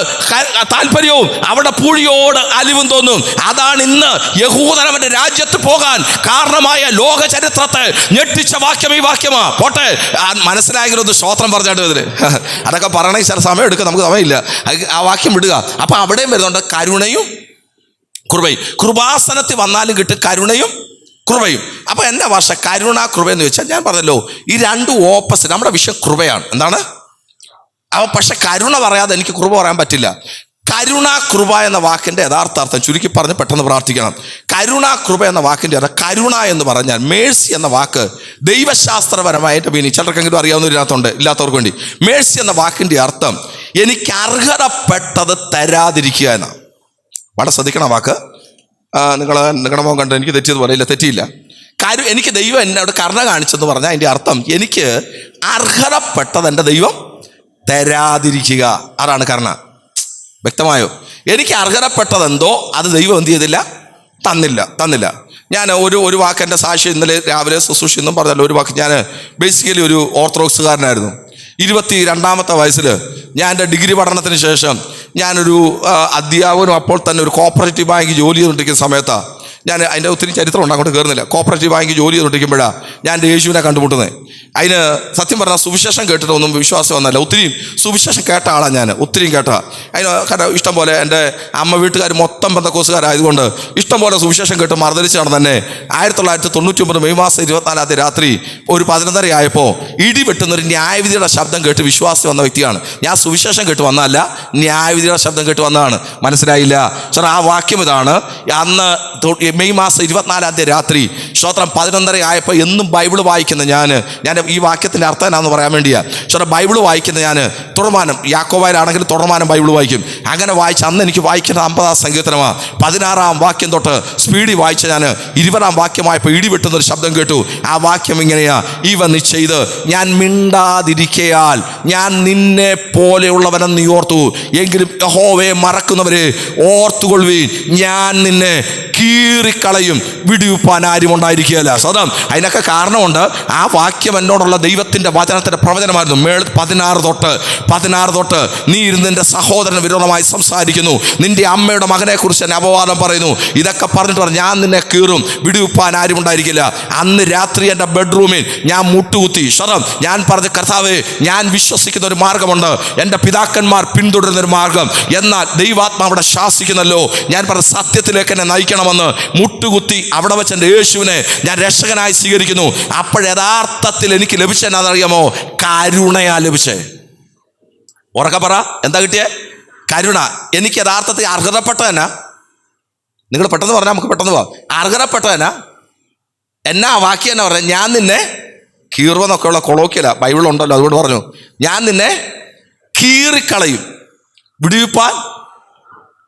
താല്പര്യവും അവിടെ പൂഴിയോട് അലിവും തോന്നും. അതാണ് ഇന്ന് യഹൂദൻ അവന്റെ രാജ്യത്ത് പോകാൻ കാരണമായ ലോക ചരിത്രത്തെ ഞെട്ടിച്ച വാക്യം ഈ വാക്യമാ. പോട്ടെ, മനസ്സിലായെങ്കിലും ഒന്ന് സ്തോത്രം പറഞ്ഞാട്ട് ഇതില് അതൊക്കെ പറയണേ ചില സമയം എടുക്കും, നമുക്ക് സമയമില്ല. ആ വാക്യം വിടുക. അപ്പൊ അവിടെയും വരുന്നുണ്ട് കരുണയും കൃപയും. കൃപാസനത്തിൽ വന്നാലും കിട്ടും കരുണയും കൃപയും. അപ്പൊ എന്റെ ഭാഷ കരുണ കൃപ എന്ന് വെച്ചാൽ ഞാൻ പറഞ്ഞല്ലോ, ഈ രണ്ടും ഓപ്പോസിറ്റ്. നമ്മുടെ വിഷയം കൃപയാണ്. എന്താണ്? പക്ഷെ കരുണ പറയാതെ എനിക്ക് കൃപ പറയാൻ പറ്റില്ല. കരുണ കൃപ എന്ന വാക്കിന്റെ യഥാർത്ഥ അർത്ഥം ചുരുക്കി പറഞ്ഞ് പെട്ടെന്ന് പ്രാർത്ഥിക്കണം. കരുണ കൃപ എന്ന വാക്കിന്റെ അർത്ഥം, കരുണ എന്ന് പറഞ്ഞാൽ മേഴ്സി എന്ന വാക്ക് ദൈവശാസ്ത്രപരമായിട്ട് മീനിങ് ചിലർക്കെങ്കിലും അറിയാവുന്നതിനകത്തുണ്ട്, ഇല്ലാത്തവർക്ക് വേണ്ടി. മേഴ്സി എന്ന വാക്കിന്റെ അർത്ഥം എനിക്ക് അർഹതപ്പെട്ടത് തരാതിരിക്കുക എന്നാണ്. വളരെ ശ്രദ്ധിക്കണം വാക്ക്. നിങ്ങളുടെ മോൻ കണ്ട് എനിക്ക് തെറ്റിയതുപോലെ ഇല്ല, തെറ്റിയില്ല. എനിക്ക് ദൈവം എന്നോട് കരുണ കാണിച്ചെന്ന് പറഞ്ഞാൽ അതിൻ്റെ അർത്ഥം എനിക്ക് അർഹതപ്പെട്ടത് എൻ്റെ ദൈവം തരാതിരിക്കുക. അതാണ് കരുണ. വ്യക്തമായോ? എനിക്ക് അർഹതപ്പെട്ടതെന്തോ അത് ദൈവം എന്ത് ചെയ്തില്ല? തന്നില്ല. ഞാൻ ഒരു വാക്ക്, എൻ്റെ സാക്ഷി ഇന്നലെ രാവിലെ ശുശ്രൂഷ എന്നും പറഞ്ഞല്ലോ, ഒരു വാക്ക്. ഞാൻ ബേസിക്കലി ഒരു ഓർത്തഡോക്സുകാരനായിരുന്നു. 22-ാമത്തെ വയസ്സിൽ ഞാൻ എൻ്റെ ഡിഗ്രി പഠനത്തിന് ശേഷം ഞാനൊരു അധ്യാപകനും അപ്പോൾ തന്നെ ഒരു കോപ്പറേറ്റീവ് ബാങ്കിൽ ജോലി ചെയ്തുകൊണ്ടിരിക്കുന്ന സമയത്താണ്. ഞാൻ അതിൻ്റെ ഒത്തിരി ചരിത്രമുണ്ട്, അങ്ങോട്ട് കയറുന്നില്ല. കോപ്പറേറ്റീവ് ബാങ്കിൽ ജോലി ചെയ്തുകൊണ്ടിരിക്കുമ്പോഴാണ് ഞാൻ എൻ്റെ യേശുവിനെ കണ്ടുമുട്ടുന്നത്. അതിന് സത്യം പറഞ്ഞാൽ സുവിശേഷം കേട്ടിട്ടൊന്നും വിശ്വാസം വന്നല്ല. ഒത്തിരിയും സുവിശേഷം കേട്ട ആളാണ് ഞാൻ, ഒത്തിരിയും കേട്ട. അതിന് കാരണം ഇഷ്ടം പോലെ എൻ്റെ അമ്മ വീട്ടുകാർ മൊത്തം ബന്ധക്കോസുകാരായതുകൊണ്ട് ഇഷ്ടം പോലെ സുവിശേഷം കേട്ട് മർദ്ദരിച്ചാണ് തന്നെ 1999 മെയ് മാസം 24 രാത്രി ഒരു 11:30 ആയപ്പോൾ ഇടിവെട്ടുന്നൊരു ന്യായവിധിയുടെ ശബ്ദം കേട്ട് വിശ്വാസി വന്ന വ്യക്തിയാണ് ഞാൻ. സുവിശേഷം കേട്ട് വന്നതല്ല, ന്യായവിധിയുടെ ശബ്ദം കേട്ട് വന്നതാണ്. മനസ്സിലായില്ല സാർ? ആ വാക്യം ഇതാണ്. അന്ന് മെയ് മാസം 24 രാത്രി സ്തോത്രം 11:30 ആയപ്പോൾ എന്നും ബൈബിൾ വായിക്കുന്ന ഞാൻ ഈ വാക്യത്തിൻ്റെ അർത്ഥം എന്നാന്ന് പറയാൻ വേണ്ടിയാ. ചേട്ടാ ബൈബിൾ വായിക്കുന്ന ഞാൻ തുടർമാനം, യാക്കോബായിലാണെങ്കിലും തുടർമാനം ബൈബിൾ വായിക്കും. അങ്ങനെ വായിച്ച് അന്ന് എനിക്ക് വായിക്കുന്ന 50-ാം സങ്കീർത്തനമാണ്. 16-ാം വാക്യം തൊട്ട് സ്പീഡിൽ വായിച്ച ഞാൻ 20-ാം വാക്യമായപ്പോൾ ഇടിവെട്ടുന്നൊരു ശബ്ദം കേട്ടു. ആ വാക്യം ഇങ്ങനെയാ: ഇവ നീ ചെയ്ത് ഞാൻ മിണ്ടാതിരിക്കയാൽ ഞാൻ നിന്നെ പോലെയുള്ളവനെന്ന് നീ ഓർത്തു. എങ്കിലും യഹോവയെ മറക്കുന്നവരെ ഓർത്തുകൊള്ളുവീൻ, ഞാൻ നിന്നെ കീറിക്കളയും, വിടുവിപ്പാൻ ആരും ഉണ്ടായിരിക്കുകയല്ല. സ്വതം അതിനൊക്കെ കാരണമുണ്ട്. ആ വാക്യം എന്നോടുള്ള ദൈവത്തിൻ്റെ വചനത്തിൻ്റെ പ്രവചനമായിരുന്നു. 16 തൊട്ട് നീ ഇരുന്ന് നിന്റെ സഹോദരന് വിരോധമായി സംസാരിക്കുന്നു, നിന്റെ അമ്മയുടെ മകനെ കുറിച്ച് എന്നെ അപവാദം പറയുന്നു. ഇതൊക്കെ പറഞ്ഞിട്ട് പറഞ്ഞു ഞാൻ നിന്നെ കീറും, വിടുവിപ്പാൻ ആരും ഉണ്ടായിരിക്കില്ല. അന്ന് രാത്രി എൻ്റെ ബെഡ്റൂമിൽ ഞാൻ മുട്ടുകുത്തി. സ്വതം ഞാൻ പറഞ്ഞു, കർത്താവേ, ഞാൻ വിശ്വസിക്കുന്ന ഒരു മാർഗമുണ്ട്, എൻ്റെ പിതാക്കന്മാർ പിന്തുടരുന്നൊരു മാർഗം, എന്നാൽ ദൈവാത്മാവിടെ ശാസിക്കുന്നല്ലോ. ഞാൻ പറഞ്ഞ സത്യത്തിലേക്ക് എന്നെ നയിക്കണമെന്ന് മുട്ടുകുത്തി അവിടെ വെച്ച് എൻ്റെ യേശുവിനെ ഞാൻ രക്ഷകനായി സ്വീകരിക്കുന്നു. യഥാർത്ഥത്തിൽ എനിക്ക് ലഭിച്ച എന്നാണെന്നറിയാമോ? കരുണയാ ലഭിച്ചേ. ഉറക്കെ പറ, എന്താ കിട്ടിയേ? കരുണ. എനിക്ക് യഥാർത്ഥത്തിൽ അർഹതപ്പെട്ടതന്നാ. നിങ്ങൾ പെട്ടെന്ന് പറഞ്ഞാൽ നമുക്ക് പെട്ടെന്ന് പോവാം. അർഹതപ്പെട്ടതന്നാ എന്നാ വാക്യം എന്നാ പറഞ്ഞത്? ഞാൻ നിന്നെ കീറുവെന്നൊക്കെയുള്ള കൊളോക്കിയല്ല, ബൈബിളുണ്ടല്ലോ, അതുകൊണ്ട് പറഞ്ഞു ഞാൻ നിന്നെ കീറിക്കളയും, വിടുവിപ്പാൻ.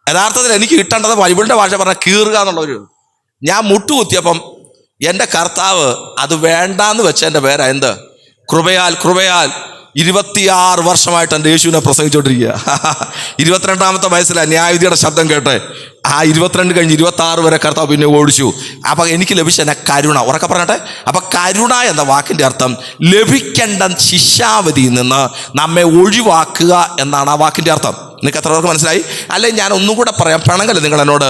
യഥാർത്ഥത്തിൽ എനിക്ക് കിട്ടേണ്ടത് ബൈബിളിൻ്റെ ഭാഷ പറഞ്ഞാൽ കീറുക എന്നുള്ളൊരു. ഞാൻ മുട്ടുകുത്തിയപ്പം എൻ്റെ കർത്താവ് അത് വേണ്ടാന്ന് വെച്ച എൻ്റെ പേരാ എന്ത്? കൃപയാൽ 26 വർഷമായിട്ട് എൻ്റെ യേശുവിനെ പ്രസംഗിച്ചുകൊണ്ടിരിക്കുക. 22ാമത്തെ വയസ്സിലാണ് ന്യായവിധിയുടെ ശബ്ദം കേട്ടെ. ആ 22 കഴിഞ്ഞ് 26 വരെ കർത്താവ് പിന്നെ ഓടിച്ചു. അപ്പം എനിക്ക് ലഭിച്ച എന്നെ കരുണ, ഉറക്കെ പറഞ്ഞട്ടെ. അപ്പം കരുണ എന്ന വാക്കിൻ്റെ അർത്ഥം ലഭിക്കേണ്ട ശിക്ഷാവിധിയിൽ നിന്ന് നമ്മെ ഒഴിവാക്കുക എന്നാണ് ആ വാക്കിൻ്റെ അർത്ഥം. നിങ്ങൾക്ക് എത്ര പേർക്ക് മനസ്സിലായി? അല്ലെങ്കിൽ ഞാൻ ഒന്നും കൂടെ പറയാം, പിണങ്ങല്ലേ നിങ്ങൾ എന്നോട്.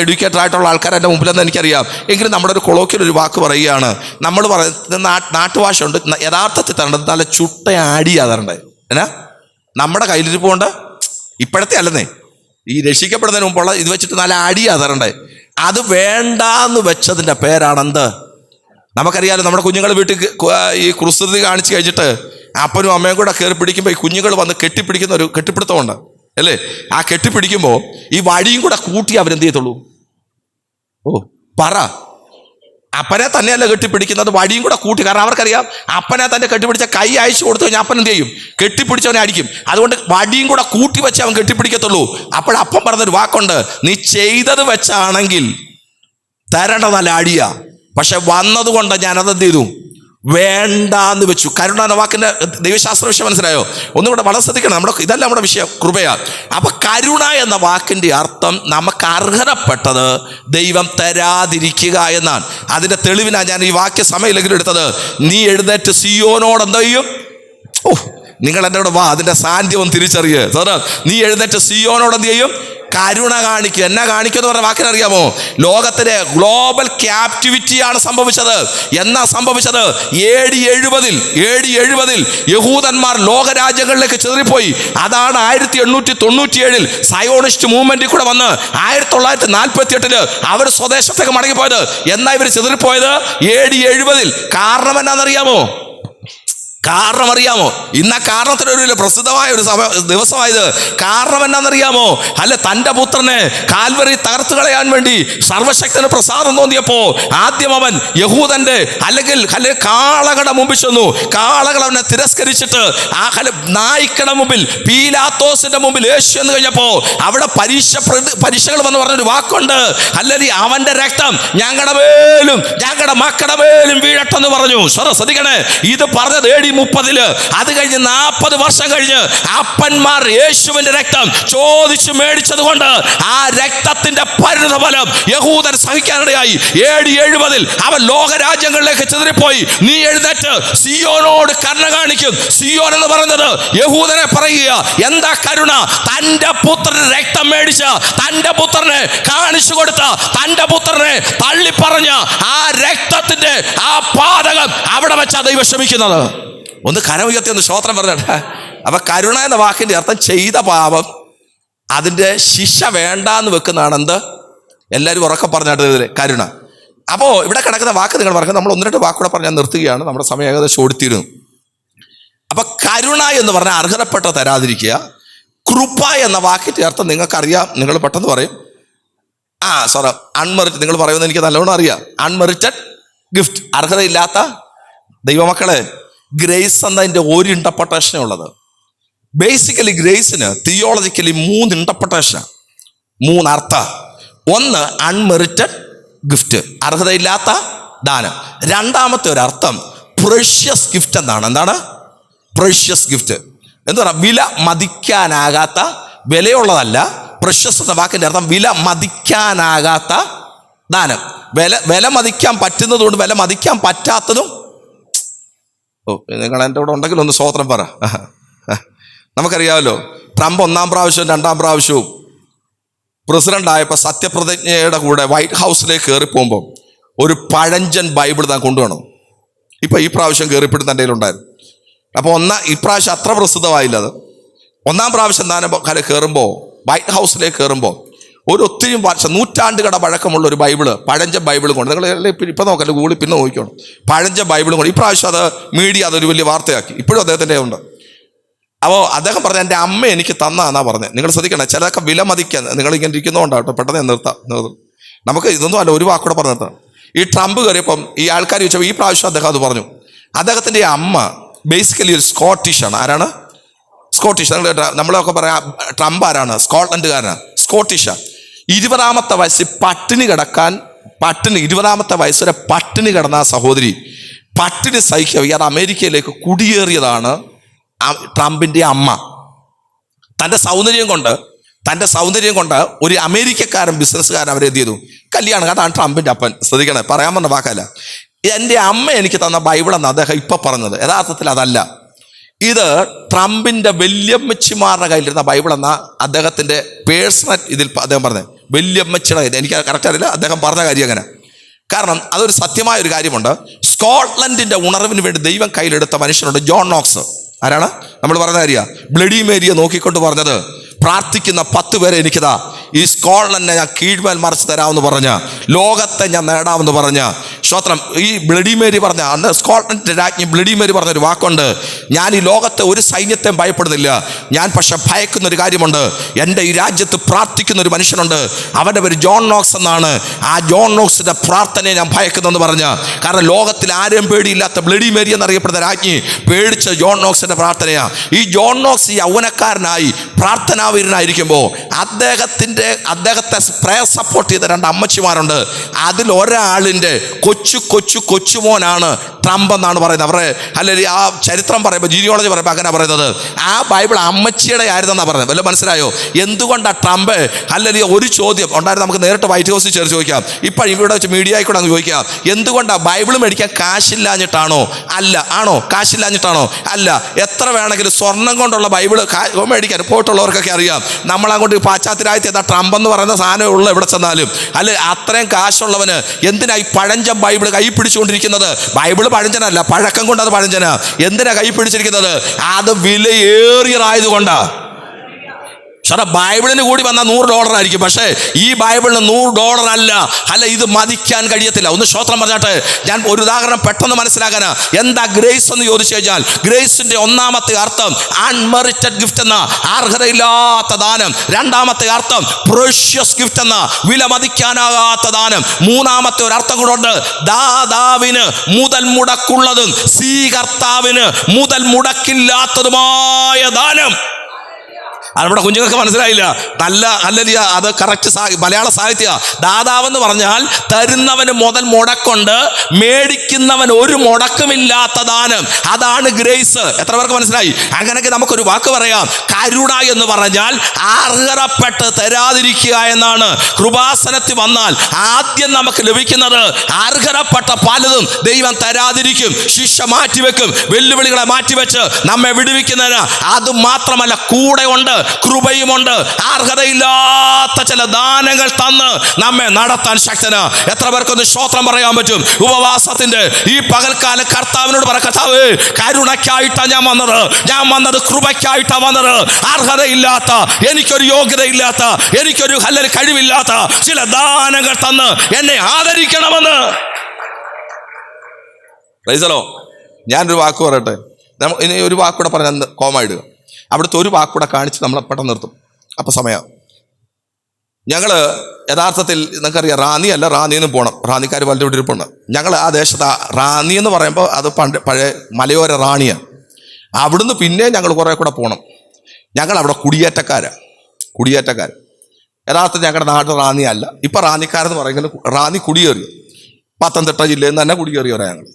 എഡ്യൂക്കേറ്റഡ് ആയിട്ടുള്ള ആൾക്കാർ എൻ്റെ മുമ്പിലെന്ന് എനിക്കറിയാം. എങ്കിലും നമ്മുടെ ഒരു കൊളോക്കിയൽ ഒരു വാക്ക് പറയുകയാണ്. നമ്മൾ പറയുന്നത് നാട്ടുഭാഷ ഉണ്ട്. യഥാർത്ഥത്തിൽ തരേണ്ടത് നല്ല ചുട്ട ആടിയാ തരണ്ടേ. എന്നാ നമ്മുടെ കയ്യിലിരിപ്പുണ്ട്, ഇപ്പോഴത്തെ അല്ലെന്നേ, ഈ രക്ഷിക്കപ്പെടുന്നതിന് മുമ്പുള്ള ഇത് വെച്ചിട്ട് നല്ല ആടിയാ തരണ്ടേ. അത് വേണ്ടാന്ന് വെച്ചതിൻ്റെ പേരാണെന്ത്? നമുക്കറിയാലോ, നമ്മുടെ കുഞ്ഞുങ്ങൾ വീട്ടിൽ ഈ കുസൃതി കാണിച്ച് കഴിഞ്ഞിട്ട് അപ്പനും അമ്മയും കൂടെ കയറി പിടിക്കുമ്പോൾ ഈ കുഞ്ഞുങ്ങൾ വന്ന് കെട്ടിപ്പിടിക്കുന്ന ഒരു കെട്ടിപ്പിടുത്തമുണ്ട് അല്ലേ? ആ കെട്ടിപ്പിടിക്കുമ്പോൾ ഈ വഴിയും കൂടെ കൂട്ടി അവരെന്ത് ചെയ്യത്തുള്ളൂ? പറ. അപ്പനെ തന്നെയല്ല കെട്ടിപ്പിടിക്കുന്നത്, വഴിയും കൂടെ കൂട്ടി. കാരണം അവർക്കറിയാം അപ്പനെ തന്നെ കെട്ടിപ്പിടിച്ച കൈ അയച്ചു കൊടുത്തു കഴിഞ്ഞാൽ അപ്പൻ എന്ത് ചെയ്യും? കെട്ടിപ്പിടിച്ചവനെ അടിക്കും. അതുകൊണ്ട് വടിയും കൂടെ കൂട്ടി വെച്ച് അവൻ കെട്ടിപ്പിടിക്കത്തുള്ളൂ. അപ്പോഴപ്പം പറഞ്ഞൊരു വാക്കുണ്ട്, നീ ചെയ്തത് വെച്ചാണെങ്കിൽ തരേണ്ട നല്ല അടിയ, പക്ഷെ വന്നതുകൊണ്ട് ഞാനതെന്ത് ചെയ്തു? വേണ്ടാന്ന് വെച്ചു. കരുണ എന്ന വാക്കിന്റെ ദൈവശാസ്ത്ര വിഷയം മനസ്സിലായോ? ഒന്നുകൂടെ വളരെ ശ്രദ്ധിക്കണം. ഇതല്ല നമ്മുടെ വിഷയം, കൃപയാ. അപ്പൊ കരുണ എന്ന വാക്കിന്റെ അർത്ഥം നമുക്ക് അർഹതപ്പെട്ടത് ദൈവം തരാതിരിക്കുക എന്നാണ്. അതിന്റെ തെളിവിനാണ് ഞാൻ ഈ വാക്യ സമയമെങ്കിലും എടുത്തത്. നീ എഴുന്നേറ്റ് സിയോനോട് എന്ത് ചെയ്യും? നിങ്ങൾ എൻ്റെ കൂടെ വാ, അതിന്റെ സാന്നിധ്യം തിരിച്ചറിയേ. നീ എഴുന്നേറ്റ് സിയോനോട് എന്ത് ചെയ്യും? കരുണ കാണിക്കുക. എന്നാ കാണിക്കുക എന്ന് പറഞ്ഞ വാക്കിനറിയാമോ? ലോകത്തിലെ ഗ്ലോബൽ ക്യാപ്റ്റിവിറ്റിയാണ് സംഭവിച്ചത്. എന്നാ സംഭവിച്ചത്? AD 70 യഹൂദന്മാർ ലോകരാജ്യങ്ങളിലേക്ക് ചെതറിപ്പോയി. അതാണ് 1897 സയോണിസ്റ്റ് മൂവ്മെന്റിൽ കൂടെ വന്ന് 1948 അവർ സ്വദേശത്തേക്ക് മടങ്ങിപ്പോയത്. എന്നാ ഇവർ ചെതറിപ്പോയത്? AD 70. കാരണം എന്നാന്നറിയാമോ? കാരണം അറിയാമോ? ഇന്ന കാരണത്തിനൊരു പ്രസിദ്ധമായ ഒരു ദിവസമായത്. കാരണം എന്നാന്നറിയാമോ? അല്ല, തൻ്റെ പുത്രനെ കാൽവറി തകർത്ത് കളയാൻ വേണ്ടി സർവശക്തന് പ്രസാദം തോന്നിയപ്പോ ആദ്യം അവൻ യഹൂദന്റെ അല്ലെങ്കിൽ കാളകളുടെ മുമ്പിൽ ചെന്നു. കാളകൾ അവനെ തിരസ്കരിച്ചിട്ട് ആ നായ്ക്കടെ മുമ്പിൽ, പീലാത്തോസിന്റെ മുമ്പിൽ യേശു എന്ന് കഴിഞ്ഞപ്പോ അവിടെ പരീക്ഷകൾ വന്ന് പറഞ്ഞൊരു വാക്കുണ്ട്, അല്ലെങ്കിൽ അവന്റെ രക്തം ഞങ്ങളുടെ മേലും ഞങ്ങളുടെ മക്കളുടെ മേലും വീഴട്ടെന്ന് പറഞ്ഞു. ശ്രദ്ധിക്കണേ, ഇത് പറഞ്ഞത് AD 30. അത് കഴിഞ്ഞ് 40 വർഷം കഴിഞ്ഞ് അപ്പന്മാർ യേശുവിന്റെ രക്തം ചോദിച്ചു മേടിച്ചത് കൊണ്ട് ആ രക്തത്തിന്റെ പരിണതഫലം യഹൂദൻ സഹിക്കാനിടയായി. AD 70 അവൻ ലോകരാജ്യങ്ങളിലേക്ക് ചെതറിപ്പോയി. നീ എഴുന്നേറ്റ് സിയോനോട് കരുണ കാണിക്കും. സിയോൻ എന്ന് പറയുന്നത് യഹൂദനെ പറയുക. എന്താ കരുണ? തന്റെ പുത്രന് രക്തം മേടിച്ച, തന്റെ പുത്രനെ കാണിച്ചു കൊടുത്ത, തന്റെ പുത്രനെ തള്ളിപ്പറഞ്ഞ ആ രക്തത്തിന്റെ ആ പാതകം അവിടെ വെച്ചാ ദൈവം ക്ഷമിക്കുന്നത്. ഒന്ന് കരമുയർത്തി ഒന്ന് സ്തോത്രം പറഞ്ഞ. അപ്പൊ കരുണ എന്ന വാക്കിന്റെ അർത്ഥം ചെയ്ത പാപം അതിന്റെ ശിക്ഷ വേണ്ടാന്ന് വെക്കുന്നതാണ് എന്ത്? എല്ലാവരും ഉറക്കെ പറഞ്ഞിട്ട് കരുണ. അപ്പോ ഇവിടെ കിടക്കുന്ന വാക്ക് നിങ്ങൾ പറയുന്നത്, നമ്മൾ 1-2 വാക്കൂടെ പറഞ്ഞാൽ നിർത്തുകയാണ്. നമ്മുടെ സമയം ഏകദേശം ഓടിത്തീരുന്നു. അപ്പൊ കരുണ എന്ന് പറഞ്ഞാൽ അർഹതപ്പെട്ട തരാതിരിക്കുക. കൃപ എന്ന വാക്കിന്റെ അർത്ഥം നിങ്ങൾക്കറിയാം, നിങ്ങൾ പെട്ടെന്ന് പറയും. അൺമെറിറ്റഡ്. നിങ്ങൾ പറയുന്നത് എനിക്ക് നല്ലോണം അറിയാം. അൺമെറിറ്റഡ് ഗിഫ്റ്റ്, അർഹതയില്ലാത്ത ദൈവമക്കളെ. ഗ്രേസ് എന്നതിൻ്റെ ഒരു ഇൻ്റർപ്രട്ടേഷനേ ഉള്ളത്. ബേസിക്കലി ഗ്രേസിന് തിയോളജിക്കലി 3 ഇൻ്റർപ്രട്ടേഷനാണ്, 3 അർത്ഥം. ഒന്ന് അൺമെറിറ്റഡ് ഗിഫ്റ്റ്, അർഹതയില്ലാത്ത ദാനം. രണ്ടാമത്തെ ഒരു അർത്ഥം പ്രഷ്യസ് ഗിഫ്റ്റ് എന്നാണ്. എന്താണ് പ്രഷ്യസ് ഗിഫ്റ്റ്? എന്താ പറയുക? വില മതിക്കാനാകാത്ത, വിലയുള്ളതല്ല. പ്രഷ്യസ് എന്ന വാക്കിൻ്റെ അർത്ഥം വില മതിക്കാനാകാത്ത ദാനം. വില മതിക്കാൻ പറ്റുന്നതുകൊണ്ട് വില മതിക്കാൻ പറ്റാത്തതും. നിങ്ങൾ എൻ്റെ കൂടെ ഉണ്ടെങ്കിൽ ഒന്ന് സ്തോത്രം പറ. നമുക്കറിയാമല്ലോ, ട്രംപ് 1-ാം പ്രാവശ്യവും 2-ാം പ്രാവശ്യവും പ്രസിഡന്റ് ആയപ്പോൾ സത്യപ്രതിജ്ഞയുടെ കൂടെ വൈറ്റ് ഹൗസിലേക്ക് കയറി പോകുമ്പോൾ ഒരു പഴഞ്ചൻ ബൈബിൾ താൻ കൊണ്ടുവേണം. ഇപ്പം ഈ പ്രാവശ്യം കയറിപ്പിടുന്ന എൻ്റെ കയ്യിലുണ്ടായിരുന്നു. അപ്പോൾ ഇപ്രാവശ്യം അത്ര പ്രസിദ്ധമായില്ല അത്. 1-ാം പ്രാവശ്യം താൻ കയറുമ്പോൾ, വൈറ്റ് ഹൗസിലേക്ക് കയറുമ്പോൾ ഒത്തിരി വർഷം, നൂറ്റാണ്ടുകളുടെ പഴക്കമുള്ള ഒരു ബൈബിള്, പഴഞ്ച ബൈബിൾ കൊണ്ട്, നിങ്ങൾ ഇപ്പം നോക്കല്ലേ, ഗൂഗിളിൽ പിന്നെ നോക്കിക്കണം, പഴഞ്ച ബൈബിൾ കൊണ്ട്. ഇപ്രാവശ്യം അത് മീഡിയ അതൊരു വലിയ വാർത്തയാക്കി. ഇപ്പോഴും അദ്ദേഹത്തിൻ്റെ ഉണ്ട്. അപ്പോൾ അദ്ദേഹം പറഞ്ഞ എൻ്റെ അമ്മ എനിക്ക് തന്നാന്നാ പറഞ്ഞത്. നിങ്ങൾ ശ്രദ്ധിക്കണം, ചിലതൊക്കെ വില മതിക്കാൻ നിങ്ങളിങ്ങനെ ഇരിക്കുന്നതുകൊണ്ടാട്ടോ. പെട്ടെന്ന് ഞാൻ നിർത്താം. നമുക്ക് ഇതൊന്നും അല്ല, ഒരു വാക്കൂടെ പറഞ്ഞു നിർത്താം. ഈ ട്രംപ് കയറിയപ്പം ഈ ആൾക്കാർ ചോദിച്ചപ്പോൾ ഈ പ്രാവശ്യം അദ്ദേഹം അത് പറഞ്ഞു. അദ്ദേഹത്തിൻ്റെ അമ്മ ബേസിക്കലി ഒരു സ്കോട്ടിഷാണ്. ആരാണ്? സ്കോട്ടിഷ്. നമ്മളൊക്കെ പറയാം ട്രംപ് ആരാണ്? സ്കോട്ട്ലൻഡുകാരനാണ്, സ്കോട്ടിഷാണ്. 20-ാമത്തെ വയസ്സിൽ പട്ടിണി 20-ാമത്തെ വയസ്സ് വരെ പട്ടിണി കിടന്ന ആ സഹോദരി പട്ടിണി സഹിക്കുക. ഇയാൾ അമേരിക്കയിലേക്ക് കുടിയേറിയതാണ് ട്രംപിൻ്റെ അമ്മ തൻ്റെ സൗന്ദര്യം കൊണ്ട് ഒരു അമേരിക്കക്കാരൻ ബിസിനസ്സുകാരൻ അവരെ എന്ത് ചെയ്തു, കല്യാണം. അതാണ് ട്രംപിൻ്റെ അപ്പൻ. ശ്രദ്ധിക്കണേ, പറയാൻ പറഞ്ഞ വാക്കല്ല. എൻ്റെ അമ്മ എനിക്ക് തന്ന ബൈബിളെന്ന് അദ്ദേഹം ഇപ്പം പറഞ്ഞത്. യഥാർത്ഥത്തിൽ അതല്ല. ഇത് ട്രംപിൻ്റെ വല്യമ്മച്ചിമാരുടെ കയ്യിലിരുന്ന ബൈബിളെന്ന അദ്ദേഹത്തിൻ്റെ പേഴ്സണൽ ഇതിൽ അദ്ദേഹം പറഞ്ഞത്. വല്യമ്മച്ചിയുടെ കയ്യിൽ, എനിക്ക് കറക്റ്റ് അറിയില്ല, അദ്ദേഹം പറഞ്ഞ കാര്യം അങ്ങനെ. കാരണം അതൊരു സത്യമായ ഒരു കാര്യമുണ്ട്. സ്കോട്ട്ലൻഡിൻ്റെ ഉണർവിന് വേണ്ടി ദൈവം കയ്യിലെടുത്ത മനുഷ്യനുണ്ട്, ജോൺ നോക്സ്. ആരാണ്? നമ്മൾ പറഞ്ഞ കാര്യമാണ്. ബ്ലഡി മേരിയെ നോക്കിക്കൊണ്ട് പറഞ്ഞത്, പ്രാർത്ഥിക്കുന്ന 10 പേരെ എനിക്കിതാ, ഈ സ്കോട്ട്ലൻഡിനെ ഞാൻ കീഴ്മേൽ മറിച്ച് തരാമെന്ന് പറഞ്ഞ, ലോകത്തെ ഞാൻ നേടാമെന്ന് പറഞ്ഞ സ്തോത്രം. ഈ ബ്ലഡി മേരി പറഞ്ഞ, അന്ന് സ്കോട്ട്ലൻഡിൻ്റെ രാജ്ഞി ബ്ലഡി മേരി പറഞ്ഞൊരു വാക്കുണ്ട്, ഞാൻ ഈ ലോകത്തെ ഒരു സൈന്യത്തെയും ഭയപ്പെടുന്നില്ല, ഞാൻ പക്ഷെ ഭയക്കുന്നൊരു കാര്യമുണ്ട്. എൻ്റെ ഈ രാജ്യത്ത് പ്രാർത്ഥിക്കുന്ന ഒരു മനുഷ്യനുണ്ട്, അവൻ്റെ പേര് ജോൺ നോക്സ് എന്നാണ്. ആ ജോൺ നോക്സിൻ്റെ പ്രാർത്ഥനയെ ഞാൻ ഭയക്കുന്നെന്ന് പറഞ്ഞ, കാരണം ലോകത്തിൽ ആരെയും പേടിയില്ലാത്ത ബ്ലഡി മേരി എന്നറിയപ്പെടുന്ന രാജ്ഞി പേടിച്ച ജോൺ നോക്സിൻ്റെ പ്രാർത്ഥനയാണ്. ഈ ജോൺ നോക്സ് ഈ യൗവനക്കാരനായി പ്രാർത്ഥനാവീരനായിരിക്കുമ്പോൾ അദ്ദേഹത്തെ പ്രയർ സപ്പോർട്ട് ചെയ്ത 2 അമ്മച്ചിമാരുണ്ട്. അതിൽ ഒരാളിൻ്റെ കൊച്ചുമോനാണ് ട്രംപ് എന്നാണ് പറയുന്നത്. അവരുടെ അല്ലെങ്കിൽ ആ ചരിത്രം പറയുമ്പോൾ, ജീനിയോളജി പറയുമ്പോൾ അങ്ങനെ പറയുന്നത്. ആ ബൈബിൾ അമ്മച്ചിയുടെ ആയിരുന്നെന്നാണ് പറയുന്നത്. വല്ല മനസ്സിലായോ എന്തുകൊണ്ടാണ് ട്രംപ്? അല്ലെങ്കിൽ ഒരു ചോദ്യം ഉണ്ടായിരുന്നു, നമുക്ക് നേരിട്ട് വൈറ്റ് ഹൗസിൽ ചേർത്ത് ചോദിക്കാം. ഇപ്പം ഇവിടെ വെച്ച് മീഡിയയിൽ കൂടെ അങ്ങ് ചോദിക്കാം, എന്തുകൊണ്ടാണ് ബൈബിൾ മേടിക്കാൻ കാശില്ലാഞ്ഞിട്ടാണോ? അല്ല. ആണോ? കാശില്ലാഞ്ഞിട്ടാണോ? അല്ല. എത്ര വേണമെങ്കിലും സ്വർണം കൊണ്ടുള്ള ബൈബിൾ മേടിക്കാൻ പോയിട്ടുള്ളവർക്കൊക്കെ അറിയാം. നമ്മളങ്ങോട്ട് പാശ്ചാത്യ രാജ്യത്ത് ഏതാ ട്രംപ് എന്ന് പറയുന്ന സാധനം ഉള്ള എവിടെ ചെന്നാലും. അല്ലെ, അത്രയും കാശുള്ളവന് എന്തിനാ ഈ പഴഞ്ചൻ ബൈബിൾ കൈ പിടിച്ചുകൊണ്ടിരിക്കുന്നത്? ബൈബിൾ പഴഞ്ചനല്ല, പഴക്കം കൊണ്ട് അത് പഴഞ്ചനാ. എന്തിനാ കൈ പിടിച്ചിരിക്കുന്നത്? അത് വിലയേറിയതായതുകൊണ്ടാ. പക്ഷേ ബൈബിളിന് കൂടി വന്നാൽ $100 ആയിരിക്കും. പക്ഷേ ഈ ബൈബിളിന് $100 അല്ല. ഇത് മതിക്കാൻ കഴിയത്തില്ല. ഒന്ന് സ്തോത്രം പറഞ്ഞാട്ടെ. ഞാൻ ഒരു ഉദാഹരണം പെട്ടെന്ന് മനസ്സിലാക്കാനാ. എന്താ ഗ്രേസ് എന്ന് ചോദിച്ചു കഴിഞ്ഞാൽ, ഗ്രേസിന്റെ ഒന്നാമത്തെ അർത്ഥം അൺമെറിറ്റഡ് ഗിഫ്റ്റ് എന്ന, അർഹതയില്ലാത്ത ദാനം. രണ്ടാമത്തെ അർത്ഥം പ്രഷ്യസ് ഗിഫ്റ്റ് എന്ന, വില മതിക്കാനാകാത്ത ദാനം. മൂന്നാമത്തെ ഒരു അർത്ഥം കൂടെ ഉണ്ട്, ദാതാവിന് മുതൽ മുടക്കുള്ളതും സ്വീകർത്താവിന് മുതൽ മുടക്കില്ലാത്തതുമായ ദാനം. അവിടെ കുഞ്ഞുങ്ങൾക്ക് മനസ്സിലായില്ല. നല്ല അത് കറക്റ്റ് മലയാള സാഹിത്യ. ദാതാവെന്ന് പറഞ്ഞാൽ തരുന്നവന് മുതൽ മുടക്കുണ്ട്, മേടിക്കുന്നവൻ ഒരു മുടക്കുമില്ലാത്ത ദാനം. അതാണ് ഗ്രേസ്. എത്ര പേർക്ക് മനസ്സിലായി? അങ്ങനെയൊക്കെ നമുക്കൊരു വാക്ക് പറയാം. കരുണ എന്ന് പറഞ്ഞാൽ അർഹതപ്പെട്ട് തരാതിരിക്കുക എന്നാണ്. കൃപാസനത്തിൽ വന്നാൽ ആദ്യം നമുക്ക് ലഭിക്കുന്നത് അർഹതപ്പെട്ട പലതും ദൈവം തരാതിരിക്കും. ശിക്ഷ മാറ്റിവെക്കും, വെല്ലുവിളികളെ മാറ്റിവെച്ച് നമ്മെ വിടുവിക്കുന്നതിന്. അത് മാത്രമല്ല, കൂടെ ഉണ്ട്, കൃപയുമുണ്ട്. അർഹതയില്ലാത്ത ചില ദാനങ്ങൾ തന്ന് നമ്മെ നടത്താൻ ശക്തനാ. എത്ര പേർക്കൊന്ന് സ്തോത്രം പറയാൻ പറ്റും? ഉപവാസത്തിന്റെ ഈ പകൽക്കാല കർത്താവിനോട് പറ, കർത്താവേ, കരുണയ്ക്കായിട്ടാണ് ഞാൻ വന്നത്, കൃപയ്ക്കായിട്ടാണ് വന്നത്. അർഹതയില്ലാത്ത, എനിക്കൊരു യോഗ്യതയില്ലാത്ത, എനിക്കൊരു കഴിവില്ലാത്ത ചില ദാനങ്ങൾ തന്ന് എന്നെ ആദരിക്കണമെന്ന്. ഞാനൊരു വാക്ക് പറയട്ടെ. ഇനി ഒരു വാക്കൂടെ പറഞ്ഞ കോമായിടുക. അവിടുത്തെ ഒരു വാക്കൂടെ കാണിച്ച് നമ്മളെ പെട്ടെന്ന് നിർത്തും. അപ്പം സമയം. ഞങ്ങൾ യഥാർത്ഥത്തിൽ നിങ്ങൾക്കറിയാം, റാന്നിന്ന് പോകണം. റാന്നിക്കാർ വലുതോട്ട് ഇരിപ്പുണ്ട്. ഞങ്ങൾ ആ ദേശത്ത് റാന്നി എന്ന് പറയുമ്പോൾ അത് പഴയ മലയോര റാണിയാണ്. അവിടുന്ന് പിന്നെ ഞങ്ങൾ കുറേ കൂടെ പോകണം. ഞങ്ങൾ അവിടെ കുടിയേറ്റക്കാർ. യഥാർത്ഥത്തിൽ ഞങ്ങളുടെ നാട് റാന്നി അല്ല. ഇപ്പം റാന്നിക്കാരെന്ന് പറയുന്നത് റാന്നി കുടിയേറി, പത്തനംതിട്ട ജില്ലയിൽ നിന്ന് തന്നെ കുടിയേറിയവരാണ് ഞങ്ങൾ.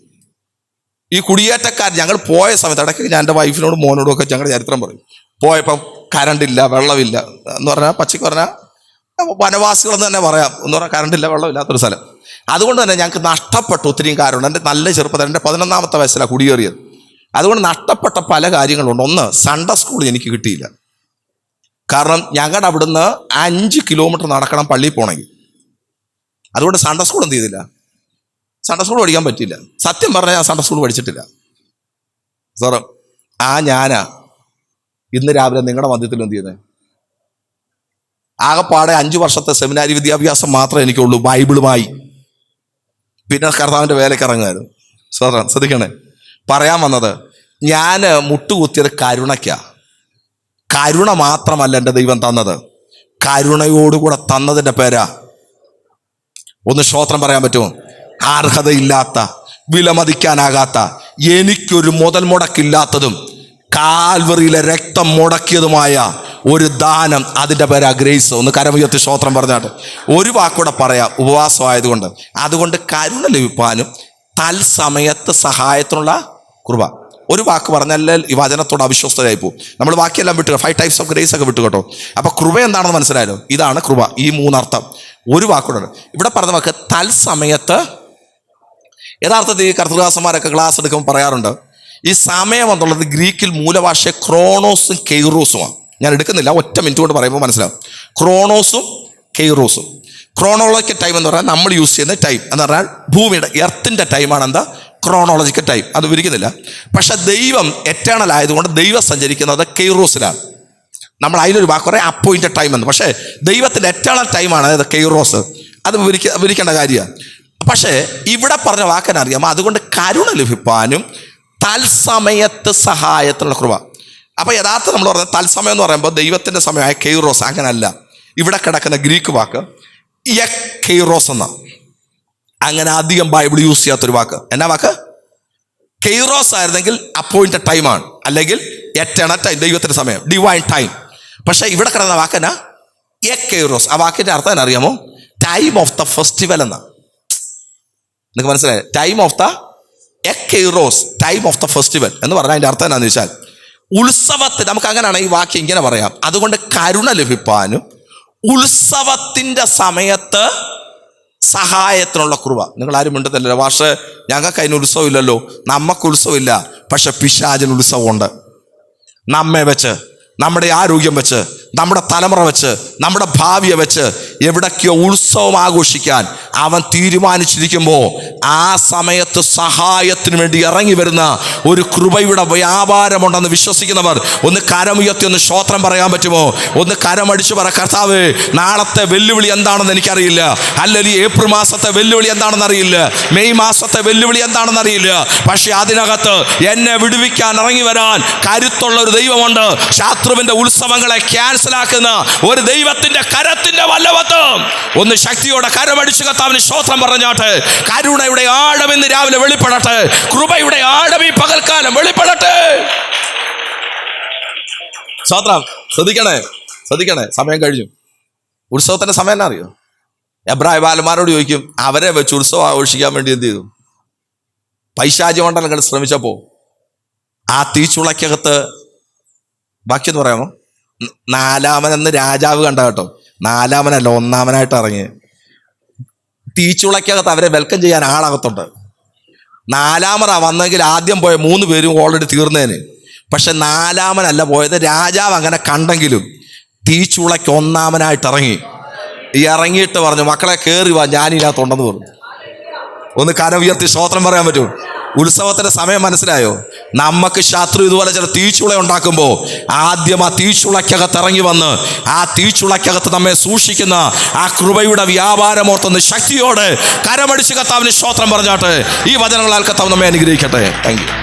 ഈ കുടിയേറ്റക്കാർ ഞങ്ങൾ പോയ സമയത്ത്, ഇടയ്ക്ക് ഞാൻ എൻ്റെ വൈഫിനോടും മോനോടും ഒക്കെ ഞങ്ങളുടെ ചരിത്രം പറയും. പോയപ്പം കരണ്ടില്ല, വെള്ളമില്ല എന്ന് പറഞ്ഞാൽ, പച്ചയ്ക്ക് പറഞ്ഞാൽ വനവാസികളെന്ന് തന്നെ പറയാം. എന്ന് പറഞ്ഞാൽ കരണ്ടില്ല, വെള്ളമില്ലാത്തൊരു സ്ഥലം. അതുകൊണ്ട് തന്നെ ഞങ്ങൾക്ക് നഷ്ടപ്പെട്ട ഒത്തിരിയും കാര്യമുണ്ട്. എൻ്റെ നല്ല ചെറുപ്പത്തിൽ, എൻ്റെ 11ാമത്തെ വയസ്സിലാണ് കുടിയേറിയത്. അതുകൊണ്ട് നഷ്ടപ്പെട്ട പല കാര്യങ്ങളുണ്ട്. ഒന്ന്, സൺഡേ സ്കൂൾ എനിക്ക് കിട്ടിയില്ല. കാരണം ഞങ്ങളുടെ അവിടുന്ന് 5 കിലോമീറ്റർ നടക്കണം പള്ളിയിൽ പോകണമെങ്കിൽ. അതുകൊണ്ട് സൺഡേ സ്കൂൾ എന്ത് ചെയ്തില്ല, സൺഡേ സ്കൂൾ പഠിക്കാൻ പറ്റിയില്ല. സത്യം പറഞ്ഞാൽ ഞാൻ സൺഡേ സ്കൂൾ പഠിച്ചിട്ടില്ല സാറ്. ഞാനാ ഇന്ന് രാവിലെ നിങ്ങളുടെ മധ്യത്തിൽ എന്ത് ചെയ്യുന്നത്? ആകെപ്പാടെ 5 വർഷത്തെ സെമിനാരി വിദ്യാഭ്യാസം മാത്രമേ എനിക്കുള്ളൂ ബൈബിളുമായി. പിന്നെ കർത്താവിൻ്റെ വേലയ്ക്ക് ഇറങ്ങുമായിരുന്നു. സാറേ ശ്രദ്ധിക്കണേ, പറയാൻ വന്നത്, ഞാൻ മുട്ടുകുത്തിയത് കരുണയ്ക്കാണ്. കരുണ മാത്രമല്ല എൻ്റെ ദൈവം തന്നത്, കരുണയോടുകൂടെ തന്നതിൻ്റെ പേരാ. ഒന്ന് സ്തോത്രം പറയാൻ പറ്റുമോ? അർഹതയില്ലാത്ത, വിലമതിക്കാനാകാത്ത, എനിക്കൊരു മുതൽ മുടക്കില്ലാത്തതും കാൽവറിയിലെ രക്തം മുടക്കിയതുമായ ഒരു ദാനം, അതിൻ്റെ പേരാ ഗ്രേസ്. ഒന്ന് കരമുയർത്തി സ്തോത്രം പറഞ്ഞാട്ട് ഒരു വാക്കൂടെ പറയാം, ഉപവാസമായതുകൊണ്ട്. അതുകൊണ്ട് കരുണ ലഭിപ്പാനും തൽസമയത്ത് സഹായത്തിനുള്ള കൃപ. ഒരു വാക്ക് പറഞ്ഞാൽ ഈ വചനത്തോട് അവിശ്വസ്തരായി പോകും. നമ്മൾ ബാക്കിയെല്ലാം വിട്ടു, 5 types of grace ഒക്കെ വിട്ടു കേട്ടോ. അപ്പൊ കൃപ എന്താണെന്ന് മനസ്സിലായല്ലോ. ഇതാണ് കൃപ, ഈ 3 അർത്ഥം. ഒരു വാക്കുണ്ട് ഇവിടെ പറഞ്ഞ വാക്ക് തൽസമയത്ത്. യഥാർത്ഥത്തിൽ ഈ കർത്തൃദാസന്മാരൊക്കെ ക്ലാസ് എടുക്കുമ്പോൾ പറയാറുണ്ട്, ഈ സമയം എന്നുള്ളത് ഗ്രീക്കിൽ മൂലഭാഷ ക്രോണോസും കെയ്റോസുമാണ്. ഞാൻ എടുക്കുന്നില്ല, ഒറ്റ മിനിറ്റ് കൊണ്ട് പറയുമ്പോൾ മനസ്സിലാവും. ക്രോണോസും കെയ്റോസും. ക്രോണോളജിക്കൽ ടൈം എന്ന് പറഞ്ഞാൽ നമ്മൾ യൂസ് ചെയ്യുന്ന ടൈം എന്ന് പറഞ്ഞാൽ ഭൂമിയുടെ എർത്തിൻ്റെ ടൈമാണ് എന്താ ക്രോണോളജിക്കൽ ടൈം. അത് വിവരിക്കുന്നില്ല. പക്ഷെ ദൈവം എറ്റേണൽ ആയതുകൊണ്ട് ദൈവം സഞ്ചരിക്കുന്നത് കെയ്റോസിലാണ്. നമ്മൾ അതിലൊരു വാക്ക് പറയാം അപ്പോയിൻറ്റഡ് ടൈം എന്ന്. പക്ഷേ ദൈവത്തിൻ്റെ എറ്റേണൽ ടൈമാണ് അതായത് കെയ്റോസ്. അത് വിവരിക്കേണ്ട കാര്യമാണ്. പക്ഷേ ഇവിടെ പറഞ്ഞ വാക്കിനറിയാമോ, അതുകൊണ്ട് കരുണ ലഭിപ്പാനും തൽസമയത്ത് സഹായത്തിനുള്ള കൃപ. അപ്പോൾ യഥാർത്ഥം നമ്മൾ പറഞ്ഞ തൽസമയം എന്ന് പറയുമ്പോൾ ദൈവത്തിൻ്റെ സമയമായ കെയ്റോസ്. അങ്ങനല്ല, ഇവിടെ കിടക്കുന്ന ഗ്രീക്ക് വാക്ക് കെയ്റോസ് എന്ന. അങ്ങനെ അധികം ബൈബിൾ യൂസ് ചെയ്യാത്തൊരു വാക്ക്. എന്നാ വാക്ക്? കെയ്റോസ് ആയിരുന്നെങ്കിൽ അപ്പോയിൻറ്റഡ് ടൈമാണ്, അല്ലെങ്കിൽ എറ്റേണൽ ടൈം, ദൈവത്തിൻ്റെ സമയം, ഡിവൈൻ ടൈം. പക്ഷേ ഇവിടെ കിടന്ന വാക്കെന്നാ കെയ്റോസ്. ആ വാക്കിൻ്റെ അർത്ഥം എന്നാ അറിയാമോ? ടൈം ഓഫ് ദ ഫെസ്റ്റിവൽ എന്നാ. നിങ്ങൾക്ക് മനസ്സിലായി? Time of the Kairos, time of the festival എന്ന് പറഞ്ഞാൽ അതിൻ്റെ അർത്ഥം എന്നാന്ന് ചോദിച്ചാൽ ഉത്സവത്തിന്, നമുക്ക് അങ്ങനെയാണ് ഈ വാക്യം ഇങ്ങനെ പറയാം, അതുകൊണ്ട് കരുണ ലഭിപ്പാനും ഉത്സവത്തിൻ്റെ സമയത്ത് സഹായത്തിനുള്ള കൃപ. നിങ്ങൾ ആരും മിണ്ടത്തില്ലല്ലോ, പക്ഷേ ഞങ്ങൾക്ക് അതിന് ഉത്സവം ഇല്ലല്ലോ. നമുക്ക് ഉത്സവമില്ല, പക്ഷെ പിശാചിന് ഉത്സവമുണ്ട്. നമ്മെ വെച്ച്, നമ്മുടെ ആരോഗ്യം വെച്ച്, നമ്മുടെ തലമുറ വെച്ച്, നമ്മുടെ ഭാവിയെ വെച്ച് എവിടൊക്കെയോ ഉത്സവം ആഘോഷിക്കാൻ അവൻ തീരുമാനിച്ചിരിക്കുമ്പോൾ ആ സമയത്ത് സഹായത്തിന് വേണ്ടി ഇറങ്ങി വരുന്ന ഒരു കൃപയുടെ വ്യാപാരമുണ്ടെന്ന് വിശ്വസിക്കുന്നവർ ഒന്ന് കരമുയർത്തി ഒന്ന് സ്തോത്രം പറയാൻ പറ്റുമോ? ഒന്ന് കരമടിച്ചു പറ, കർത്താവേ നാളത്തെ വെല്ലുവിളി എന്താണെന്ന് എനിക്കറിയില്ല, അല്ലെങ്കിൽ ഏപ്രിൽ മാസത്തെ വെല്ലുവിളി എന്താണെന്ന് അറിയില്ല, മെയ് മാസത്തെ വെല്ലുവിളി എന്താണെന്ന് അറിയില്ല, പക്ഷെ അതിനകത്ത് എന്നെ വിടുവിക്കാൻ ഇറങ്ങി വരാൻ കരുത്തുള്ള ഒരു ദൈവമുണ്ട്. ശത്രുവിന്റെ ഉത്സവങ്ങളെ ക്യാൻസലാക്കുന്ന ഒരു ദൈവത്തിന്റെ കരത്തിന്റെ വല്ലവത്വം. ഒന്ന് ശക്തിയോടെ കരമടിച്ചു കർത്താവിന് സ്തോത്രം പറഞ്ഞാട്ടെ. കരുണയുടെ ആഴം ഇന്ന് രാവിലെ വെളിപ്പെടട്ടെ. കൃപയുടെ ആഴം ഈ പകൽക്കാലം വെളിപ്പെടട്ടെ. സ്തോത്രം. ശ്രദ്ധിക്കണേ, സമയം കഴിഞ്ഞു. ഉത്സവത്തിന്റെ സമയം എന്നാ അറിയോ? എബ്രായ ബാലന്മാരോട് ചോദിക്കും, അവരെ വെച്ച് ഉത്സവം ആഘോഷിക്കാൻ വേണ്ടി എന്ത് ചെയ്തു? പൈശാചിമണ്ഡലം ശ്രമിച്ചപ്പോ ആ തീച്ചുളക്കകത്ത് ബാക്കി എന്ന് പറയാമോ? 4-ാമനെന്ന് രാജാവ് കണ്ട കേട്ടോ. 4-ാമനല്ല, 1-ാമനായിട്ട് ഇറങ്ങി തീച്ചുളക്കകത്ത് അവരെ വെൽക്കം ചെയ്യാൻ ആളകത്തുണ്ട്. 4-ാമനാ വന്നെങ്കിൽ ആദ്യം പോയ 3 പേരും ഓൾറെഡി തീർന്നേന്. പക്ഷെ 4-ാമനല്ല പോയത്. രാജാവ് അങ്ങനെ കണ്ടെങ്കിലും തീച്ചുളയ്ക്ക് 1-ാമനായിട്ട് ഇറങ്ങിയിട്ട് പറഞ്ഞു, മക്കളെ കയറി വാ, ഞാനിതിനകത്തുണ്ടെന്ന് പറഞ്ഞു. ഒന്ന് കരം ഉയർത്തി സ്തോത്രം പറയാൻ പറ്റുമോ? ഉത്സവത്തിന്റെ സമയം മനസ്സിലായോ? നമുക്ക് ശത്രു ഇതുപോലെ ചില തീച്ചുള ഉണ്ടാക്കുമ്പോൾ ആദ്യം ആ തീച്ചുളക്കകത്ത് ഇറങ്ങി വന്ന് ആ തീച്ചുളക്കകത്ത് നമ്മെ സൂക്ഷിക്കുന്ന ആ കൃപയുടെ വ്യാപാരമോർത്തൊന്ന് ശക്തിയോടെ കരമടിച്ച് കർത്താവിന് സ്തോത്രം പറഞ്ഞാട്ടെ. ഈ വചനങ്ങളാൽ കർത്താവ് നമ്മെ അനുഗ്രഹിക്കട്ടെ. Thank you.